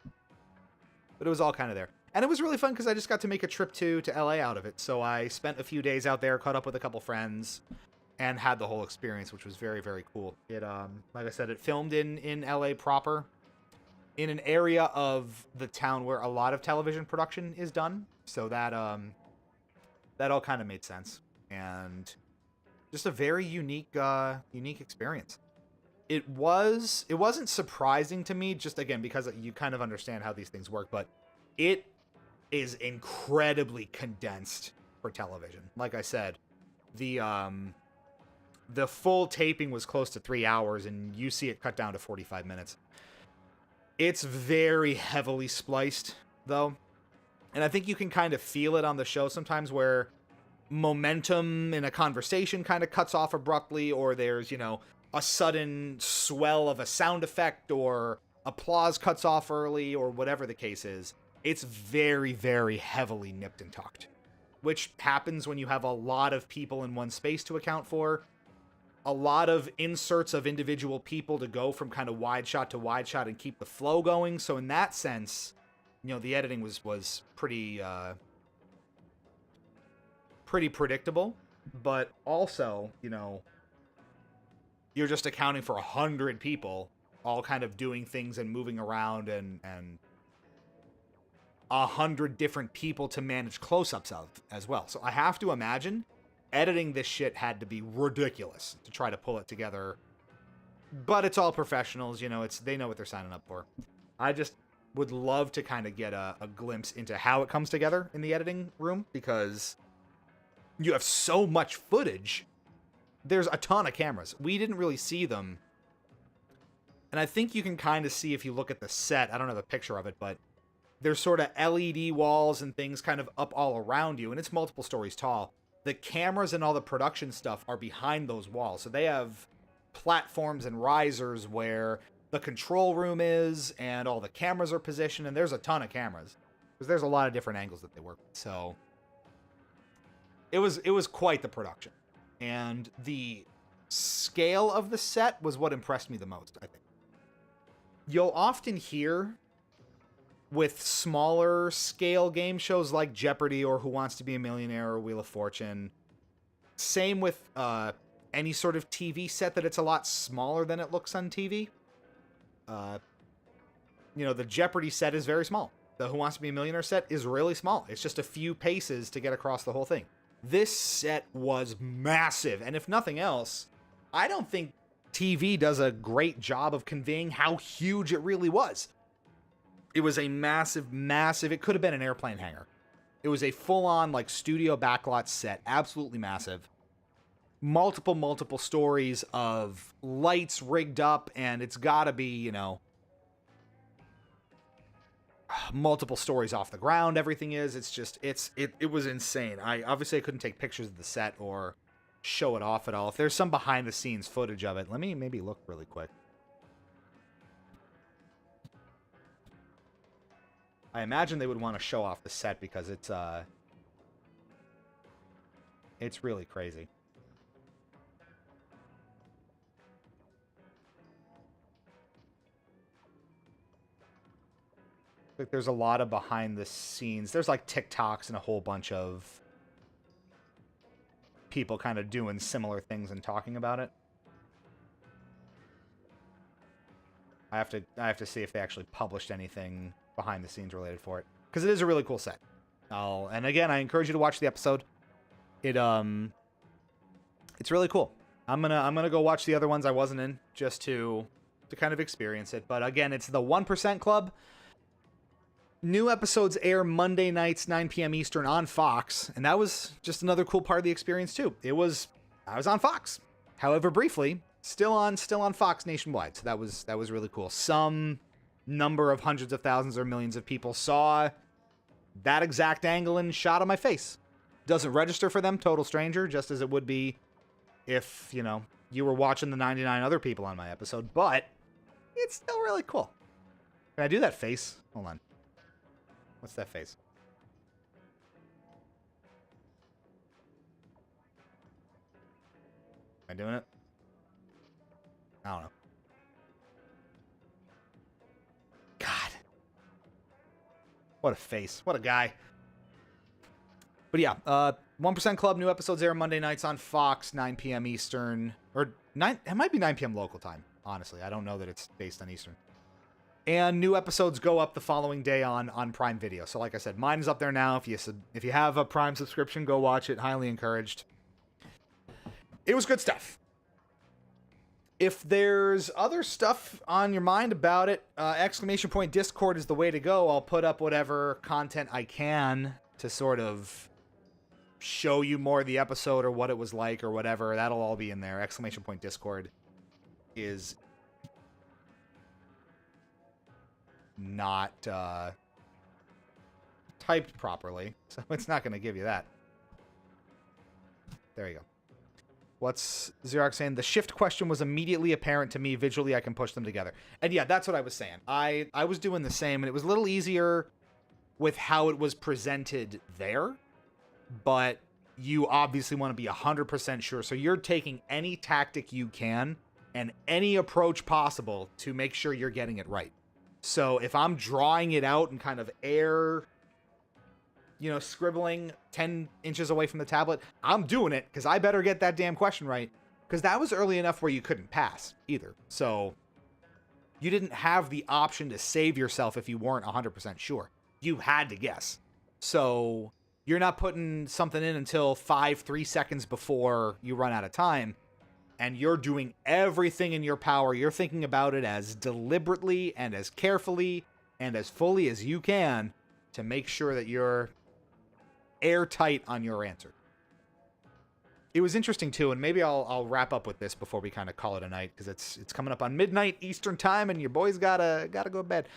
But it was all kind of there. And it was really fun because I just got to make a trip to LA out of it. So I spent a few days out there, caught up with a couple friends, and had the whole experience, which was very, very cool. It, like I said, it filmed in LA proper, in an area of the town where a lot of television production is done. So that all kind of made sense. And just a very unique experience. It wasn't surprising to me, just again, because you kind of understand how these things work, but it is incredibly condensed for television. Like I said, the full taping was close to 3 hours, and you see it cut down to 45 minutes. It's very heavily spliced, though. And I think you can kind of feel it on the show sometimes where momentum in a conversation kind of cuts off abruptly, or there's, a sudden swell of a sound effect, or applause cuts off early, or whatever the case is. It's very, very heavily nipped and tucked, which happens when you have a lot of people in one space to account for, a lot of inserts of individual people to go from kind of wide shot to wide shot and keep the flow going. So in that sense, the editing was pretty predictable, but also, you're just accounting for 100 people all kind of doing things and moving around, and 100 different people to manage close-ups of as well. So I have to imagine editing this shit had to be ridiculous to try to pull it together. But it's all professionals, they know what they're signing up for. I just would love to kind of get a glimpse into how it comes together in the editing room, because you have so much footage. There's a ton of cameras. We didn't really see them. And I think you can kind of see if you look at the set. I don't have a picture of it, but there's sort of LED walls and things kind of up all around you, and it's multiple stories tall. The cameras and all the production stuff are behind those walls. So they have platforms and risers where the control room is, and all the cameras are positioned, and there's a ton of cameras, because there's a lot of different angles that they work with. So it was quite the production. And the scale of the set was what impressed me the most, I think. You'll often hear with smaller scale game shows like Jeopardy or Who Wants to Be a Millionaire or Wheel of Fortune, same with any sort of TV set, that it's a lot smaller than it looks on TV. The Jeopardy set is very small. The Who Wants to Be a Millionaire set is really small. It's just a few paces to get across the whole thing. This set was massive, and if nothing else, I don't think TV does a great job of conveying how huge it really was. It was a massive, it could have been an airplane hangar. It was a full-on, like, studio backlot set, absolutely massive. Multiple stories of lights rigged up, and it's gotta be, multiple stories off the ground. Everything is. It's just, it was insane. I couldn't take pictures of the set or show it off at all. If there's some behind the scenes footage of it, let me maybe look really quick. I imagine they would want to show off the set because it's really crazy. Like, there's a lot of behind the scenes. There's like TikToks and a whole bunch of people kind of doing similar things and talking about it. I have to see if they actually published anything behind the scenes related for it, because it is a really cool set. And again, I encourage you to watch the episode. It's really cool. I'm gonna go watch the other ones I wasn't in, just to kind of experience it. But again, it's the 1% Club. New episodes air Monday nights, 9 p.m. Eastern on Fox, and that was just another cool part of the experience too. I was on Fox, however briefly, still on Fox nationwide. So that was really cool. Some number of hundreds of thousands or millions of people saw that exact angle and shot on my face. Doesn't register for them, total stranger, just as it would be if, you know, you were watching the 99 other people on my episode, but it's still really cool. Can I do that face? Hold on. What's that face? Am I doing it? I don't know. God. What a face. What a guy. But yeah, 1% Club, new episodes air Monday nights on Fox, 9 p.m. Eastern. Or 9, it might be 9 p.m. local time, honestly. I don't know that it's based on Eastern. And new episodes go up the following day on Prime Video. So like I said, mine is up there now. If you have a Prime subscription, go watch it. Highly encouraged. It was good stuff. If there's other stuff on your mind about it, ! Discord is the way to go. I'll put up whatever content I can to sort of show you more of the episode or what it was like or whatever. That'll all be in there. ! Discord is not typed properly, so it's not going to give you that. There you go. What's Xerox saying? The shift question was immediately apparent to me. Visually, I can push them together. And yeah, that's what I was saying. I was doing the same, and it was a little easier with how it was presented there, but you obviously want to be 100% sure. So you're taking any tactic you can and any approach possible to make sure you're getting it right. So if I'm drawing it out and kind of scribbling 10 inches away from the tablet, I'm doing it because I better get that damn question right, because that was early enough where you couldn't pass either. So you didn't have the option to save yourself if you weren't 100% sure. You had to guess. So you're not putting something in until 3 seconds before you run out of time, and you're doing everything in your power. You're thinking about it as deliberately and as carefully and as fully as you can to make sure that you're airtight on your answer. It was interesting too, and maybe I'll wrap up with this before we kind of call it a night, because it's coming up on midnight Eastern time, and your boy's gotta go to bed.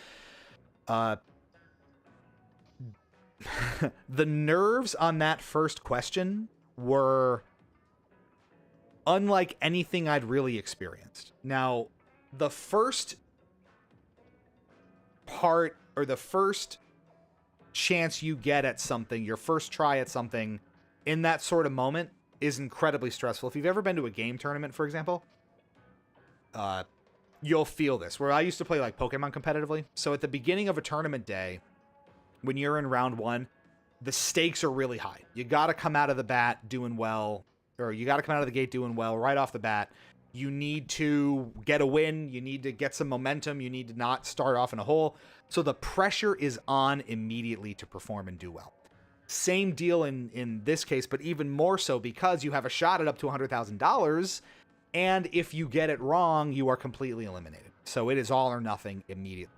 The nerves on that first question were unlike anything I'd really experienced. Now, the first part, or the first chance you get at something, your first try at something in that sort of moment is incredibly stressful. If you've ever been to a game tournament, for example, you'll feel this. Where I used to play like Pokemon competitively. So at the beginning of a tournament day, when you're in round 1, the stakes are really high. You got to come out of the bat doing well, or you got to come out of the gate doing well right off the bat. You need to get a win. You need to get some momentum. You need to not start off in a hole. So the pressure is on immediately to perform and do well. Same deal in this case, but even more so because you have a shot at up to $100,000. And if you get it wrong, you are completely eliminated. So it is all or nothing immediately.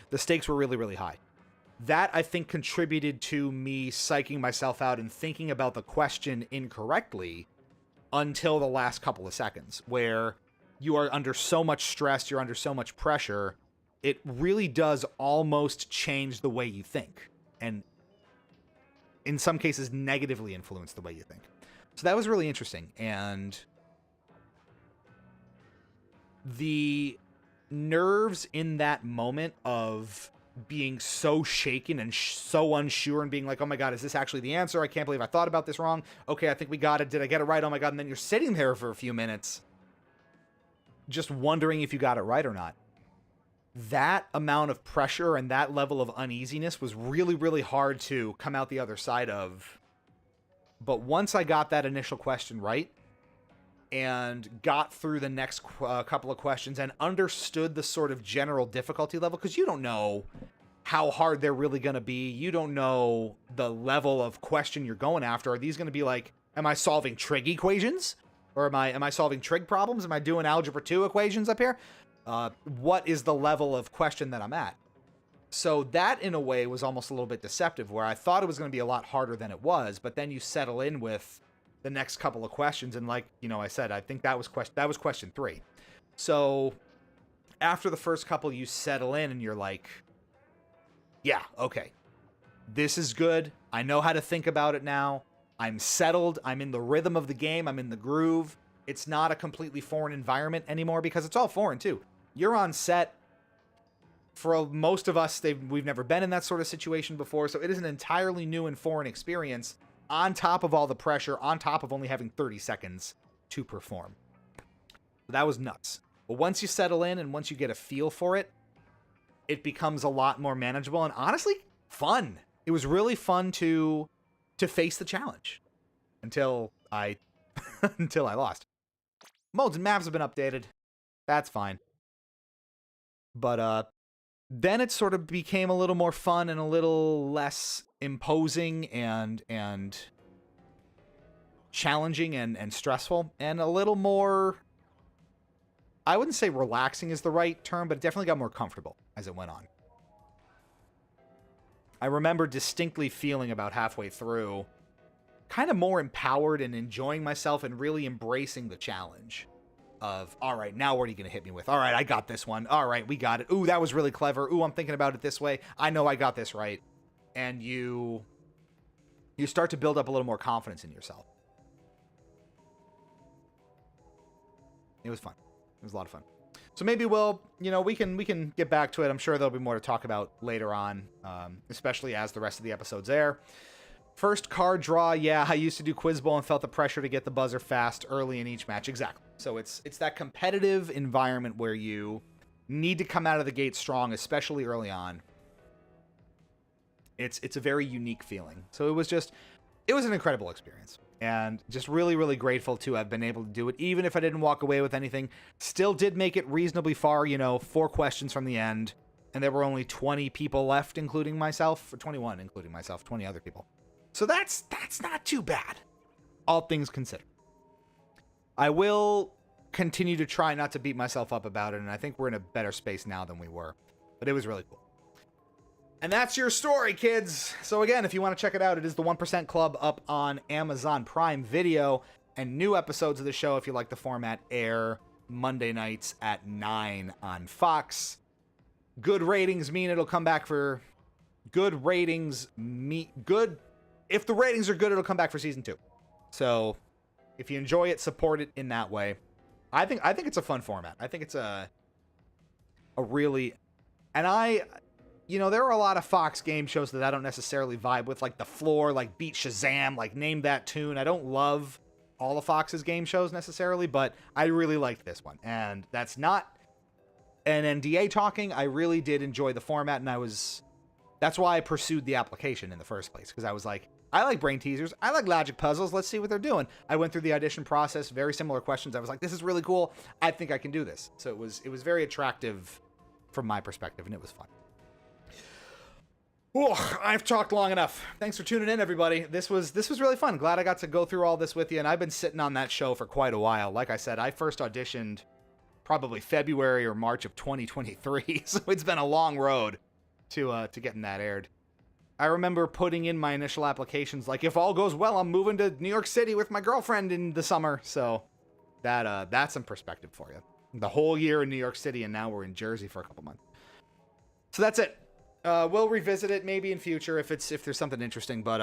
The stakes were really, really high. That, I think, contributed to me psyching myself out and thinking about the question incorrectly until the last couple of seconds, where you are under so much stress, you're under so much pressure, it really does almost change the way you think, and in some cases negatively influence the way you think. So that was really interesting, and the nerves in that moment of being so shaken and so unsure and being like, oh my God, is this actually the answer? I can't believe I thought about this wrong. Okay, I think we got it. Did I get it right? Oh my God. And then you're sitting there for a few minutes just wondering if you got it right or not. That amount of pressure and that level of uneasiness was really, really hard to come out the other side of. But once I got that initial question right and got through the next couple of questions and understood the sort of general difficulty level, because you don't know how hard they're really going to be. You don't know the level of question you're going after. Are these going to be like, am I solving trig equations? Or am I solving trig problems? Am I doing algebra 2 equations up here? What is the level of question that I'm at? So that, in a way, was almost a little bit deceptive, where I thought it was going to be a lot harder than it was, but then you settle in with the next couple of questions, and like, you know, I said, I think that was question 3. So after the first couple, you settle in, and you're like, yeah, okay, this is good. I know how to think about it now. I'm settled. I'm in the rhythm of the game. I'm in the groove. It's not a completely foreign environment anymore, because it's all foreign, too. You're on set. For most of us, we've never been in that sort of situation before, so it is an entirely new and foreign experience, on top of all the pressure, on top of only having 30 seconds to perform. That was nuts. But once you settle in and once you get a feel for it, it becomes a lot more manageable and honestly fun. It was really fun to face the challenge until I until I lost. Modes and maps have been updated. That's fine. But then it sort of became a little more fun and a little less imposing and challenging and stressful, and a little more, I wouldn't say relaxing is the right term, but it definitely got more comfortable as it went on. I remember distinctly feeling about halfway through kind of more empowered and enjoying myself and really embracing the challenge of, all right, now what are you going to hit me with? All right, I got this one. All right, we got it. Ooh, that was really clever. Ooh, I'm thinking about it this way. I know I got this right. And you start to build up a little more confidence in yourself. It was fun. It was a lot of fun. So maybe we'll, you know, we can get back to it. I'm sure there'll be more to talk about later on, especially as the rest of the episodes air. First card draw, yeah, I used to do Quiz Bowl and felt the pressure to get the buzzer fast early in each match. Exactly. So it's that competitive environment where you need to come out of the gate strong, especially early on. It's a very unique feeling. So it was an incredible experience. And just really, really grateful to have been able to do it, even if I didn't walk away with anything. Still did make it reasonably far, you know, 4 questions from the end. And there were only 20 people left, including myself, or 21, including myself, 20 other people. So that's not too bad, all things considered. I will continue to try not to beat myself up about it, and I think we're in a better space now than we were. But it was really cool. And that's your story, kids. So again, if you want to check it out, it is the 1% Club up on Amazon Prime Video, and new episodes of the show, if you like the format, air Monday nights at 9 on Fox. Good ratings mean it'll come back for... Good ratings mean... Good... If the ratings are good, it'll come back for season 2. So, if you enjoy it, support it in that way. I think it's a fun format. I think it's a really... And you know, there are a lot of Fox game shows that I don't necessarily vibe with, like The Floor, like Beat Shazam, like Name That Tune. I don't love all of Fox's game shows necessarily, but I really liked this one. And that's not an NDA talking. I really did enjoy the format, and that's why I pursued the application in the first place, because I was like, I like brain teasers. I like logic puzzles. Let's see what they're doing. I went through the audition process, very similar questions. I was like, this is really cool. I think I can do this. So it was very attractive from my perspective, and it was fun. Oh, I've talked long enough. Thanks for tuning in, everybody. This was really fun. Glad I got to go through all this with you, and I've been sitting on that show for quite a while. Like I said, I first auditioned probably February or March of 2023, so it's been a long road to getting that aired. I remember putting in my initial applications, like, if all goes well, I'm moving to New York City with my girlfriend in the summer. So that's some perspective for you. The whole year in New York City, and now we're in Jersey for a couple months. So that's it. We'll revisit it maybe in future if there's something interesting. But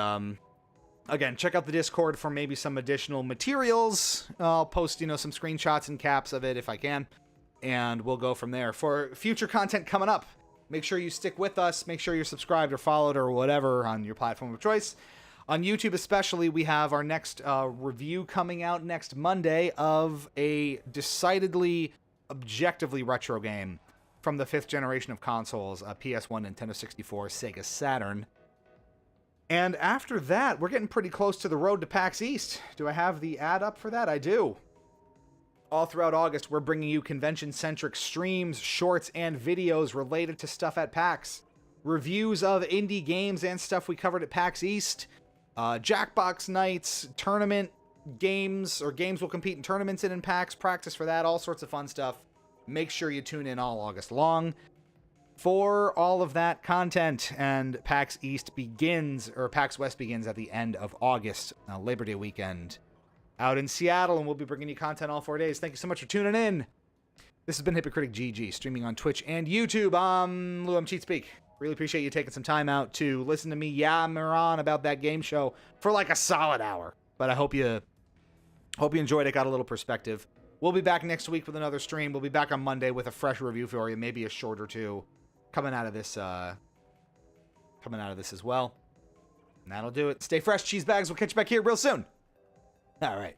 again, check out the Discord for maybe some additional materials. I'll post, you know, some screenshots and caps of it if I can, and we'll go from there. For future content coming up, make sure you stick with us. Make sure you're subscribed or followed or whatever on your platform of choice. On YouTube especially, we have our next review coming out next Monday of a decidedly, objectively retro game from the 5th generation of consoles, PS1, Nintendo 64, Sega Saturn. And after that, we're getting pretty close to the road to PAX East. Do I have the ad up for that? I do. All throughout August, we're bringing you convention-centric streams, shorts, and videos related to stuff at PAX. Reviews of indie games and stuff we covered at PAX East. Jackbox nights, tournament games, or games we'll compete in tournaments in PAX. Practice for that, all sorts of fun stuff. Make sure you tune in all August long. for all of that content. And PAX West begins at the end of August, Labor Day weekend, out in Seattle, and we'll be bringing you content all 4 days. Thank you so much for tuning in. This has been Hypocritic GG, streaming on Twitch and YouTube. I'm CheatSpeak. Really appreciate you taking some time out to listen to me yammer on about that game show for like a solid hour. But I hope you enjoyed it, got a little perspective. We'll be back next week with another stream. We'll be back on Monday with a fresh review for you, maybe a short or two coming out of this as well. And that'll do it. Stay fresh, cheese bags. We'll catch you back here real soon. All right.